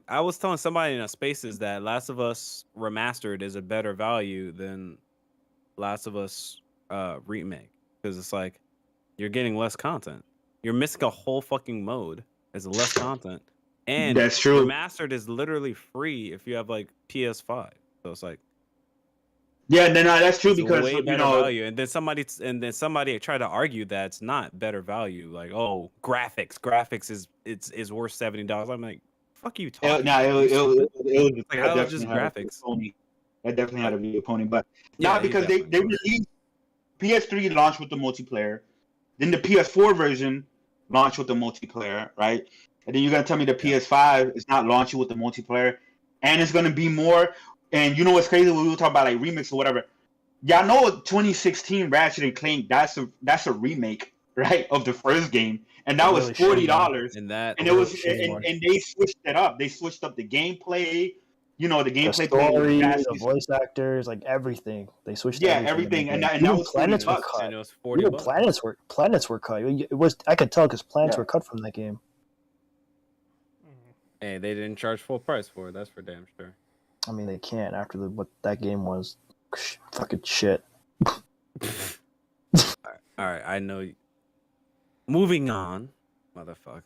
I was telling somebody in a Spaces that Last of Us Remastered is a better value than Last of Us remake because it's like you're getting less content. You're missing a whole fucking mode as less content, and That's true. Remastered is literally free if you have like PS5. So it's like Yeah, no, that's true it's because way better value. And then somebody tried to argue that it's not better value. Like, oh, graphics is worth $70. I'm like, fuck you talking. no, about? You stupid? it was Like, that how is definitely just had a graphics? pony. That definitely had What? to be a pony, but Yeah, not he because they definitely was. released PS3 launched with the multiplayer, then the PS4 version launched with the multiplayer, right? And then you're gonna tell me the Yeah. PS5 is not launching with the multiplayer, and it's gonna be more. And you know what's crazy? When we were talking about like remix or whatever, y'all know 2016 Ratchet and Clank. That's a remake, right, of the first game, and that was Really shitty $40. And that And it was shitty one. and they switched it up. They switched up the gameplay. The The gameplay story, played the voice actors, like everything. They switched Yeah, everything. everything, in the and game. that Even was planets were $40. cut. and it was 40 Even bucks. planets were cut. It was I could tell because planets Yeah. were cut from that game. Hey, they didn't charge full price for it. That's for damn sure. I mean, they can't after what that game was. Fucking shit. All right, I know. Moving on, motherfucker.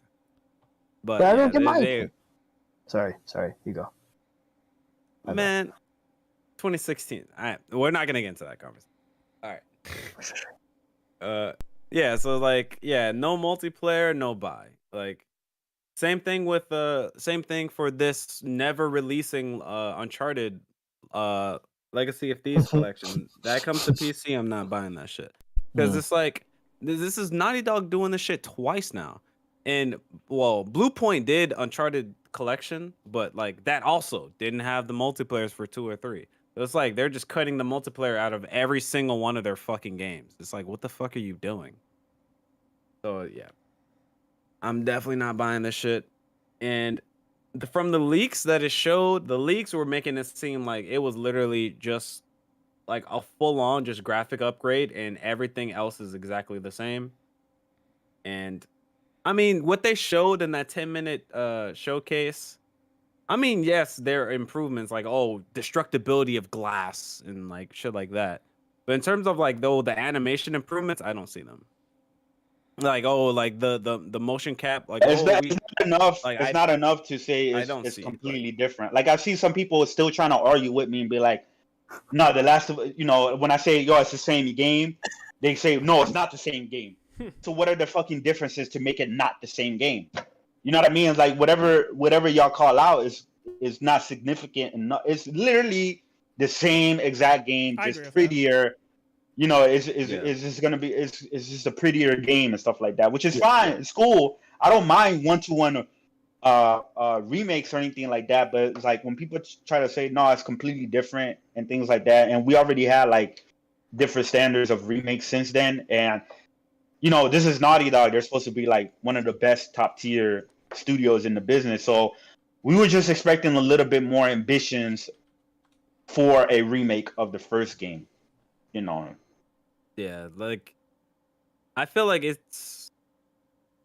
But But I yeah, don't get my they opinion. Sorry, you go. My bad. man, 2016. All right, we're not gonna get into that conversation. All right. Yeah. So like, yeah, no multiplayer, no buy. Like, same thing for this never releasing Uncharted Legacy of Thieves collection. That comes to PC. I'm not buying that shit because Mm. it's like This is Naughty Dog doing this shit twice now. And well, Blue Point did Uncharted Collection, but like that also didn't have the multiplayers for 2 or 3. It's like they're just cutting the multiplayer out of every single one of their fucking games. It's like, what the fuck are you doing? So yeah, I'm definitely not buying this shit. And from the leaks that it showed, the leaks were making it seem like it was literally just like a full-on just graphic upgrade, and everything else is exactly the same. And I mean, what they showed in that 10-minute showcase, I mean, yes, there are improvements like, oh, destructibility of glass and like shit like that. But in terms of like the animation improvements, I don't see them. Like, oh, like the motion cap, like, It's oh, not, we it's not enough. like It's not enough to say I it's, don't it's see it, completely different. Like I see some people still trying to argue with me and be like, "No, the last of when I say yo, it's the same game," they say no, it's not the same game. So what are the fucking differences to make it not the same game? You know what I mean? It's like whatever y'all call out is not significant enough. It's literally the same exact game, I just agree with that. prettier. It's Yeah. just gonna be it's just a prettier game and stuff like that, which is fine. It's cool. I don't mind 1-to-1 remakes or anything like that, but it's like when people try to say no, it's completely different and things like that, and we already had like different standards of remakes since then, and this is Naughty Dog. They're supposed to be like one of the best top tier studios in the business, so we were just expecting a little bit more ambitions for a remake of the first game. Yeah, like I feel like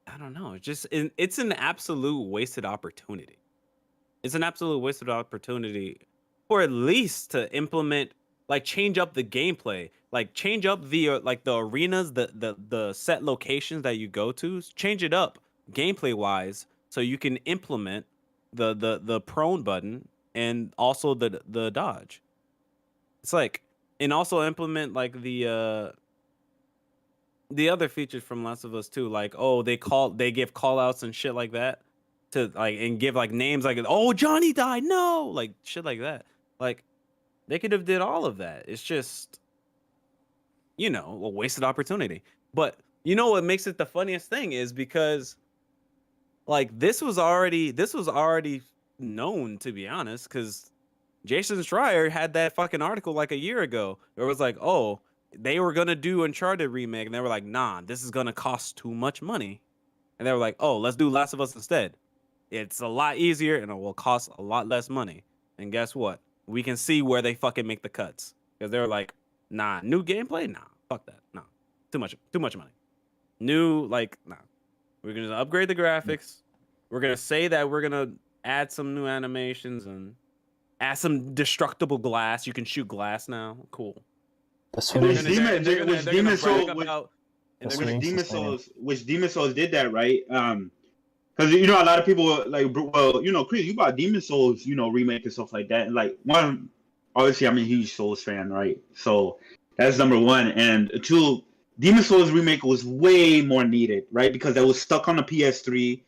I don't know, it's an absolute wasted opportunity. It's an absolute wasted opportunity for at least to implement, like, change up the gameplay, like change up the like the arenas, the set locations that you go to, change it up gameplay wise so you can implement the prone button and also the dodge. It's like, and also implement like the other features from Last of Us 2, like, oh, they give call outs and shit like that to like, and give like names like, oh, Johnny died, no, like shit like that. Like they could have did all of that. It's just, a wasted opportunity. But you know what makes it the funniest thing is because like this was already known, to be honest, because Jason Schreier had that fucking article like a year ago. It was like, oh, they were gonna do Uncharted remake, and they were like, nah, this is gonna cost too much money. And they were like, oh, let's do Last of Us instead. It's a lot easier and it will cost a lot less money. And guess what? We can see where they fucking make the cuts. Because they were like, nah, new gameplay? Nah, fuck that. Nah. Too much money. New, like, nah. We're gonna upgrade the graphics. We're gonna say that we're gonna add some new animations and add some destructible glass. You can shoot glass now. Cool. The Which swimming, Demon Souls, which Demon Souls did that, right? Because a lot of people like, well, Chris, you bought Demon Souls, remake and stuff like that, and like one, obviously I'm a huge Souls fan, right? So that's number one, and two, Demon Souls remake was way more needed, right? Because that was stuck on the PS3,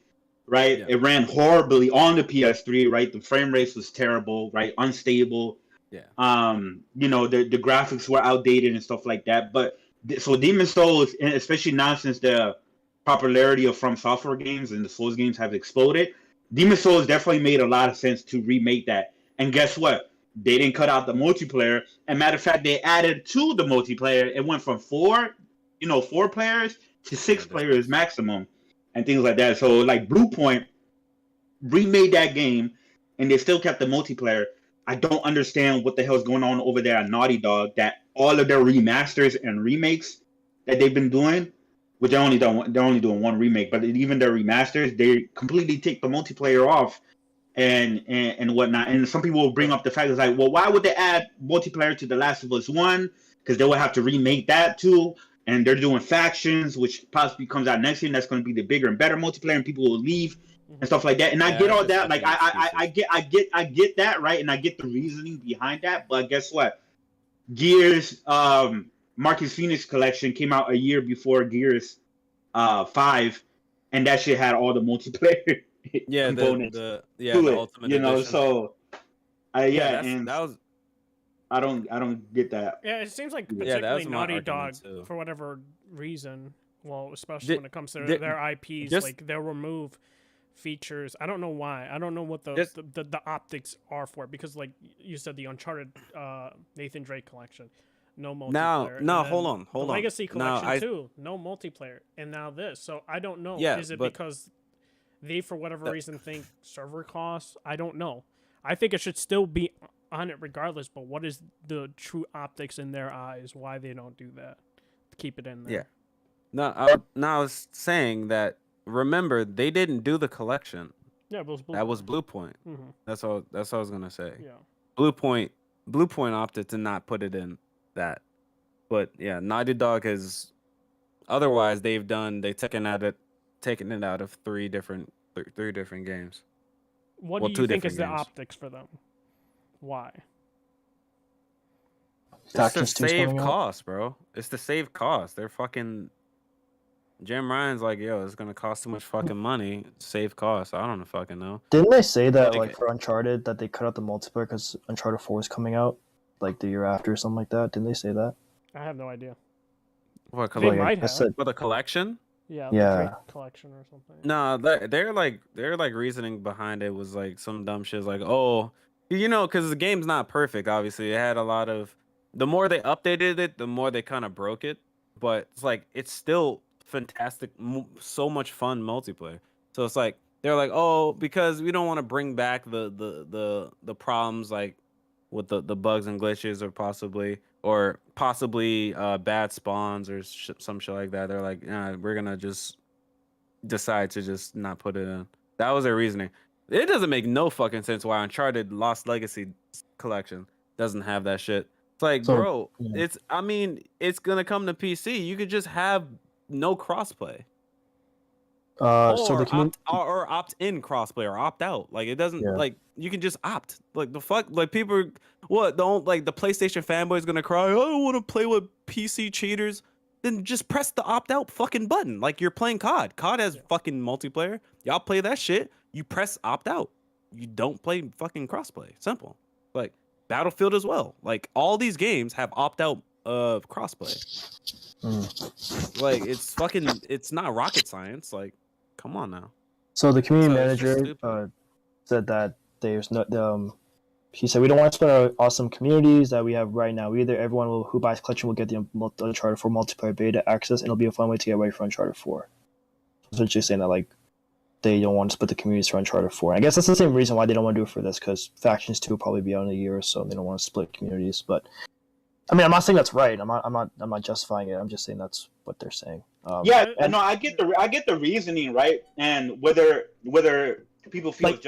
right? Yeah. It ran horribly on the PS3, right? The frame rate was terrible, right? Unstable. Yeah. The graphics were outdated and stuff like that. But so Demon Souls, and especially now since the popularity of From Software games and the Souls games have exploded, Demon Souls definitely made a lot of sense to remake that. And guess what? They didn't cut out the multiplayer. And matter of fact, they added to the multiplayer. It went from four players to six players maximum, and things like that. So like Blue Point remade that game, and they still kept the multiplayer. I don't understand what the hell's going on over there at Naughty Dog, that all of their remasters and remakes that they've been doing, which they're only doing one remake, but even their remasters, they completely take the multiplayer off and whatnot. And some people will bring up the fact it's like, well, why would they add multiplayer to The Last of Us 1? Because they will have to remake that too. And they're doing factions, which possibly comes out next year, and that's going to be the bigger and better multiplayer, and people will leave and stuff like that. And I get all that. Like I get that, right? And I get the reasoning behind that. But guess what? Gears Marcus Phoenix collection came out a year before Gears 5, and that shit had all the multiplayer components. The Ultimate Edition. So that was. I don't get that. Yeah, it seems like that particularly was my Naughty argument Dog, too. for whatever reason, Well, especially Di- when it comes to di- their IPs, just- like they'll remove features. I don't know why. I don't know what Just- the optics are for it, because like you said, the Uncharted Nathan Drake collection, no multiplayer. No, And hold then on, hold the on. Legacy No, collection too, no multiplayer, and now this. So I don't know. Yeah, Is it but- because they, for whatever Uh, reason, think server costs? I don't know. I think it should still be on it regardless. But what is the true optics in their eyes? Why they don't do that? Keep it in there. Yeah. I was saying that. Remember, they didn't do the collection. Yeah, it was Blue That was Blue Point. Mm-hmm. That's all I was gonna say. Yeah. Blue Point opted to not put it in that. But yeah, Naughty Dog has. Otherwise, they've taken it out of three different games. What Well, do two you think is different the games. optics for them? Why? It's to Factions 2's save coming out. costs, bro. It's to save costs. They're fucking. Jim Ryan's like, yo, it's gonna cost too much fucking money. Save costs. I don't fucking know. Didn't they say that Like- like for Uncharted that they cut out the multiplayer because Uncharted 4 is coming out like the year after or something like that? Didn't they say that? I have no idea. What They collection? might I have. said For the collection? Yeah. Yeah. The Drake collection or something. No, they're like reasoning behind it was like some dumb shit like, oh, because the game's not perfect. Obviously, it had a lot of. The more they updated it, the more they kind of broke it. But it's like it's still fantastic, so much fun multiplayer. So it's like they're like, oh, because we don't want to bring back the problems like with the bugs and glitches or possibly bad spawns or some shit like that. They're like, we're gonna just decide to just not put it in. That was their reasoning. It doesn't make no fucking sense why Uncharted Lost Legacy collection doesn't have that shit. It's like, So, bro, yeah. it's gonna come to PC. You could just have no crossplay. so the Or community. opt in crossplay or opt out. Like it doesn't Yeah. like you can just opt. Like the fuck, like people, what don't like the PlayStation fanboys gonna cry? I don't want to play with PC cheaters. Then just press the opt out fucking button. Like you're playing COD. COD has fucking multiplayer. Y'all play that shit. You press opt out. You don't play fucking crossplay. Simple. Like Battlefield as well. Like all these games have opt out crossplay. Like it's not rocket science. Like come on now. So the community So it's just manager stupid. said that there's no. He said we don't want to split our awesome communities that we have right now either. Everyone who buys collection will get the Uncharted 4 multiplayer beta access, and it'll be a fun way to get ready for Uncharted 4. Essentially saying that like they don't want to split the communities for Uncharted 4. And I guess that's the same reason why they don't want to do it for this, because Factions 2 will probably be out in a year or so, and they don't want to split communities. But I mean, I'm not saying that's right. I'm not justifying it. I'm just saying that's what they're saying. Yeah, no, I get the reasoning, right? And whether people feel Like- it's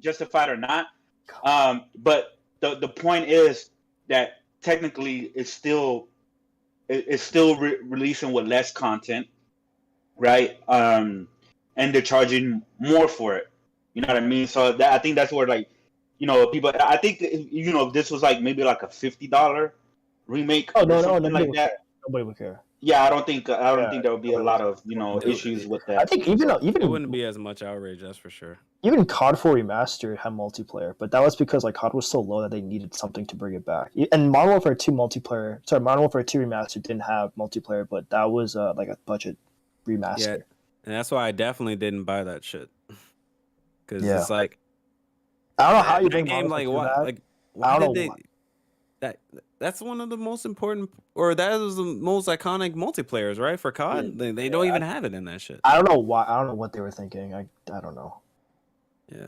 justified or not. But the point is that technically it's still releasing with less content, right? And they're charging more for it. You know what I mean? So I think that's where like, people. I think if this was like maybe like a $50 remake Oh or no, something nobody like would that. care. Nobody would care. Yeah, I don't think Yeah, there would be a lot of issues with that. I think even It wouldn't be as much outrage, that's for sure. even COD 4 Remastered had multiplayer, but that was because like COD was so low that they needed something to bring it back. And Modern Warfare 2 Modern Warfare 2 Remastered didn't have multiplayer, but that was like a budget remaster. Yeah, and that's why I definitely didn't buy that shit. Because Yeah. it's like I don't know how you that bring game Modern like Warfare what back. like I why don't did know they that's one of the most important or that is the most iconic multiplayers, right? For COD. They don't even have it in that shit. I don't know why. I don't know what they were thinking. I don't know. Yeah.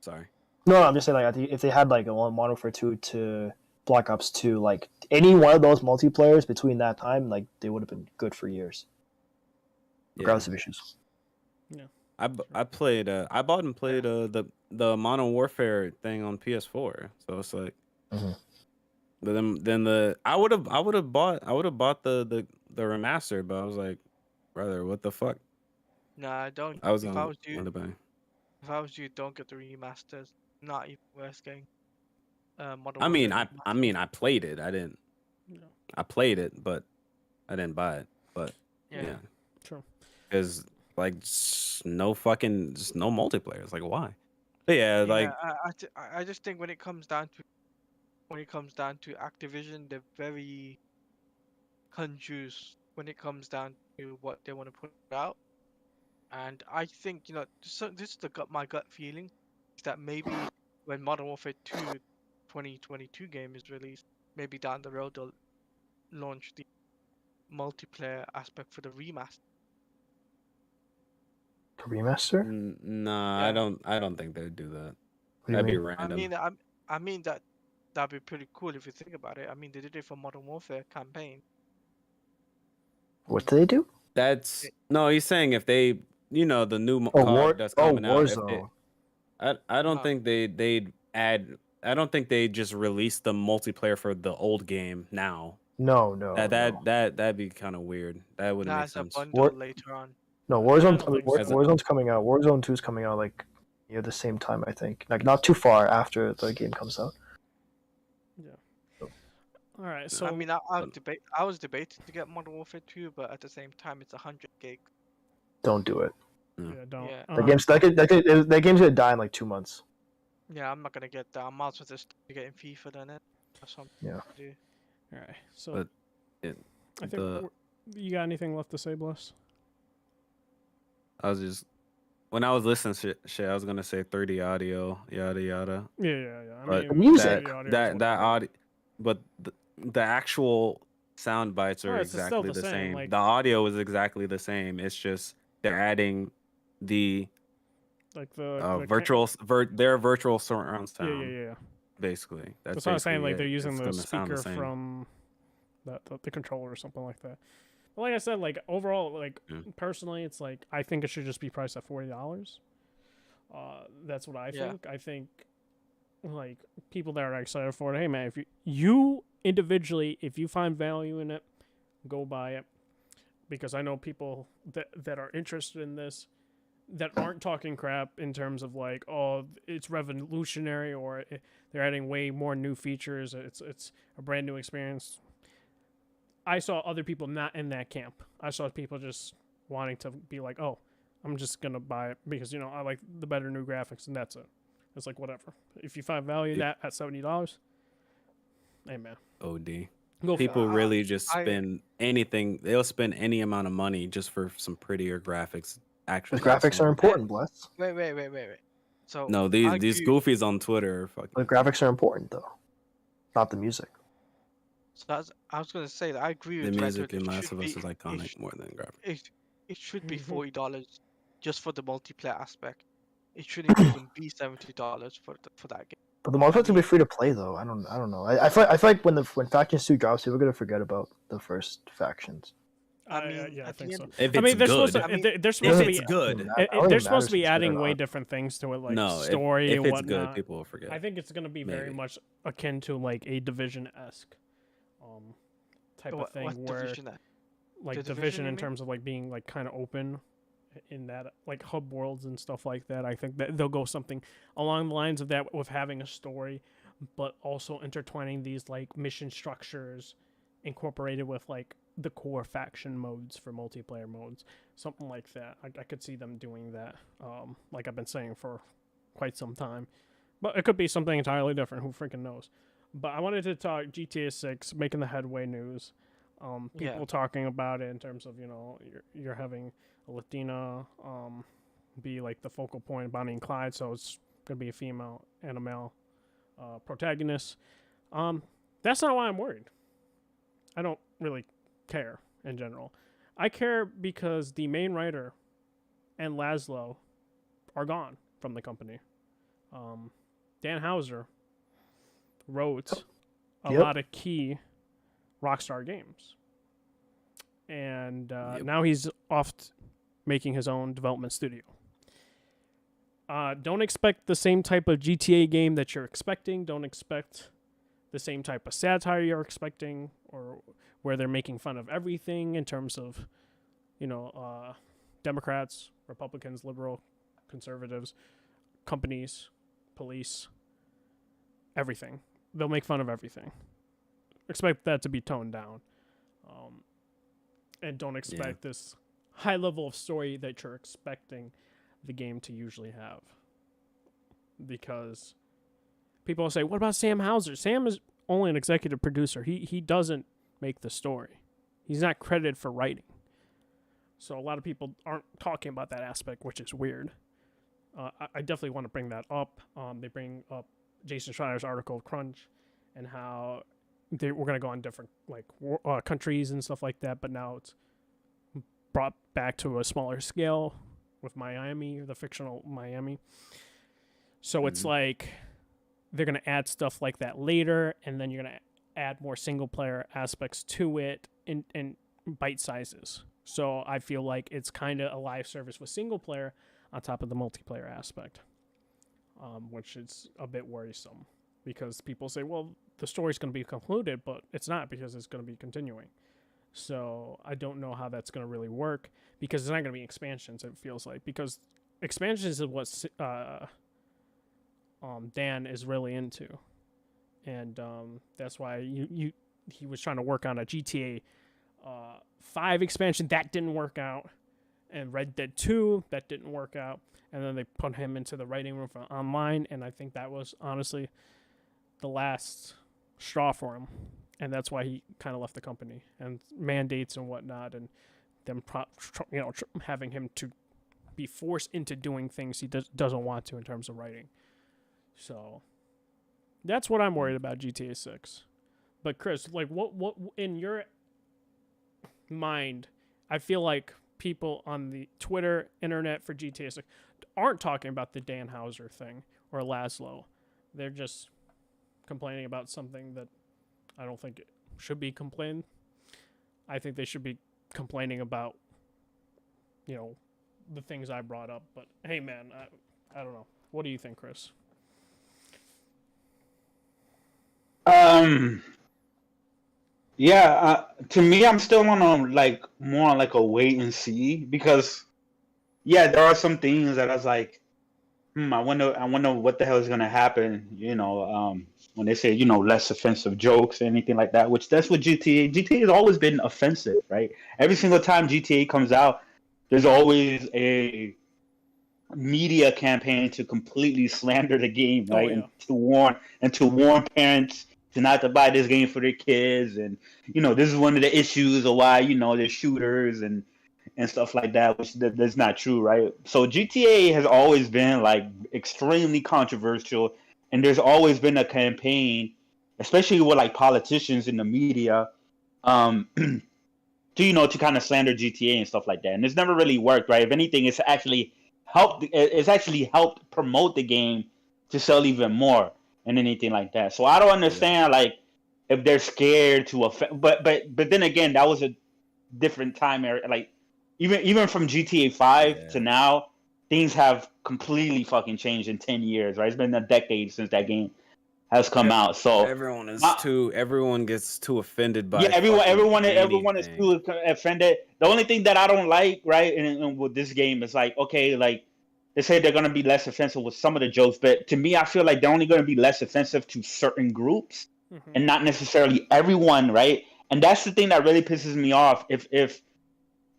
Sorry. No, I'm just saying like I think if they had like a Modern Warfare 2 to Black Ops 2, like any one of those multiplayers between that time, like they would have been good for years, Yeah. regardless of issues. I bought and played the Modern Warfare thing on PS4. So it's like Mhm. but then I would have bought the remaster, but I was like, brother, what the fuck? Nah, don't. I was If on I was you, on the bang. if I was you, don't get the remasters. Not even worth getting. Modern I mean, Warfare I played it. I didn't. No. I played it, but I didn't buy it. But Yeah. yeah, True. because like just no multiplayer. It's like why? But yeah, like I just think when it comes down to Activision, they're very confused when it comes down to what they want to put out. And I think, so this is my gut feeling, is that maybe when Modern Warfare 2 2022 game is released, maybe down the road they'll launch the multiplayer aspect for the remaster. Remaster? Nah, Yeah. I don't think they'd do that. What do you That'd be mean? random. I mean that'd be pretty cool if you think about it. I mean, they did it for Modern Warfare campaign. What do they do? That's no. He's saying if they, the new Oh, COD that's coming out. If Warzone. I don't No. think they'd add. I don't think they just release the multiplayer for the old game now. No. That'd be kind of weird. That wouldn't make As a sense. bundle later on. No, I Warzone. don't think so. Warzone's coming out. Warzone 2 is coming out like near the same time, I think. Like not too far after the game comes out. All right, so I mean, I was debating to get Modern Warfare 2, but at the same time, it's 100 gig. Don't do it. yeah, don't. Yeah. That game's gonna die in like 2 months. Yeah, I'm not gonna get that. I might as well just get in FIFA then. Or something Yeah. to do. All right, so But I think you got anything left to say, Bless? I was just when I was listening to shit, I was gonna say 30 audio, yada yada. Yeah. I But mean, music. the audio is that whatever. audio, but the actual sound bites are Oh, it's still exactly the the same, same. like- The audio is exactly the same. It's just they're adding the like the their virtual surround Yeah, sound. yeah. Basically, That's what I'm saying. basically Like they're it. using It's the gonna sound speaker the same. from the controller or something like that. But like I said, like overall, like Yeah. personally, it's like I think it should just be priced at $40. That's what I Yeah. think. I think like people that are excited for it. Hey man, if you individually, if you find value in it, go buy it. Because I know people that are interested in this that aren't talking crap in terms of like, oh, it's revolutionary or they're adding way more new features. It's a brand new experience. I saw other people not in that camp. I saw people just wanting to be like, oh, I'm just gonna buy it because I like the better new graphics and that's it. It's like whatever. If you find value in that at $70, hey man, OD. go for People it. really just spend anything. They'll spend any amount of money just for some prettier graphics. Actually, The graphics are important, Bless. Wait. So No, I these agree- goofies on Twitter are fucking. The graphics are important though, not the music. So I was gonna say that I agree The with music Redwood. in It Last should of Us be- is it iconic sh- more than graphics. It should be Mhm. $40 just for the multiplayer aspect. It shouldn't even be $70 for that game. But the multiplayer's gonna be free to play though. I don't know. I feel like when Factions 2 drops, people are gonna forget about the first factions. I mean, yeah, I at the think end- so. If I mean, it's they're good, supposed to. I mean, They're supposed if to it's be. good, I don't think They're it supposed to be matters if it's good or adding way not. different things to it, like no. story if and it's whatnot. good, people will forget. I think it's gonna be very Maybe. much akin to like a Division-esque type What of thing, what where division that? like The Division Division, you in mean? terms of like being like kind of open in that like hub worlds and stuff like that. I think that they'll go something along the lines of that with having a story, but also intertwining these like mission structures incorporated with like the core faction modes for multiplayer modes, something like that. I could see them doing that, like I've been saying for quite some time, but it could be something entirely different. Who freaking knows? But I wanted to talk GTA 6 making the headway news. People Yeah. talking about it in terms of you're having a Latina be like the focal point, Bonnie and Clyde, so it's gonna be a female and a male protagonist. That's not why I'm worried. I don't really care in general. I care because the main writer and Laszlo are gone from the company. Dan Houser wrote a Yep. lot of key Rockstar games. And now he's off making his own development studio. Don't expect the same type of GTA game that you're expecting. Don't expect the same type of satire you're expecting, or where they're making fun of everything in terms of, Democrats, Republicans, liberal, conservatives, companies, police, everything. They'll make fun of everything. Expect that to be toned down. And don't expect this high level of story that you're expecting the game to usually have. Because people will say, what about Sam Houser? Sam is only an executive producer. He doesn't make the story. He's not credited for writing. So a lot of people aren't talking about that aspect, which is weird. I definitely want to bring that up. They bring up Jason Schreier's article of Crunch and how we're going to go on different countries and stuff like that, but now it's brought back to a smaller scale with Miami, the fictional Miami. So it's like they're going to add stuff like that later, and then you're going to add more single-player aspects to it in bite sizes. So I feel like it's kind of a live service with single-player on top of the multiplayer aspect, which is a bit worrisome because people say, well, the story's going to be concluded, but it's not because it's going to be continuing. So I don't know how that's going to really work because it's not going to be expansions, it feels like, because expansions is what Dan is really into. And that's why he was trying to work on a GTA 5 expansion. That didn't work out. And Red Dead 2, that didn't work out. And then they put him into the writing room for online, and I think that was honestly the last straw for him. And that's why he kind of left the company. And mandates and whatnot, and them having him to be forced into doing things he doesn't want to in terms of writing. So that's what I'm worried about GTA 6. But Chris, like what in your mind, I feel like people on the Twitter, internet for GTA 6 aren't talking about the Dan Houser thing or Laszlo. They're just complaining about something that I don't think it should be complained. I think they should be complaining about, the things I brought up. But hey, man, I don't know. What do you think, Chris? Yeah, to me, I'm still on more on a wait and see because, yeah, there are some things that I was like, I wonder what the hell is gonna happen. When they say less offensive jokes or anything like that, which that's what GTA has always been offensive, right? Every single time GTA comes out, there's always a media campaign to completely slander the game, right? Oh, yeah. And to warn parents to not to buy this game for their kids, and this is one of the issues of why there's shooters and stuff like that, which that's not true, right? So GTA has always been extremely controversial, and there's always been a campaign, especially with politicians in the media, to kind of slander GTA and stuff like that, and it's never really worked, right? If anything, it's actually helped promote the game to sell even more and anything like that. So I don't understand if they're scared to offend, but then again, that was a different time era. Even from GTA 5 to now, things have completely fucking changed in 10 years, right? It's been a decade since that game has come out. So everyone gets too offended by everyone is too offended. The only thing that I don't like, right, and with this game is they say they're going to be less offensive with some of the jokes, but to me, I feel like they're only going to be less offensive to certain groups and not necessarily everyone, right? And that's the thing that really pisses me off if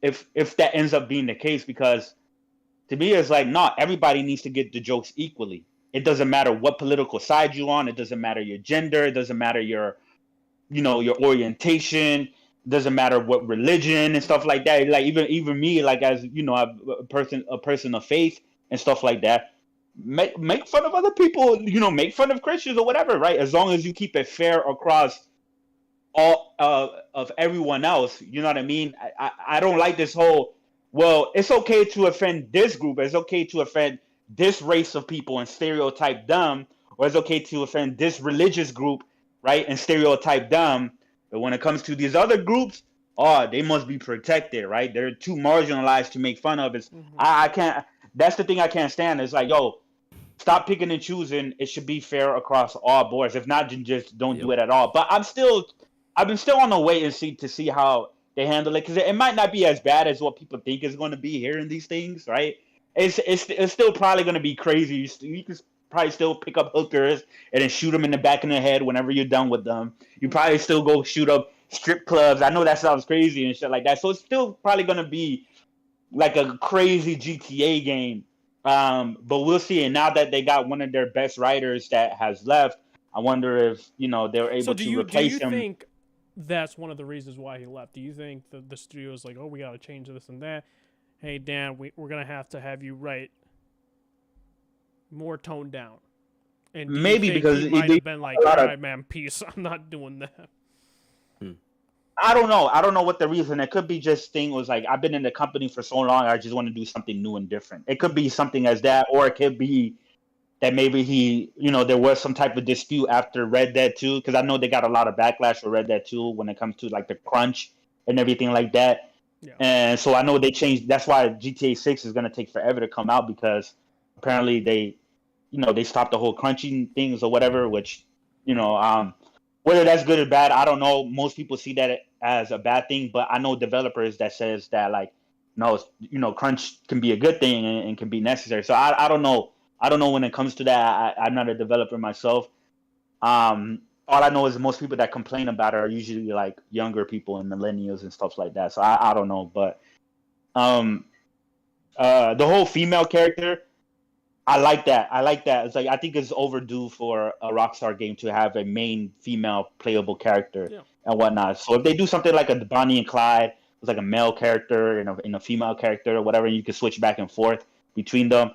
that ends up being the case, because to me, it's not everybody needs to get the jokes equally. It doesn't matter what political side you're on. It doesn't matter your gender. It doesn't matter your orientation. It doesn't matter what religion and stuff like that. Even me, as a person of faith and stuff like that, make fun of other people, make fun of Christians or whatever, right? As long as you keep it fair across all of everyone else, you know what I mean? I don't like this whole, well, it's okay to offend this group, it's okay to offend this race of people and stereotype them, or it's okay to offend this religious group, right, and stereotype them. But when it comes to these other groups, they must be protected, right? They're too marginalized to make fun of. I can't. That's the thing I can't stand. It's stop picking and choosing. It should be fair across all boards. If not, just don't do it at all. But I've been still on the wait and see to see how they handle it, because it might not be as bad as what people think it's going to be hearing these things, right? It's still probably going to be crazy. You can probably still pick up hookers and then shoot them in the back of the head whenever you're done with them. You probably still go shoot up strip clubs. I know that sounds crazy and shit like that. So it's still probably going to be a crazy GTA game. But we'll see. And now that they got one of their best writers that has left, I wonder if they're able to replace him. that's one of the reasons why he left? Do you think the studio is like, oh, we got to change this and that? Hey, Dan, we're going to have you write more toned down. And do Maybe you think because he it- might they- have been like, a lot all of- right, man, peace. I'm not doing that. I don't know. I don't know what the reason. It could be just thing was like I've been in the company for so long. I just want to do something new and different. It could be something as that, or it could be that maybe he, there was some type of dispute after Red Dead 2, because I know they got a lot of backlash for Red Dead 2 when it comes to like the crunch and everything like that. Yeah. And so I know they changed. That's why GTA 6 is gonna take forever to come out, because apparently they stopped the whole crunching things or whatever. Which, whether that's good or bad, I don't know. Most people see that as a bad thing, but I know developers that says that like, no, crunch can be a good thing and can be necessary. So I don't know. I don't know when it comes to that. I'm not a developer myself. All I know is most people that complain about it are usually like younger people and millennials and stuff like that. So I don't know, but the whole female character, I like that. It's like I think it's overdue for a Rockstar game to have a main female playable character and whatnot. So if they do something like a Bonnie and Clyde, it's like a male character and a female character or whatever, you can switch back and forth between them.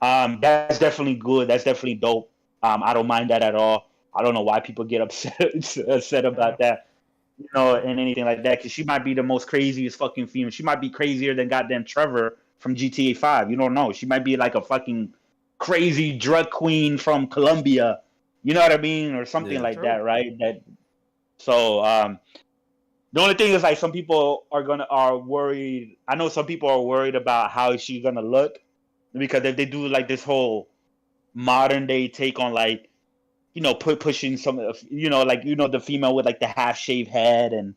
That's definitely good. That's definitely dope. I don't mind that at all. I don't know why people get upset about that, and anything like that. Because she might be the most craziest fucking female. She might be crazier than goddamn Trevor from GTA 5. You don't know. She might be like a fucking crazy drug queen from Colombia. You know what I mean, or something like that, right? So the only thing is like some people are worried. I know some people are worried about how she's gonna look, because if they do like this whole modern day take on like, pushing some, the female with like the half shaved head and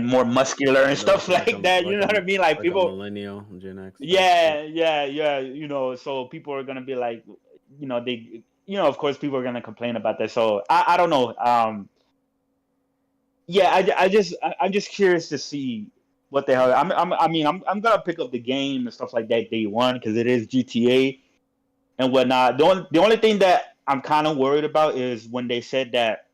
more muscular and stuff like that. You know what I mean? Like people, a millennial, Gen X. yeah. So people are gonna be like, of course people are gonna complain about that. So I don't know. I'm just curious to see what the hell. I'm gonna pick up the game and stuff like that day one, because it is GTA and whatnot. The only thing that I'm kind of worried about is when they said that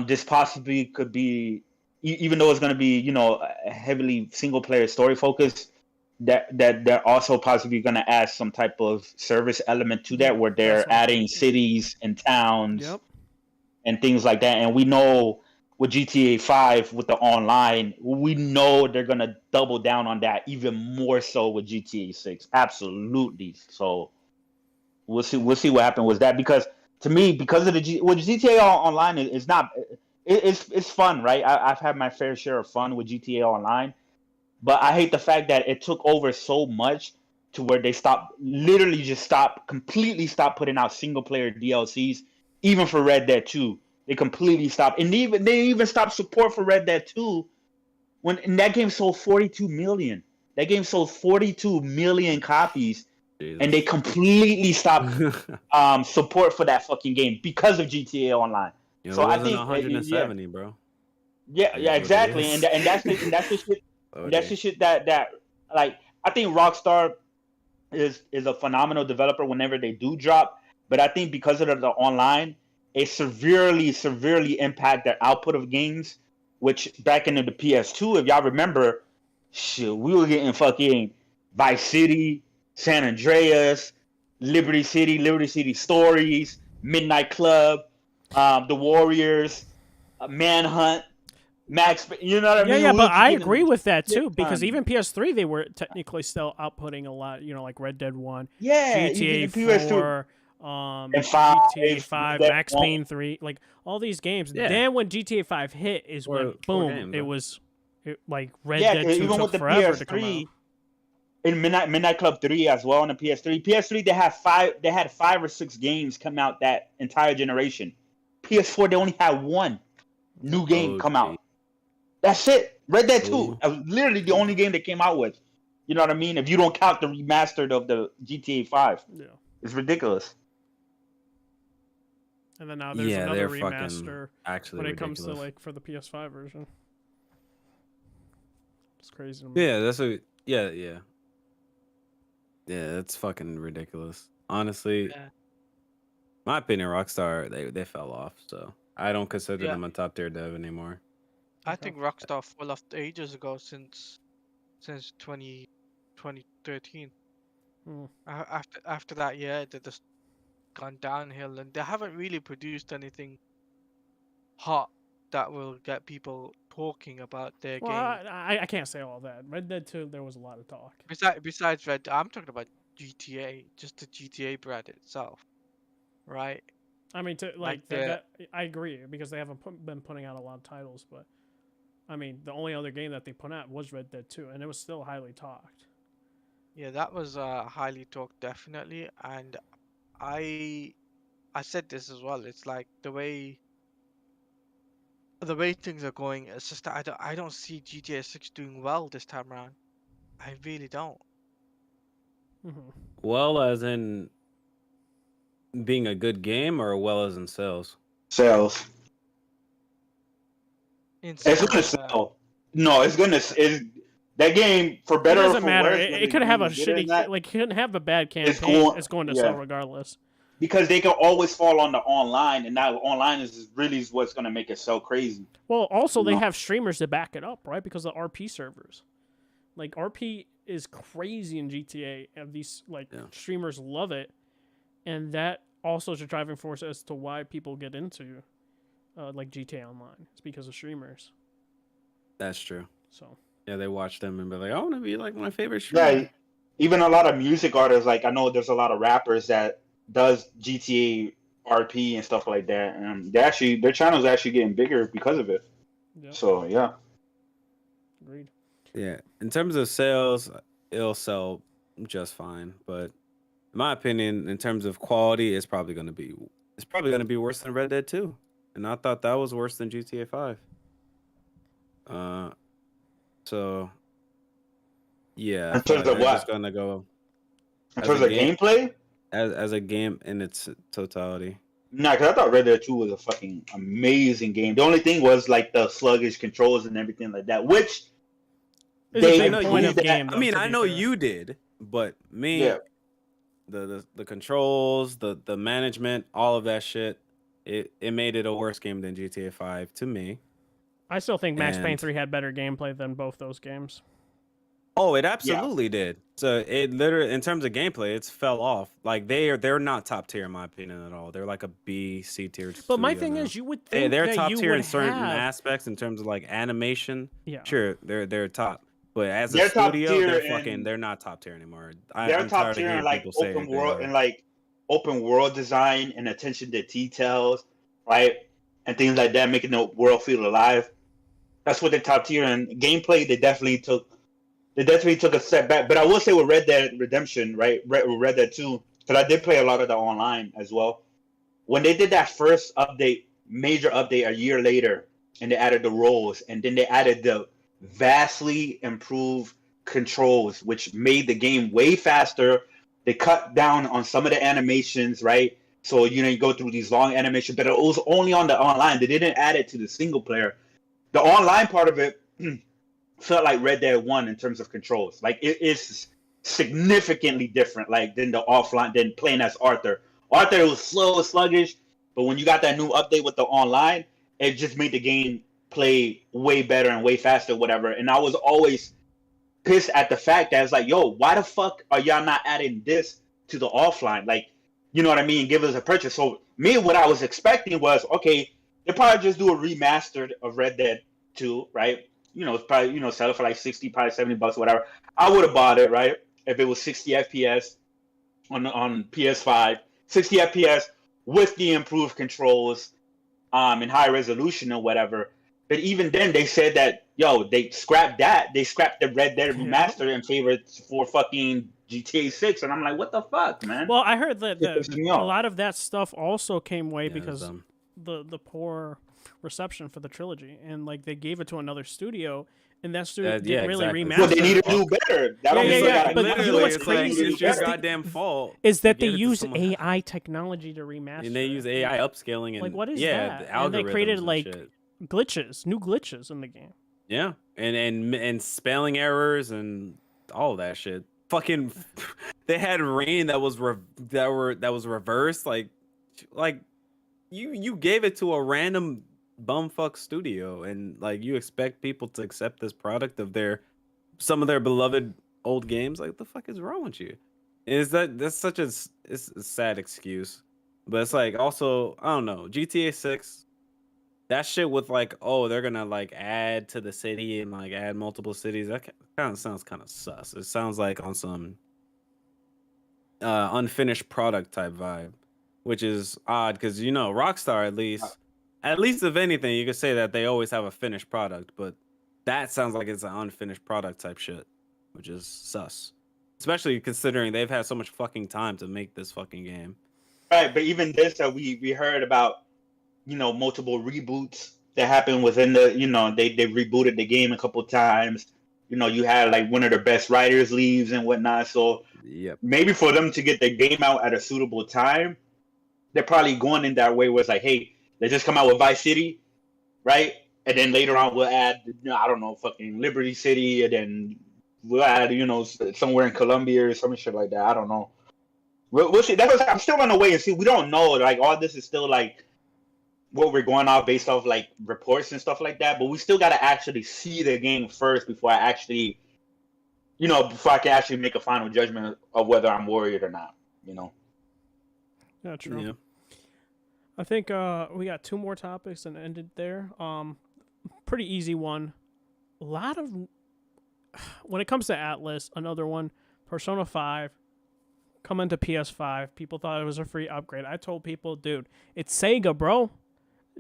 this possibly could be, even though it's going to be a heavily single player story focused, that they're also possibly going to add some type of service element to that, where they're adding cities and towns and things like that. And we know with GTA 5 with the online, we know they're going to double down on that even more so with GTA 6. Absolutely. So we'll see what happened with that, because to me, because of GTA Online is not, it's fun, right? I've had my fair share of fun with GTA Online, but I hate the fact that it took over so much to where they completely stopped putting out single player DLCs, even for Red Dead 2. They completely stopped, and they even stopped support for Red Dead 2 and that game sold 42 million. That game sold 42 million copies. Jesus. And they completely stopped support for that fucking game because of GTA Online. So I think 170, bro. Yeah, exactly. And that's the shit. That's the shit that like I think Rockstar is a phenomenal developer whenever they do drop, but I think because of the online, it severely impact their output of games. Which back into the PS2, if y'all remember, shit, we were getting fucking Vice City, San Andreas, Liberty City Stories, Midnight Club, The Warriors, Manhunt, Max. You know what I mean? Yeah, but I agree with that too, because even PS3 they were technically still outputting a lot. Like Red Dead 1, GTA 4, GTA 5, Max Payne 3, like all these games. Yeah. Then when GTA 5 hit is when boom, it was like Red Dead 2 even took with the forever PS3, to come out. In Midnight Club 3 as well on the PS3. PS3 they had 5 or 6 games come out that entire generation. PS4 they only had 1 new game come out. That's it. Red Dead 2 was literally the only game they came out with. You know what I mean? If you don't count the remastered of the GTA 5. Yeah. It's ridiculous. And then now there's another remaster when it comes to like for the PS5 version. It's crazy to me. Yeah, that's fucking ridiculous. Honestly, my opinion, Rockstar they fell off. So I don't consider Yeah. them a top tier dev anymore. I Okay. think Rockstar fell off ages ago since 2013. Hmm. After that year, they just gone downhill, and they haven't really produced anything hot that will get people talking about their Well, game. I can't say all that. Red Dead 2, there was a lot of talk. Besides Red, I'm talking about GTA, just the GTA brand itself, right? I mean, to Like that I agree because they haven't been putting out a lot of titles, but I mean, the only other game that they put out was Red Dead 2, and it was still highly talked. Yeah, that was highly talked, definitely, and I I said this as well. It's like the way things are going. It's just that I don't see GTA 6 doing well this time around. I really don't. Hmm. Well, as in being a good game, or well as in sales. Sales. In It's gonna sales, sell. No, it's gonna. It's that game for It better or doesn't for matter. worse. It could have a Better than shitty, that, like, couldn't have a bad it's campaign. going. It's going to sell Yeah, regardless. because they can always fall on the online, and now online is really what's gonna make it so crazy. Well, also they No. have streamers to back it up, right? Because of RP servers. Like RP is crazy in GTA, and these streamers love it, and that also is a driving force as to why people get into like GTA Online. It's because of streamers. That's true. So Yeah, they watch them and be like, I want to be like my favorite Yeah, streamer. even a lot of music artists. Like I know there's a lot of rappers that does GTA RP and stuff like that, and their channels actually getting bigger because of it. yeah, So yeah, agreed. Yeah. In terms of sales, it'll sell just fine. But in my opinion, in terms of quality, it's probably gonna be worse than Red Dead 2. And I thought that was worse than GTA 5. So yeah, I in feel terms like of they're just what? gonna go In as a terms of game gameplay? as a game in its totality. Nah, because I thought Red Dead 2 was a fucking amazing game. The only thing was like the sluggish controls and everything like that, which It's a they big know point you of improved that. game, though. I mean, to I be know fair. you did, but me, Yeah, the controls, the management, all of that shit, it made it a worse game than GTA 5 to me. I still think Max Payne And 3 had better gameplay than both those games. oh, it yeah. absolutely did. So it literally, in terms of gameplay, it's fell off. Like they're not top tier in my opinion at all. They're like a B, C tier But my studio thing now. is, you would think They're that top you tier would in certain have, aspects in terms of like animation. yeah. Sure, they're top. But as a They're top studio, tier they're not top tier anymore. they're I'm top tired of tier in hearing like people say they are. open world design and attention to details, right? And things like that, making the world feel alive. That's what they're top tier in. Gameplay, they definitely took a step back. But I will say with Red Dead Redemption, right? Red Dead 2, because I did play a lot of the online as well. When they did that first update, major update a year later, and they added the roles, and then they added the vastly improved controls, which made the game way faster. They cut down on some of the animations, right? So you go through these long animations, but it was only on the online. They didn't add it to the single player. The online part of it felt like Red Dead 1 in terms of controls. Like it is significantly different, like than the offline than playing as Arthur. Arthur was slow, sluggish, but when you got that new update with the online, it just made the game play way better and way faster, whatever. And I was always pissed at the fact that it's like, yo, why the fuck are y'all not adding this to the offline? Like, you know what I mean? Give us a purchase. So me, what I was expecting was, okay, they probably just do a remastered of Red Dead 2, right? It's probably, sell it for like 60, probably $70, whatever. I would have bought it, right? If it was 60 FPS on PS5, 60 FPS with the improved controls, and high resolution or whatever. But even then, they said that they scrapped that. They scrapped the Red Dead Yeah. remaster in favor for fucking GTA 6, and I'm like, what the fuck, man? Well, I heard that It pisses me a off. lot of that stuff also came away Yeah, it's because dumb. the poor reception for the trilogy, and like they gave it to another studio, and that studio didn't yeah, really exactly. remaster. Well, they need to Fuck. do better. That Yeah, don't yeah, mean yeah, they gotta but remaster you know it. what's it's crazy? like, They need to it's do your better. goddamn fault. Is that they Give it to use someone else. AI technology to remaster, And they use AI upscaling and Like, what is yeah, that? the And they algorithms created and like shit. new glitches in the game. Yeah, and spelling errors and all of that shit. Fucking, they had rain that was reversed. Like you gave it to a random bumfuck studio, and like you expect people to accept this product of some of their beloved old games. Like, what the fuck is wrong with you? That's such it's a sad excuse, but it's like also I don't know, GTA 6. That shit with like, oh, they're gonna like add to the city and like add multiple cities. That kind of sounds kind of sus. It sounds like on some unfinished product type vibe, which is odd because Rockstar at least if anything, you could say that they always have a finished product, but that sounds like it's an unfinished product type shit, which is sus. Especially considering they've had so much fucking time to make this fucking game. Right, but even this that we heard about, multiple reboots that happened within the, they rebooted the game a couple times. You had like one of their best writers leaves and whatnot. So Yep. maybe for them to get the game out at a suitable time, they're probably going in that way where it's like, hey, let's just come out with Vice City, right? And then later on we'll add, I don't know, fucking Liberty City, and then we'll add, somewhere in Colombia or some shit like that. I don't know. We'll see. I'm still on the way and see. We don't know. Like, all this is still like what we're going off based off like reports and stuff like that. But we still got to actually see the game first before I can actually make a final judgment of whether I'm worried or not. Yeah, true. Yeah. I think we got 2 more topics and ended there. Pretty easy one. A lot of when it comes to Atlas, another one, Persona 5 coming to PS5. People thought it was a free upgrade. I told people, dude, it's Sega, bro.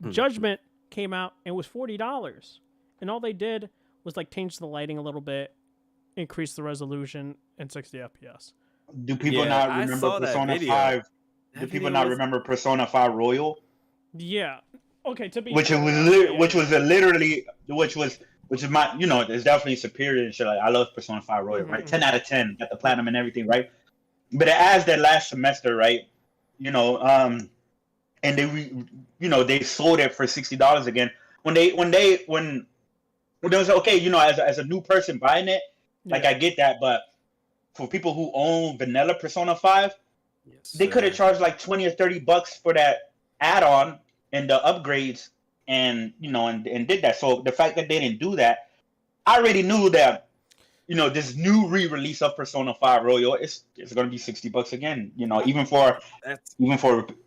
Judgment came out and it was $40. And all they did was like change the lighting a little bit, increase the resolution, and 60 FPS. Do people not remember Persona 5? Do people not remember Persona 5 Royal? Yeah. Okay, to be which fair, is my, it's definitely superior and shit. Like, I love Persona 5 Royal, right? 10 out of 10, got the platinum and everything, right? But it adds that last semester, right? And they sold it for $60 again. When it was okay, as a new person buying it, like, I get that, but for people who own vanilla Persona 5, they could have charged like $20 or $30 for that add-on and the upgrades, and did that. So the fact that they didn't do that, I already knew that, this new re-release of Persona 5 Royal, it's going to be $60 again. Even for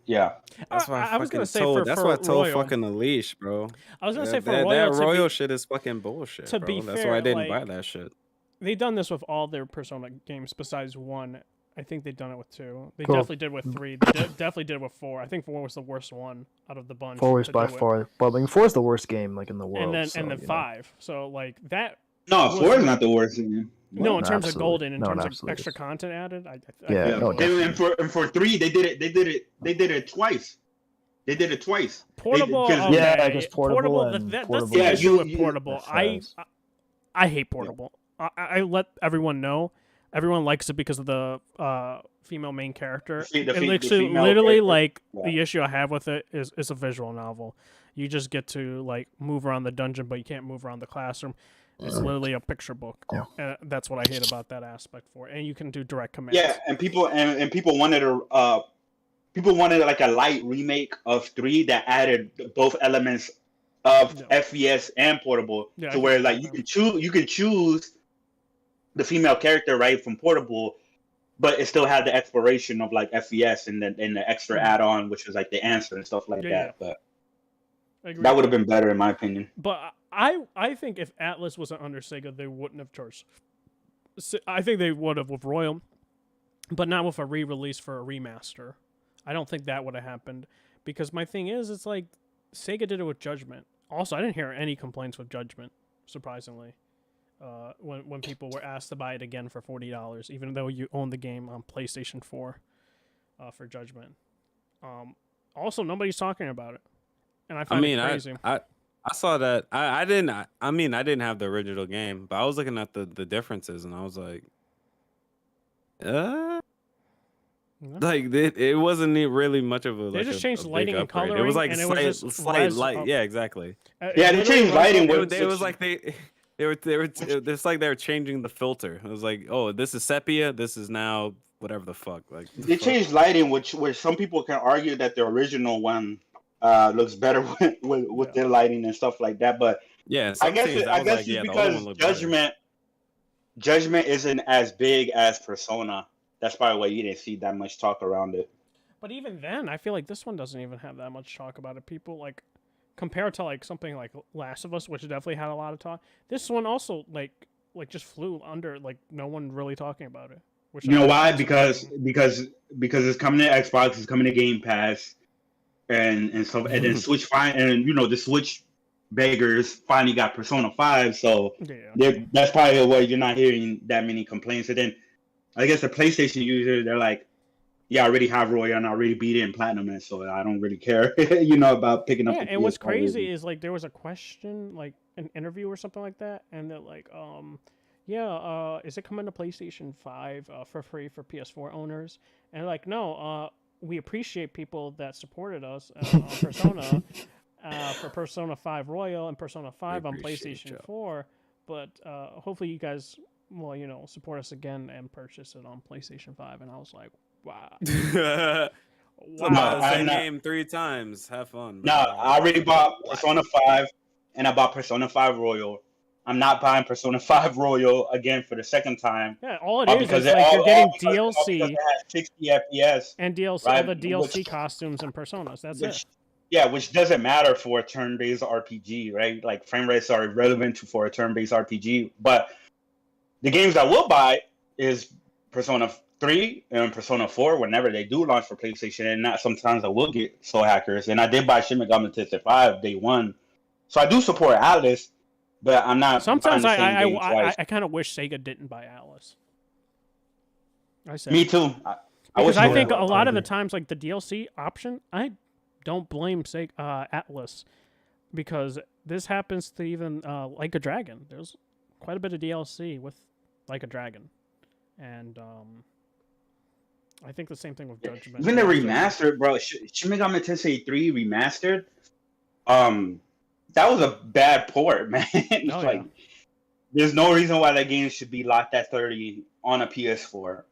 yeah. That's why I was gonna say told. for That's why I told Royal. fucking Unleash, bro. I was gonna say for that Royal, Royal shit is fucking bullshit, to bro. be That's fair, why I didn't like, buy that shit. They've done this with all their Persona games besides 1. I think they've done it with 2. They Cool. definitely did with 3. They definitely did it with 4. I think 4 was the worst one out of the bunch. 4 is to by do it. far. Well, I mean, 4 is the worst game like in the world. And then 5. So like that. No, was 4 is not the worst thing. No, in No, terms of absolutely. golden, in No, terms it of absolutely extra is. content added, I Yeah, think no, it was. definitely. And for 3, they did it twice. They did it twice. Portable, Because- okay. Yeah, because portable and that's portable. the Yeah, issue with you- portable. that's I hate portable. I let everyone know. Everyone likes it because of the female main character. The Literally, female like character. the issue I have with it is it's a visual novel. You just get to like move around the dungeon, but you can't move around the classroom. It's literally a picture book. Yeah. And that's what I hate about that aspect for it. And you can do direct commands. Yeah, and people wanted like a light remake of 3 that added both elements of Yeah. FPS and portable, Yeah, I to can where see like that. you could choose the female character, right, from portable, but it still had the exploration of like FPS and the extra add-on, which was like the answer and stuff like Yeah, that. But I agree that with would have been better in my opinion. But I think if Atlas wasn't under Sega, they wouldn't have charged. I think they would have with Royal, but not with a re-release for a remaster. I don't think that would have happened, because my thing is, it's like Sega did it with Judgment. Also, I didn't hear any complaints with Judgment, surprisingly. When people were asked to buy it again for $40, even though you own the game on PlayStation 4 for Judgment. Also, nobody's talking about it, and I find it crazy. I saw that. I didn't have the original game, but I was looking at the differences, and I was like, No. like it wasn't really much of a. They like just a changed big lighting and upgrade. coloring, It was like and it was just slight res light. up. Yeah, exactly. Yeah, they changed lighting. It was like they were it's like they were changing the filter. It was like, oh, this is sepia. This is now whatever the fuck. Like They changed lighting, which some people can argue that the original one looks better with their lighting and stuff like that. But Yeah, I some guess scenes, I was it's like, yeah, the older because one looked better. Judgment isn't as big as Persona. That's probably why you didn't see that much talk around it. But even then, I feel like this one doesn't even have that much talk about it. People like compared to like something like Last of Us, which definitely had a lot of talk. This one also like just flew under, like no one really talking about it. Which You know I why? find surprising. Because it's coming to Xbox, it's coming to Game Pass, and so and then Switch and the Switch beggars finally got Persona 5, so that's probably why you're not hearing that many complaints. And then I guess the PlayStation users, they're like, yeah, I already have Royal and I already beat it in Platinum, and so I don't really care, about picking up the and what's PS5 crazy is like there was a question, like an interview or something like that, and they're like, is it coming to PlayStation 5 for free for PS4 owners? And they're like, no, we appreciate people that supported us on Persona for Persona 5 Royal and Persona 5 on PlayStation 4, but hopefully you guys will, support us again and purchase it on PlayStation 5. And I was like, wow. Wow. Same game 3 times. Have fun. No, I already bought Persona 5 and I bought Persona 5 Royal. I'm not buying Persona 5 Royal again for the second time. Yeah, all it is like you're getting DLC. Because it has 60 FPS. And DLC, right? all the DLC costumes and personas. That's it. Yeah, which doesn't matter for a turn-based RPG, right? Like frame rates are irrelevant for a turn-based RPG. But the games I will buy is Persona 3 and Persona 4 whenever they do launch for PlayStation, and not sometimes I will get Soul Hackers. And I did buy Shin Megami Tensei 5 day one. So I do support Atlas, but I'm not. Sometimes I kind of wish Sega didn't buy Atlas. Me too. Because I think a lot of the times, like the DLC option, I don't blame Atlas, because this happens to even Like a Dragon. There's quite a bit of DLC with Like a Dragon, and I think the same thing with Judgment. Even the remastered, bro, Shin Megami Tensei 3 remastered, that was a bad port, man. There's no reason why that game should be locked at 30 on a PS4.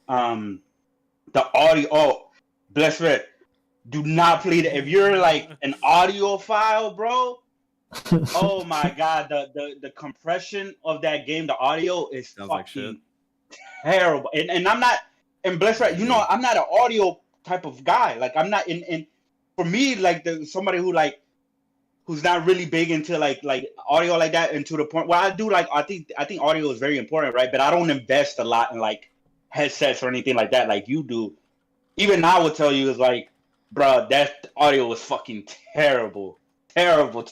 The audio, bless it. Do not play that. If you're like an audiophile, bro, oh my god, the compression of that game, the audio is fucking terrible. And I'm not, and bless right, I'm not an audio type of guy. Like I'm not in for me, like somebody who's not really big into like audio like that, and to the point where I do like I think audio is very important, right? But I don't invest a lot in like headsets or anything like that like you do. Even I would tell you is like, bro, that audio was fucking terrible. Terrible.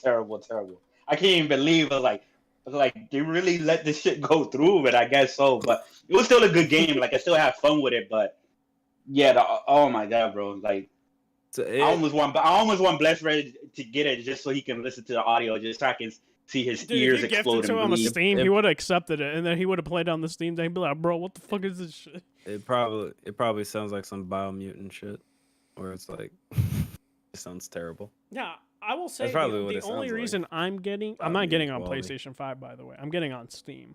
I can't even believe it. Like they really let this shit go through, but I guess so. But it was still a good game. Like I still had fun with it, but yeah, oh my god, bro. Like I almost want Bless Red to get it just so he can listen to the audio, just so I can see his ears explode. If you gifted to him on Steam, he would have accepted it, and then he would have played on the Steam. They'd be like, "Bro, what the fuck is this shit?" It probably sounds like some Biomutant shit, where it's like it sounds terrible. Yeah, I will say the only reason I'm not getting on PlayStation 5, by the way. I'm getting on Steam,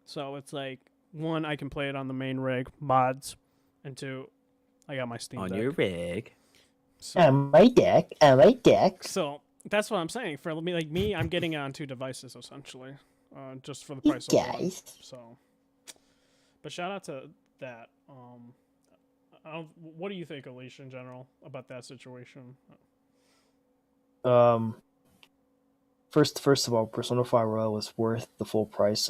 so it's like 1, I can play it on the main rig, mods, and 2, I got my Steam on deck. your rig. So, on my deck. So that's what I'm saying. For me, I'm getting it on 2 devices essentially, just for the price of one. So, but shout out to that. What do you think, Alicia, in general, about that situation? First of all, Persona 5 Royal was worth the full price.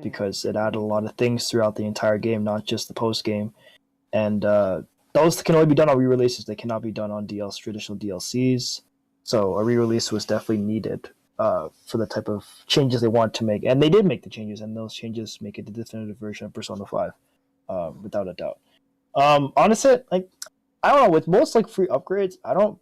Because it added a lot of things throughout the entire game, not just the post game, and those can only be done on re-releases. They cannot be done on traditional DLCs. So a re-release was definitely needed for the type of changes they want to make, and they did make the changes, and those changes make it the definitive version of Persona 5, without a doubt. Honestly, like I don't know, with most like free upgrades,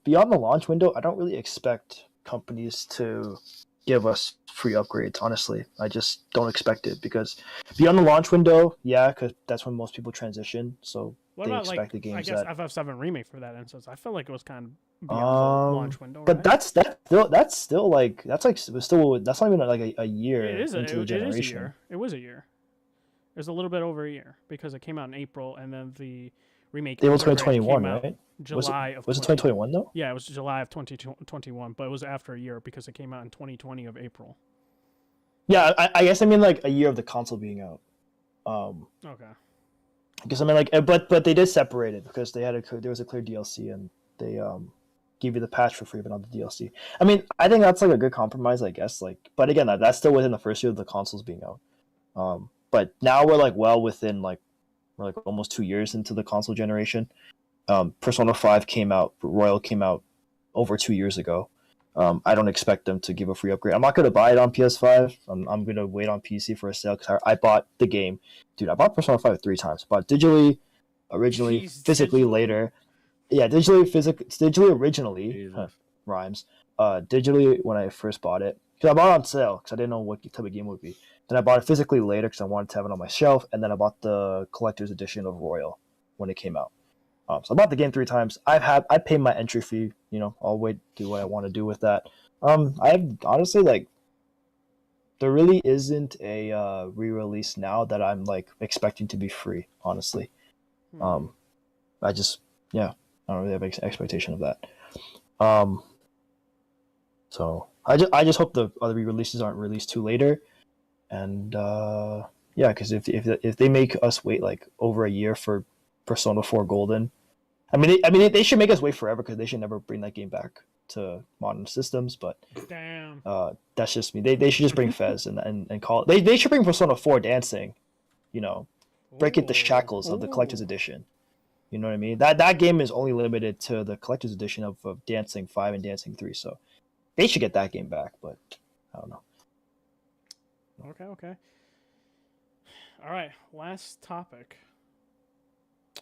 beyond the launch window, I don't really expect companies to give us free upgrades. Honestly, I just don't expect it, because beyond the launch window, yeah, because that's when most people transition. So what they about expect the games. I guess FF7 Remake for that instance. I feel like it was kind of beyond the launch window. But right? that's not even like a year into the generation. It is a year. It was a year. It was a little bit over a year, because it came out in April, and then the Remake. They were Overgrade 2021, came out right? July of Was it 2021 though? Yeah, it was July of 2021, but it was after a year because it came out in 2020 of April. Yeah, I guess I mean like a year of the console being out. Okay. Because I mean like, but they did separate it because they had there was a clear DLC and they give you the patch for free, but not the DLC. I mean, I think that's like a good compromise, I guess. Like, but again, that's still within the first year of the consoles being out. But now we're like well within like we're like almost 2 years into the console generation. Persona 5 came out, Royal came out over 2 years ago. I don't expect them to give a free upgrade. I'm not going to buy it on PS5. I'm going to wait on PC for a sale because I bought the game. Dude, I bought Persona 5 3 times. Bought digitally, originally, Jeez, physically digital? later. Yeah, digitally originally. Jesus. Rhymes. Digitally when I first bought it. Because I bought it on sale because I didn't know what type of game it would be. Then I bought it physically later because I wanted to have it on my shelf. And then I bought the collector's edition of Royal when it came out. So I bought the game 3 times. I paid my entry fee. You know, I'll wait, do what I want to do with that. I honestly like. There really isn't a re-release now that I'm like expecting to be free. Honestly, I just I don't really have an expectation of that. So I just hope the other re-releases aren't released too later, and because if they make us wait like over a year for Persona 4 Golden. I mean, they should make us wait forever because they should never bring that game back to modern systems. But Damn. that's just me. They should just bring Fez and call it. They should bring Persona 4 Dancing. You know, break it the shackles of the collector's edition. You know what I mean? That game is only limited to the collector's edition of Dancing 5 and Dancing 3. So they should get that game back. But I don't know. Okay. All right, last topic.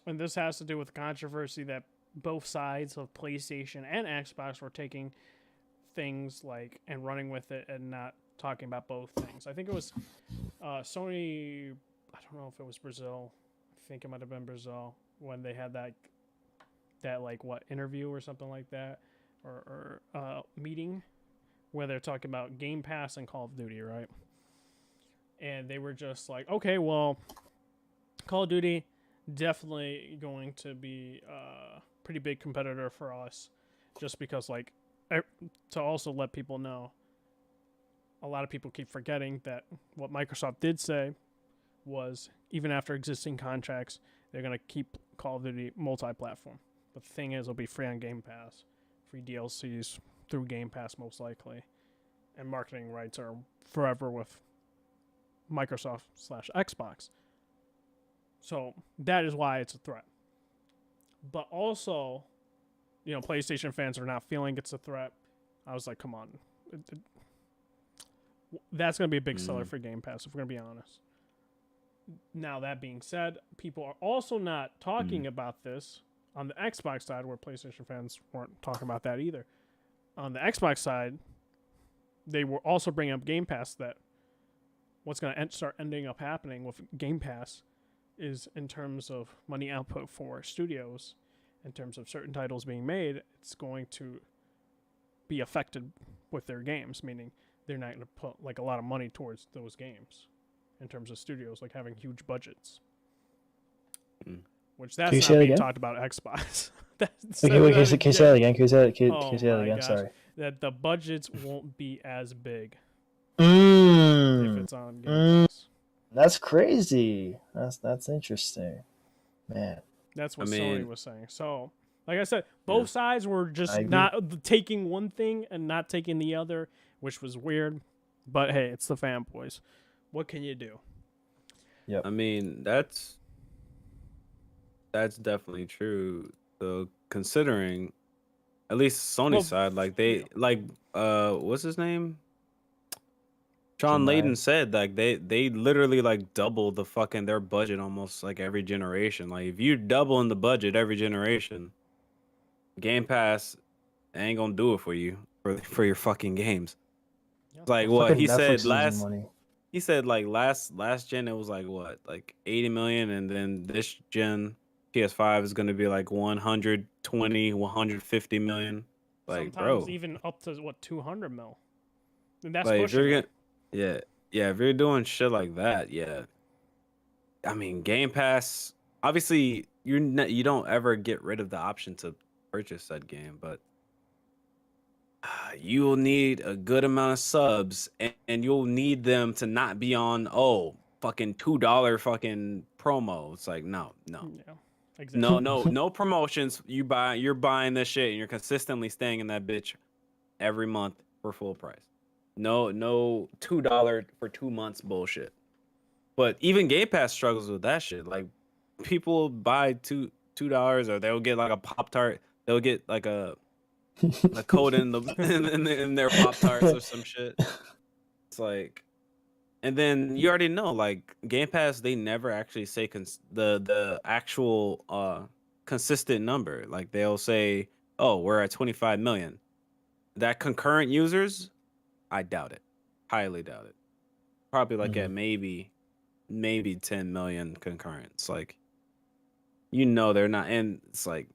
And this has to do with controversy that both sides of PlayStation and Xbox were taking things like and running with it and not talking about both things. I think it was Sony. I don't know if it was Brazil. I think it might have been Brazil when they had that like what interview or something like that or meeting where they're talking about Game Pass and Call of Duty, right? And they were just like, okay, well, Call of Duty definitely going to be a pretty big competitor for us just because like to also let people know a lot of people keep forgetting that what Microsoft did say was even after existing contracts they're going to keep Call of Duty multi-platform, but the thing is it'll be free on Game Pass, free DLCs through Game Pass most likely, and marketing rights are forever with Microsoft/Xbox. So that is why it's a threat. But also, you know, PlayStation fans are not feeling it's a threat. I was like, come on. That's going to be a big seller for Game Pass, if we're going to be honest. Now, that being said, people are also not talking about this on the Xbox side, where PlayStation fans weren't talking about that either. On the Xbox side, they were also bringing up Game Pass, that what's going to start ending up happening with Game Pass is in terms of money output for studios, in terms of certain titles being made, it's going to be affected with their games, meaning they're not going to put like a lot of money towards those games in terms of studios, like having huge budgets. Which that's not being talked about at Xbox. Okay, wait, can you say that again? Can you say that again? Gosh. Sorry. That the budgets won't be as big if it's on Game Pass. That's crazy. That's interesting, man. That's what Sony was saying. So, like I said, both sides were just not taking one thing and not taking the other, which was weird. But hey, it's the fanboys. What can you do? Yep. I mean, that's definitely true. So considering, at least Sony's side, like they what's his name? John Layden said like they literally like double the fucking their budget almost like every generation. Like if you double in the budget every generation, Game Pass ain't gonna do it for you for your fucking games. Like what he said last. He said like last gen it was like what, like 80 million, and then this gen PS5 is gonna be like 120, 150 million. Like sometimes bro, even up to what 200 mil. And that's like pushing it. Yeah, if you're doing shit like that, yeah. I mean, Game Pass, obviously, you don't ever get rid of the option to purchase that game, but you will need a good amount of subs, and you'll need them to not be on fucking $2 fucking promo. It's like no. Yeah, exactly. No promotions. You're buying this shit, and you're consistently staying in that bitch every month for full price. No $2 for 2 months bullshit. But even Game Pass struggles with that shit. Like people buy $2, or they'll get like a Pop-Tart. They'll get like a code in their Pop-Tarts or some shit. It's like, and then you already know, like Game Pass, they never actually say the actual consistent number. Like they'll say, "Oh, we're at 25 million." That concurrent users, I doubt it. Highly doubt it. Probably like at maybe 10 million concurrents. Like, they're not, and it's like,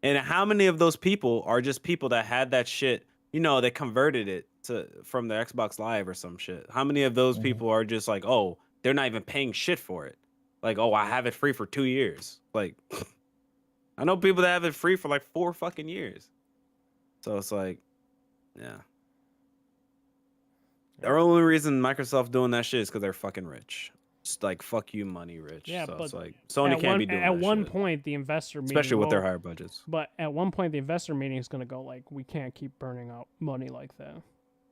and how many of those people are just people that had that shit? They converted it from their Xbox Live or some shit. How many of those people are just like, oh, they're not even paying shit for it? Like, oh, I have it free for 2 years. Like, I know people that have it free for like 4 fucking years. So it's like, yeah. The only reason Microsoft doing that shit is because they're fucking rich. Just like fuck you, money rich. Yeah, so but it's like Sony can't be doing that at one shit. point the investor meeting, Especially with their higher budgets. But at one point the investor meeting is going to go like, we can't keep burning out money like that.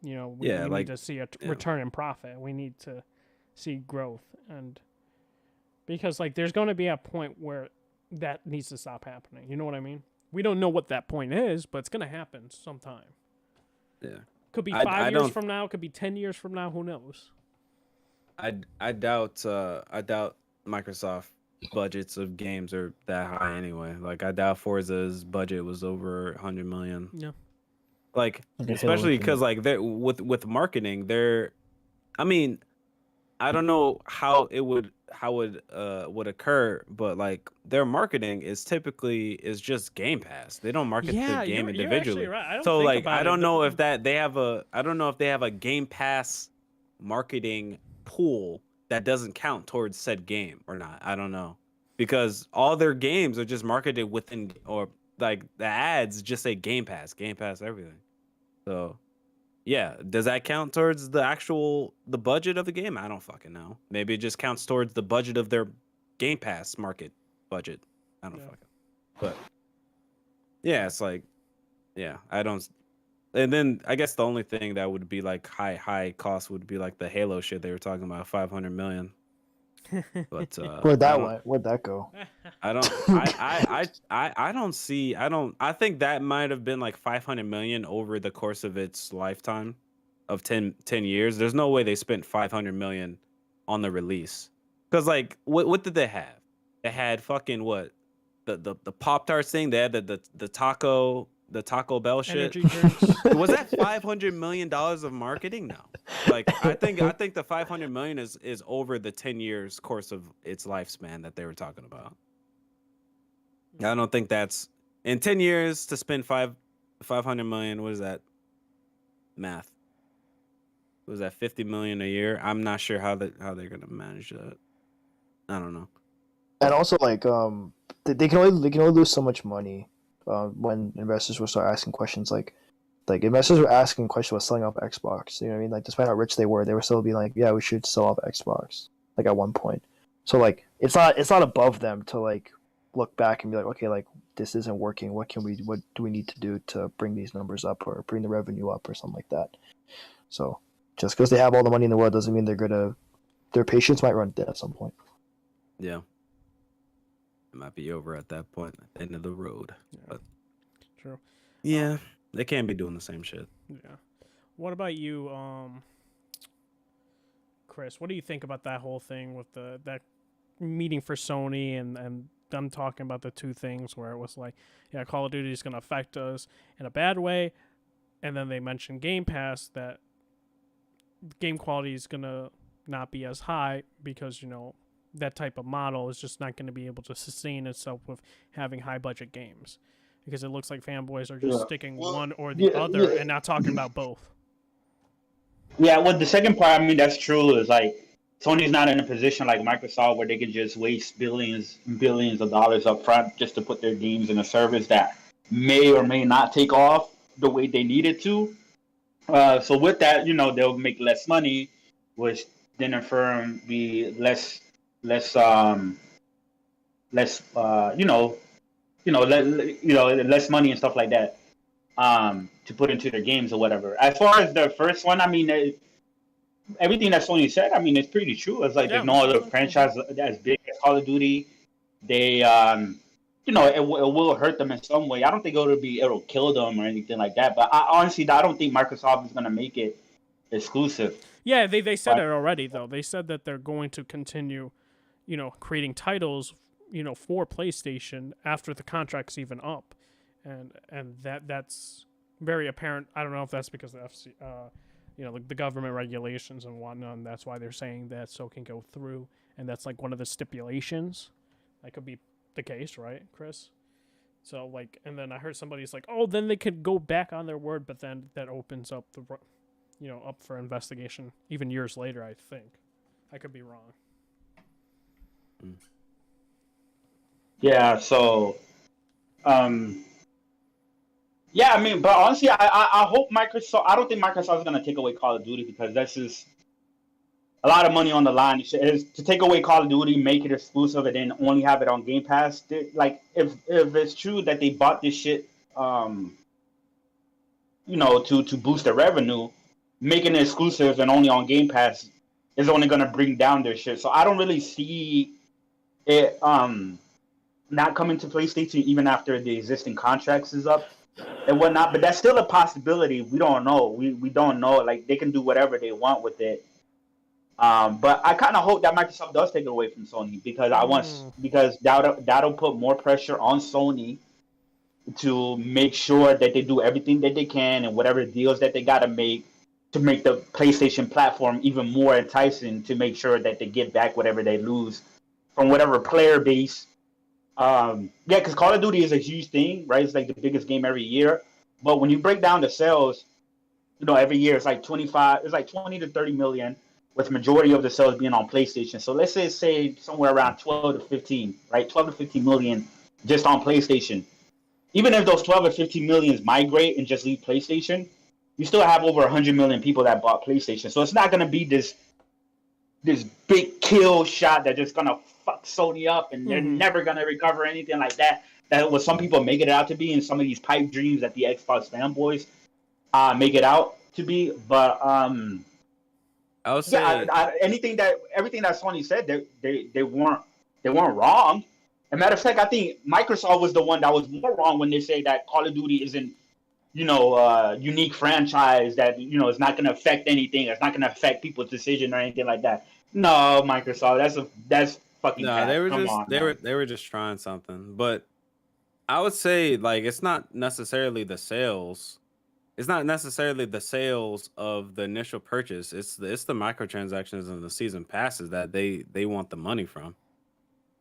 We need to see a return in profit. We need to see growth, and because like there's going to be a point where that needs to stop happening. You know what I mean? We don't know what that point is, but it's going to happen sometime. Yeah. Could be 5 years from now. Could be 10 years from now. Who knows? I doubt Microsoft budgets of games are that high anyway. Like I doubt Forza's budget was over 100 million. Yeah. Like especially because like they're with marketing, I mean, I don't know how it would occur, but like their marketing is just Game Pass. They don't market the game individually. You're right. So like I don't know if they have a Game Pass marketing pool that doesn't count towards said game or not. I don't know, because all their games are just marketed within, or like the ads just say Game Pass everything. So yeah, does that count towards the budget of the game? I don't fucking know. Maybe it just counts towards the budget of their Game Pass market budget. I don't fucking. But yeah, it's like, yeah, I don't. And then I guess the only thing that would be like high cost would be like the Halo shit they were talking about, 500 million. But Where'd that go? I think that might have been like 500 million over the course of its lifetime of 10 years. There's no way they spent 500 million on the release. Because like what did they have? They had fucking what? The Pop-Tarts thing, they had the Taco Bell shit. Was that $500 million of marketing? No. Like I think the 500 million is over the 10 years course of its lifespan that they were talking about. I don't think that's in 10 years to spend 500 million. What is that math? Was that 50 million a year? I'm not sure how they're gonna manage that. I don't know. And also like they can only lose so much money when investors will start asking questions like investors were asking questions about selling off Xbox. You know what I mean? Like despite how rich they were still being like, yeah, we should sell off Xbox. Like at one point. So like it's not above them to like look back and be like, okay, like this isn't working. What do we need to do to bring these numbers up or bring the revenue up or something like that? So just because they have all the money in the world doesn't mean their patience might run thin at some point. Yeah. It might be over at that point, at the end of the road. Yeah. But True. Yeah, they can't be doing the same shit. Yeah. What about you, Chris? What do you think about that whole thing with that meeting for Sony and them talking about the two things where it was like, yeah, Call of Duty is going to affect us in a bad way, and then they mentioned Game Pass, that game quality is going to not be as high because, that type of model is just not going to be able to sustain itself with having high budget games, because it looks like fanboys are just sticking one or the other and not talking about both. Yeah, well, the second part, I mean, that's true. Is like Sony's not in a position like Microsoft where they can just waste billions and billions of dollars up front just to put their games in a service that may or may not take off the way they need it to. So with that, they'll make less money, which then in firm be less less less money and stuff like that to put into their games or whatever. As far as the first one, I mean, everything that Sony said, I mean, it's pretty true. It's like there's no other franchise as big as Call of Duty. They, it will hurt them in some way. I don't think it'll kill them or anything like that. But honestly, I don't think Microsoft is going to make it exclusive. Yeah, they said it already, though. They said that they're going to continue, creating titles, for PlayStation after the contract's even up. And that's very apparent. I don't know if that's because of the government regulations and whatnot, and that's why they're saying that so can go through, and that's like one of the stipulations. That could be the case, right, Chris? So and then I heard somebody's like, oh, then they could go back on their word, but then that opens up up for investigation even years later, I think. I could be wrong. Yeah, so yeah, I mean, but honestly, I hope Microsoft. I don't think Microsoft is going to take away Call of Duty because that's just a lot of money on the line. Is to take away Call of Duty, make it exclusive, and then only have it on Game Pass. Like, if it's true that they bought this shit, to boost their revenue, making it exclusive and only on Game Pass is only going to bring down their shit. So I don't really see it not coming to PlayStation even after the existing contracts is up and whatnot, but that's still a possibility. We don't know. We don't know. Like, they can do whatever they want with it. But I kind of hope that Microsoft does take it away from Sony because that'll put more pressure on Sony to make sure that they do everything that they can and whatever deals that they got to make the PlayStation platform even more enticing, to make sure that they get back whatever they lose from whatever player base. Because Call of Duty is a huge thing, right? It's like the biggest game every year. But when you break down the sales, every year it's like 20 to 30 million, with majority of the sales being on PlayStation. So let's say somewhere around 12 to 15, right? 12 to 15 million just on PlayStation. Even if those 12 or 15 millions migrate and just leave PlayStation, you still have over 100 million people that bought PlayStation. So it's not going to be this big kill shot that's just going to fuck Sony up and they're never going to recover, anything like that. That was some people make it out to be, and some of these pipe dreams that the Xbox fanboys make it out to be. But I would say everything that Sony said, they weren't wrong. As a matter of fact, I think Microsoft was the one that was more wrong when they say that Call of Duty isn't, unique franchise that is not going to affect anything. It's not going to affect people's decision or anything like that. No, Microsoft, that's fucking. No, they were just trying something. But I would say, like, it's not necessarily the sales. It's not necessarily the sales of the initial purchase. It's the microtransactions and the season passes that they want the money from.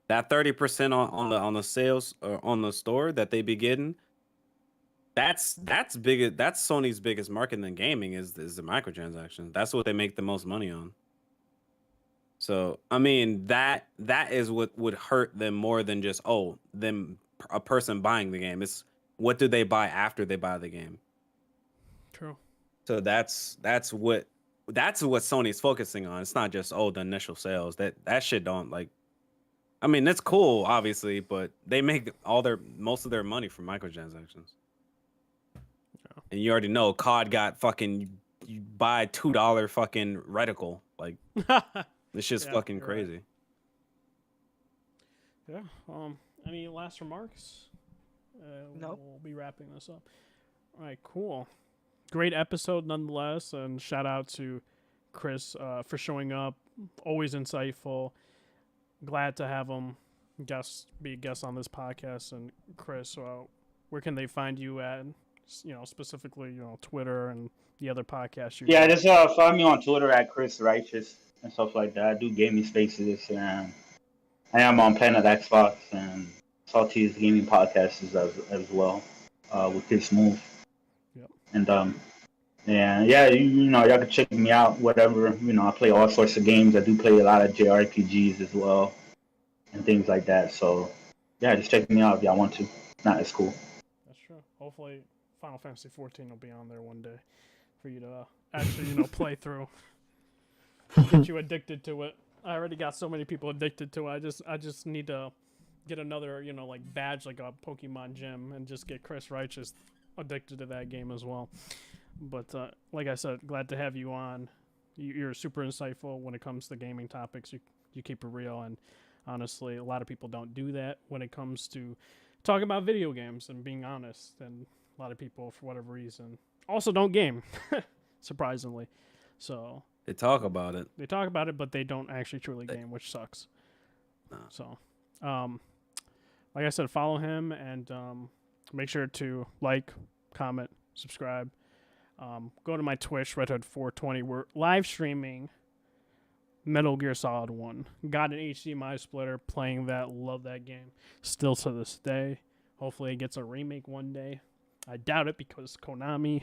That 30% on the sales or on the store that they be getting, that's big. That's Sony's biggest market in gaming is the microtransactions. That's what they make the most money on. So I mean that is what would hurt them more than just a person buying the game. It's what do they buy after they buy the game. True. So that's what Sony's focusing on. It's not just the initial sales. That shit don't like. I mean, it's cool, obviously, but they make most of their money from microtransactions. Yeah. And you already know COD got fucking you buy $2 fucking reticle. Like this shit's fucking crazy. Right. Yeah. Any last remarks? No. We'll be wrapping this up. All right. Cool. Great episode nonetheless, and shout out to Chris for showing up. Always insightful. Glad to have him be a guest on this podcast. And Chris, where can they find you at? Specifically, Twitter and the other podcasts you. Yeah, just find me on Twitter at Chris Righteous and stuff like that. I do gaming spaces, and I am on Planet Xbox and Salty's gaming podcasts as well with Kids Move. Yep. And Yeah. You know, y'all can check me out. Whatever. You know, I play all sorts of games. I do play a lot of JRPGs as well and things like that. So yeah, just check me out if y'all want to. Nah, it's cool. That's true. Hopefully, Final Fantasy 14 will be on there one day for you to actually, play through, get you addicted to it. I already got so many people addicted to it. I just need to get another, like badge like a Pokemon gym and just get Chris Righteous addicted to that game as well. But like I said, glad to have you on. You're super insightful when it comes to gaming topics. You keep it real, and honestly, a lot of people don't do that when it comes to talking about video games and being honest. And a lot of people, for whatever reason, also don't game, surprisingly. So They talk about it. they talk about it, but they don't actually truly game, which sucks. Nah. So, like I said, follow him and make sure to like, comment, subscribe. Go to my Twitch, RedHood420. We're live streaming Metal Gear Solid 1. Got an HDMI splitter, playing that, love that game. Still to this day. Hopefully it gets a remake one day. I doubt it because Konami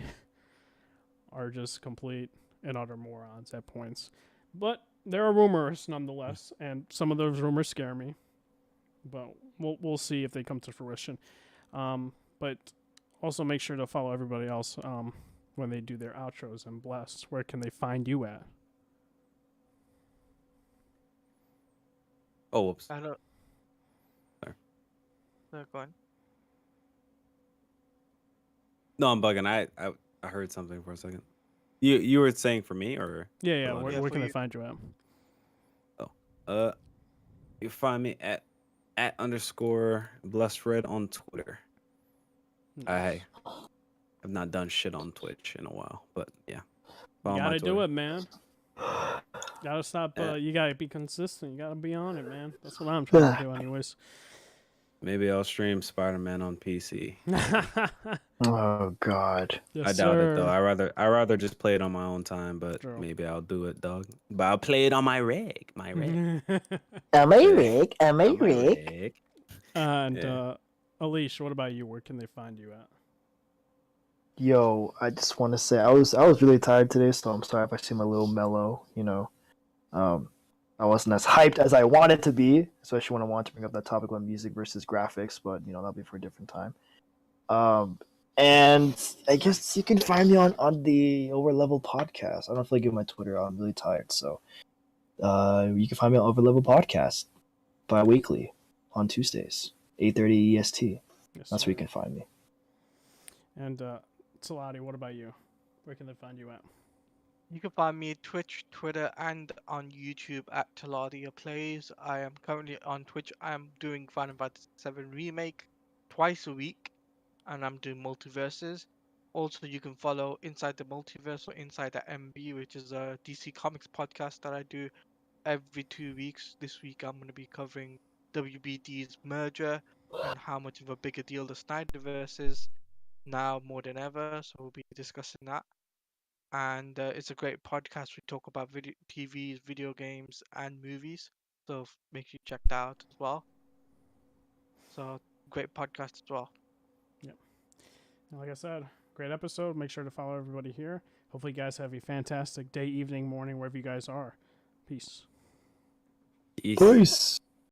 are just complete and utter morons at points. But there are rumors nonetheless, and some of those rumors scare me. But we'll see if they come to fruition. But also make sure to follow everybody else when they do their outros. And Bless, where can they find you at? Oh, whoops. I don't. Sorry. No, go on. No, I'm bugging. I heard something for a second. You were saying for me or? Yeah. Hold on. Where for can they you. find you at? You find me at @_BlessFred on Twitter. I have not done shit on Twitch in a while, but yeah. You Follow my gotta do Twitter. it, man. Gotta stop. You gotta be consistent. You gotta be on it, man. That's what I'm trying to do, anyways. Maybe I'll stream Spider-Man on PC. Oh God. Yes, I doubt it though. sir. I rather just play it on my own time, but True. maybe I'll do it, dog. But I'll play it on my rig. My rig. Am I Yeah. Rick? Am I On my Rick? rig. And Yeah. Alicia, what about you? Where can they find you at? Yo, I just want to say I was really tired today, so I'm sorry if I seem a little mellow. I wasn't as hyped as I wanted to be, especially when I wanted to bring up that topic on music versus graphics. But that'll be for a different time. And I guess you can find me on the Overleveled podcast. I don't feel like giving my Twitter. I'm really tired, so you can find me on Overleveled podcast bi-weekly on Tuesdays, 8:30 EST. Yes, That's sir. where you can find me. And Salati, what about you? Where can they find you at? You can find me Twitch, Twitter, and on YouTube at Taladia Plays. I am currently on Twitch. I am doing Final Fantasy VII Remake twice a week, and I'm doing multiverses. Also, you can follow Inside the Multiverse or Inside the MB, which is a DC Comics podcast that I do every 2 weeks. This week, I'm going to be covering WBD's merger and how much of a bigger deal the Snyderverse is now more than ever. So we'll be discussing that. And it's a great podcast. We talk about TVs, video games, and movies. So make sure you check that out as well. So great podcast as well. Yep. And like I said, great episode. Make sure to follow everybody here. Hopefully, you guys have a fantastic day, evening, morning, wherever you guys are. Peace. Peace. Peace.